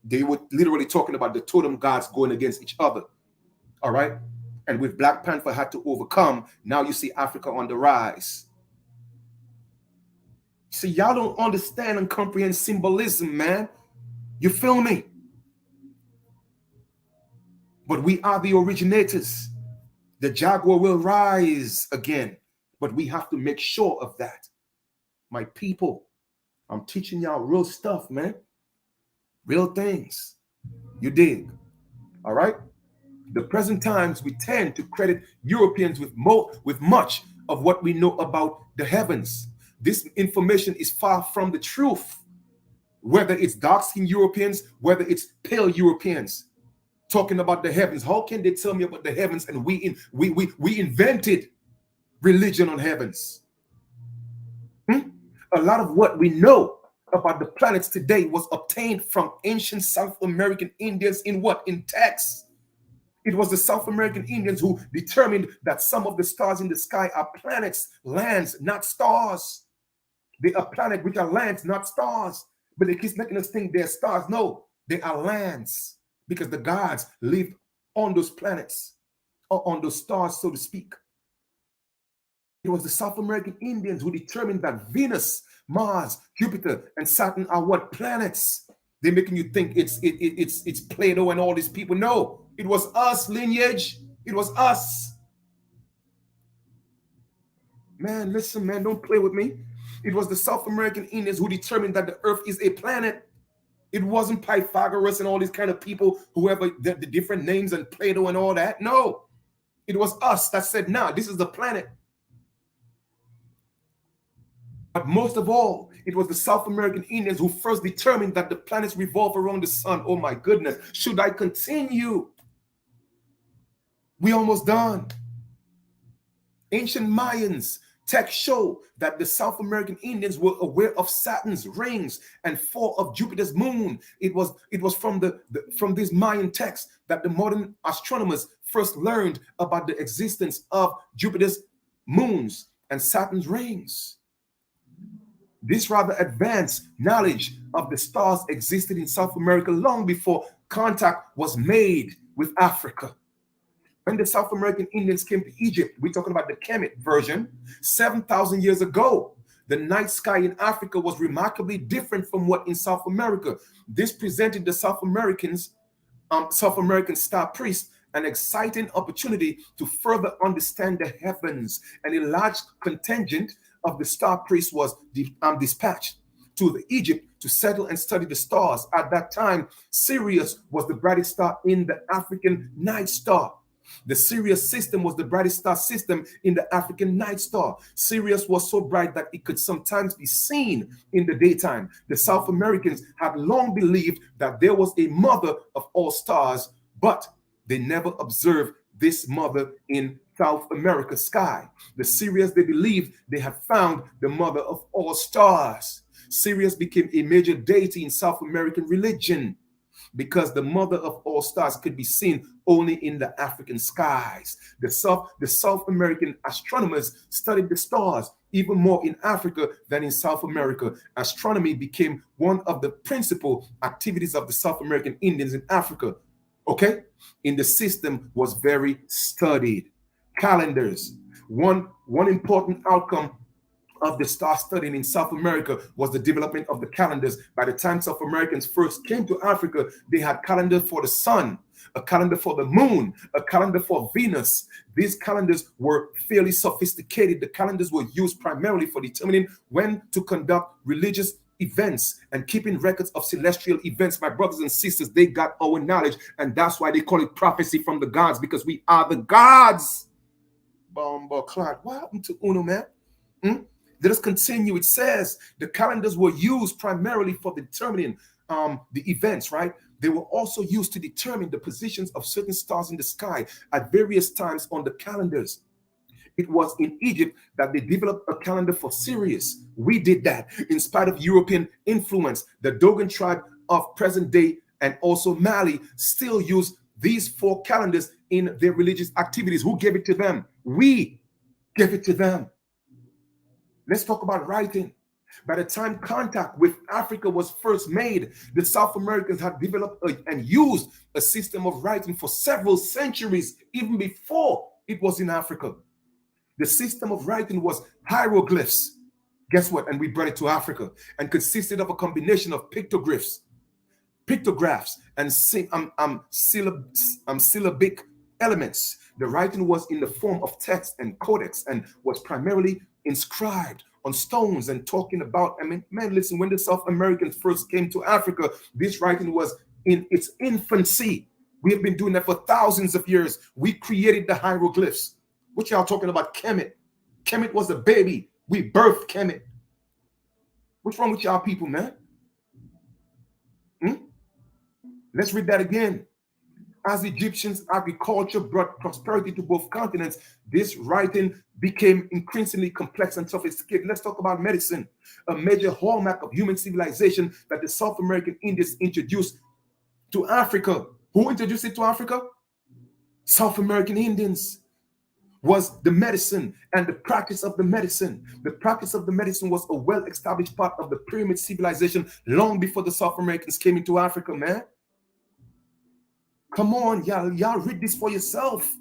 They were literally talking about the totem gods going against each other. All right? And with Black Panther had to overcome, now you see Africa on the rise. See, y'all don't understand and comprehend symbolism, man. You feel me? But we are the originators. The jaguar will rise again. But we have to make sure of that. My people, I'm teaching y'all real stuff, man. Real things. You dig? All right? The present times, we tend to credit Europeans with much of what we know about the heavens. This information is far from the truth. Whether it's dark-skinned Europeans, whether it's pale Europeans talking about the heavens. How can they tell me about the heavens and we invented religion on heavens? A lot of what we know about the planets today was obtained from ancient South American Indians in texts. It was the South American Indians who determined that some of the stars in the sky are planets, lands, not stars. They are planets which are lands, not stars. But they keep making us think they're stars. No, they are lands, because the gods lived on those planets, or on those stars, so to speak. It was the South American Indians who determined that Venus, Mars, Jupiter, and Saturn are planets. They're making you think it's Plato and all these people. No, it was us, lineage. It was us. Man, listen, man, don't play with me. It was the South American Indians who determined that the Earth is a planet. It wasn't Pythagoras and all these kind of people, whoever the different names and Plato and all that. No, it was us that said, nah, this is the planet. But most of all, it was the South American Indians who first determined that the planets revolve around the sun. Oh my goodness. Should I continue? We almost done. Ancient Mayans texts show that the South American Indians were aware of Saturn's rings and 4 of Jupiter's moon. It was from these Mayan texts that the modern astronomers first learned about the existence of Jupiter's moons and Saturn's rings. This rather advanced knowledge of the stars existed in South America long before contact was made with Africa. When the South American Indians came to Egypt, we're talking about the Kemet version, 7,000 years ago, the night sky in Africa was remarkably different from what in South America. This presented the South American star priests an exciting opportunity to further understand the heavens, and a large contingent of the star priests was dispatched to Egypt to settle and study the stars. At that time, Sirius was the brightest star in the African night star. The Sirius system was the brightest star system in the African night star. Sirius was so bright that it could sometimes be seen in the daytime. The South Americans had long believed that there was a mother of all stars, but they never observed this mother in South America sky. The Syrians, they believed they had found the mother of all stars. Sirius became a major deity in South American religion because the mother of all stars could be seen only in the African skies. The South American astronomers studied the stars even more in Africa than in South America. Astronomy became one of the principal activities of the South American Indians in Africa. Okay? In the system was very studied. Calendars. One important outcome of the star studying in South America was the development of the calendars. By the time South Americans first came to Africa, they had calendar for the sun, a calendar for the moon, a calendar for Venus. These calendars were fairly sophisticated. The calendars were used primarily for determining when to conduct religious events and keeping records of celestial events. My brothers and sisters, they got our knowledge, and that's why they call it prophecy from the gods, because we are the gods. What happened to Uno, man? Let us continue. It says the calendars were used primarily for determining the events, right? They were also used to determine the positions of certain stars in the sky at various times on the calendars. It was in Egypt that they developed a calendar for Sirius. We did that in spite of European influence. The Dogon tribe of present day and also Mali still use these 4 calendars in their religious activities. Who gave it to them? We gave it to them. Let's talk about writing. By the time contact with Africa was first made, the South Americans had developed and used a system of writing for several centuries, even before it was in Africa. The system of writing was hieroglyphs. Guess what? And we brought it to Africa and consisted of a combination of pictographs, and syllabic elements. The writing was in the form of text and codex and was primarily inscribed on stones and talking about, man, listen, when the South Americans first came to Africa, this writing was in its infancy. We have been doing that for thousands of years. We created the hieroglyphs. What y'all talking about? Kemet. Kemet was a baby. We birthed Kemet. What's wrong with y'all people, man? Let's read that again. As Egyptians' agriculture brought prosperity to both continents, this writing became increasingly complex and sophisticated. Let's talk about medicine, a major hallmark of human civilization that the South American Indians introduced to Africa. Who introduced it to Africa? South American Indians. Was the medicine and the practice of the medicine. The practice of the medicine was a well-established part of the pyramid civilization long before the South Americans came into Africa, man. Come on, y'all read this for yourself.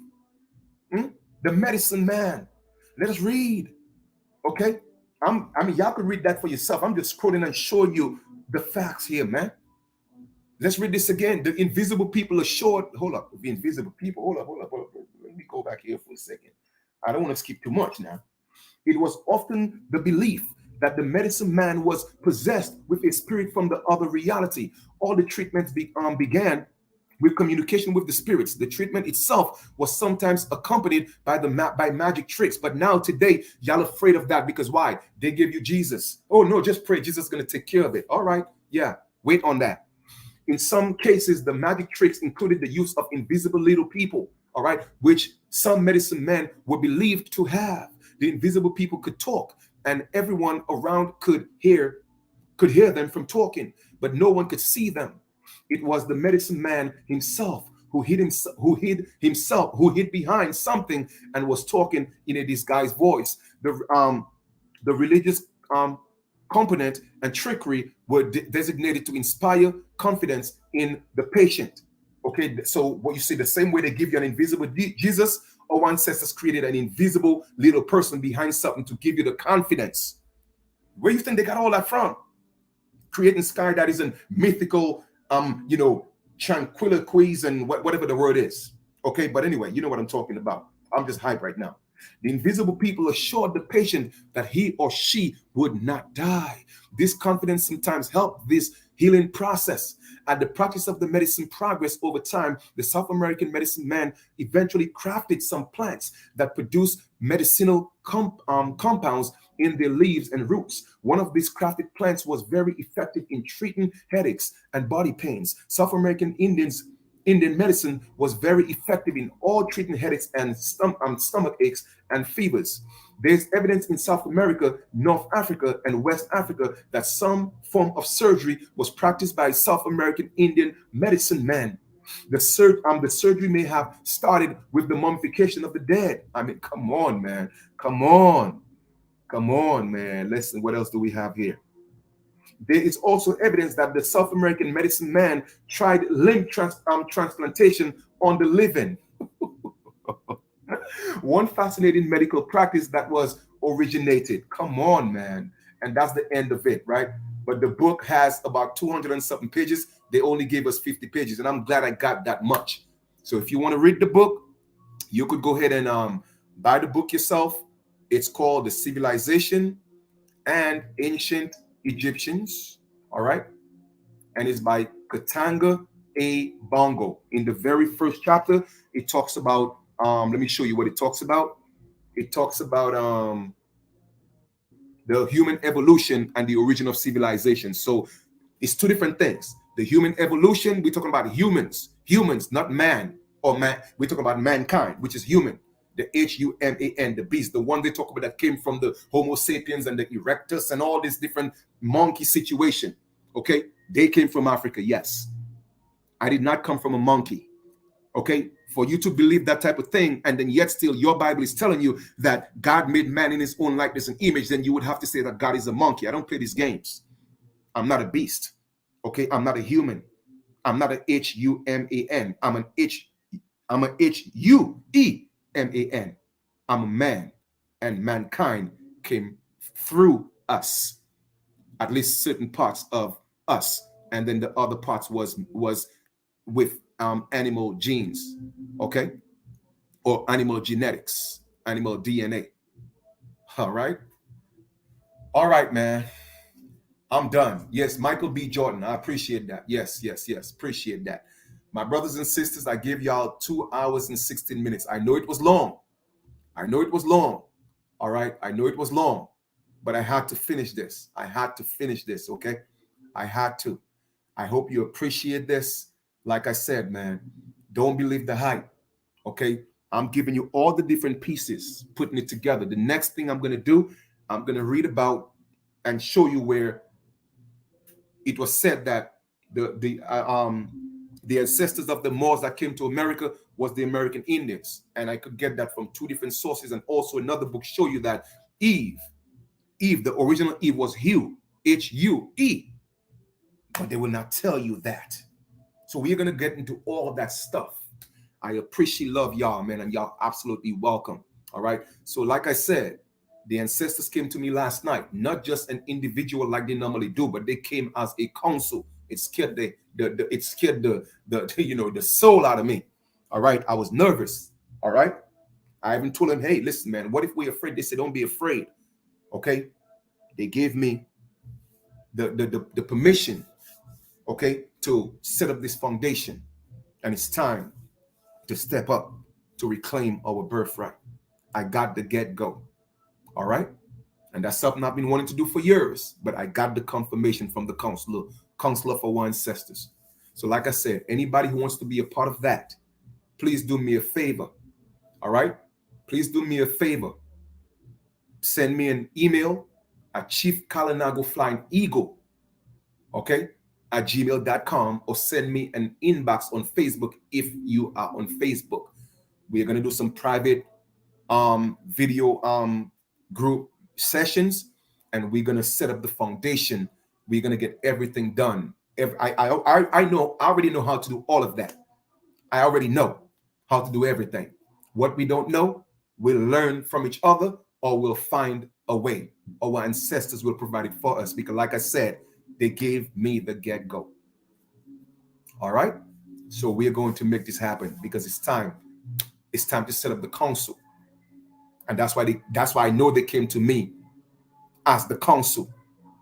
The medicine man. Let us read. Okay? Y'all can read that for yourself. I'm just scrolling and showing you the facts here, man. Let's read this again. The invisible people assured. Hold up. The invisible people. Hold up. Let me go back here for a second. I don't want to skip too much now. It was often the belief that the medicine man was possessed with a spirit from the other reality. All the treatments began with communication with the spirits. The treatment itself was sometimes accompanied by magic tricks. But now today, y'all afraid of that because why? They give you Jesus. Oh no, just pray. Jesus is going to take care of it. All right. Yeah. Wait on that. In some cases, the magic tricks included the use of invisible little people, all right, which some medicine men were believed to have. The invisible people could talk, and everyone around could hear them from talking, but no one could see them. It was the medicine man himself who hid behind something and was talking in a disguised voice. The religious component and trickery were designated to inspire confidence in the patient. Okay, so what you see, the same way they give you an invisible Jesus, our ancestors created an invisible little person behind something to give you the confidence. Where do you think they got all that from? Creating sky that isn't mythical, tranquilities and whatever the word is. Okay, but anyway, you know what I'm talking about. I'm just hyped right now. The invisible people assured the patient that he or she would not die. This confidence sometimes helped this healing process. As the practice of the medicine progressed over time, the South American medicine man eventually crafted some plants that produce medicinal compounds in their leaves and roots. One of these crafted plants was very effective in treating headaches and body pains. South American Indians Indian medicine was very effective in all treating headaches and stomach aches and fevers. There's evidence in South America, North Africa, and West Africa that some form of surgery was practiced by South American Indian medicine men. The surgery may have started with the mummification of the dead. I mean, come on, man. Come on. Come on, man. Listen, what else do we have here? There is also evidence that the South American medicine man tried limb transplantation on the living. One fascinating medical practice that was originated. Come on, man. And that's the end of it, right? But the book has about 200 and something pages. They only gave us 50 pages, and I'm glad I got that much. So if you want to read the book, you could go ahead and buy the book yourself. It's called The Civilization and Ancient Egyptians, all right? And it's by Katanga A. Bongo. In the very first chapter, it talks about, let me show you what it talks about. It talks about the human evolution and the origin of civilization. So it's two different things. The human evolution, we're talking about humans, not man or man. We're talking about mankind, which is human. The human, the beast, the one they talk about that came from the Homo sapiens and the erectus and all this different monkey situation. Okay, they came from Africa. Yes, I did not come from a monkey. Okay, for you to believe that type of thing, and then yet still your Bible is telling you that God made man in his own likeness and image, then you would have to say that God is a monkey. I don't play these games. I'm not a beast. Okay, I'm not a human. I'm not a human. I'm a hueman. I'm a man, and mankind came through us, at least certain parts of us, and then the other parts was with animal genes, okay, or animal genetics, animal DNA. All right, man. I'm done. Yes, Michael B. Jordan. I appreciate that. Yes. Appreciate that. My brothers and sisters, I gave y'all 2 hours and 16 minutes. I know it was long. All right. I know it was long, but I had to finish this. Okay. I had to. I hope you appreciate this. Like I said, man, don't believe the hype. Okay. I'm giving you all the different pieces, putting it together. The next thing I'm going to do, I'm going to read about and show you where it was said that the ancestors of the Moors that came to America was the American Indians. And I could get that from two different sources. And also another book show you that Eve, the original Eve was Hue, H-U-E. But they will not tell you that. So we're going to get into all of that stuff. I appreciate love y'all, man, and y'all absolutely welcome. All right. So like I said, the ancestors came to me last night, not just an individual like they normally do, but they came as a council. It scared the soul out of me. All right. I was nervous. All right. I even told them, hey, listen, man, what if we're afraid? They said, don't be afraid. Okay. They gave me the permission, okay, to set up this foundation. And it's time to step up to reclaim our birthright. I got the get-go. All right. And that's something I've been wanting to do for years, but I got the confirmation from the counselor for our ancestors. So like I said, anybody who wants to be a part of that, please do me a favor. All right. Please do me a favor. Send me an email at Chief Kalinago Flying Eagle, okay, at gmail.com, or send me an inbox on Facebook if you are on Facebook. We're going to do some private video group sessions, and we're going to set up the foundation. We're going to get everything done. I already know how to do all of that. I already know how to do everything. What we don't know, we'll learn from each other, or we'll find a way. Our ancestors will provide it for us, because like I said, they gave me the get-go. All right. So we're going to make this happen, because it's time. It's time to set up the council. And that's why I know they came to me as the council,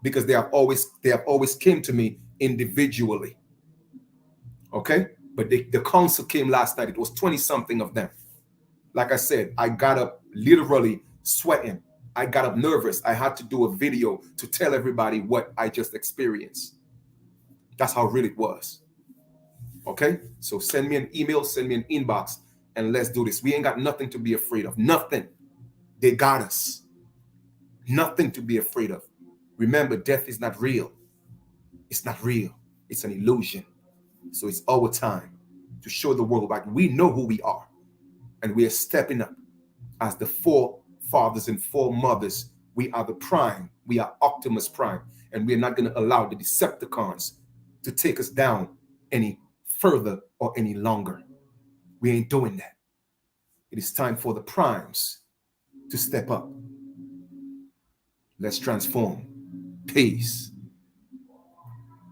because they have always came to me individually. Okay. But the council came last night. It was 20 something of them. Like I said, I got up literally sweating. I got up nervous. I had to do a video to tell everybody what I just experienced. That's how real it was. Okay? So send me an email, send me an inbox, and let's do this. We ain't got nothing to be afraid of. Nothing. They got us. Nothing to be afraid of. Remember, death is not real. It's not real. It's an illusion. So it's our time to show the world that we know who we are. And we are stepping up as the forefathers and foremothers. We are the prime. We are Optimus Prime. And we're not going to allow the Decepticons to take us down any further or any longer. We ain't doing that. It is time for the primes to step up. Let's transform. Peace.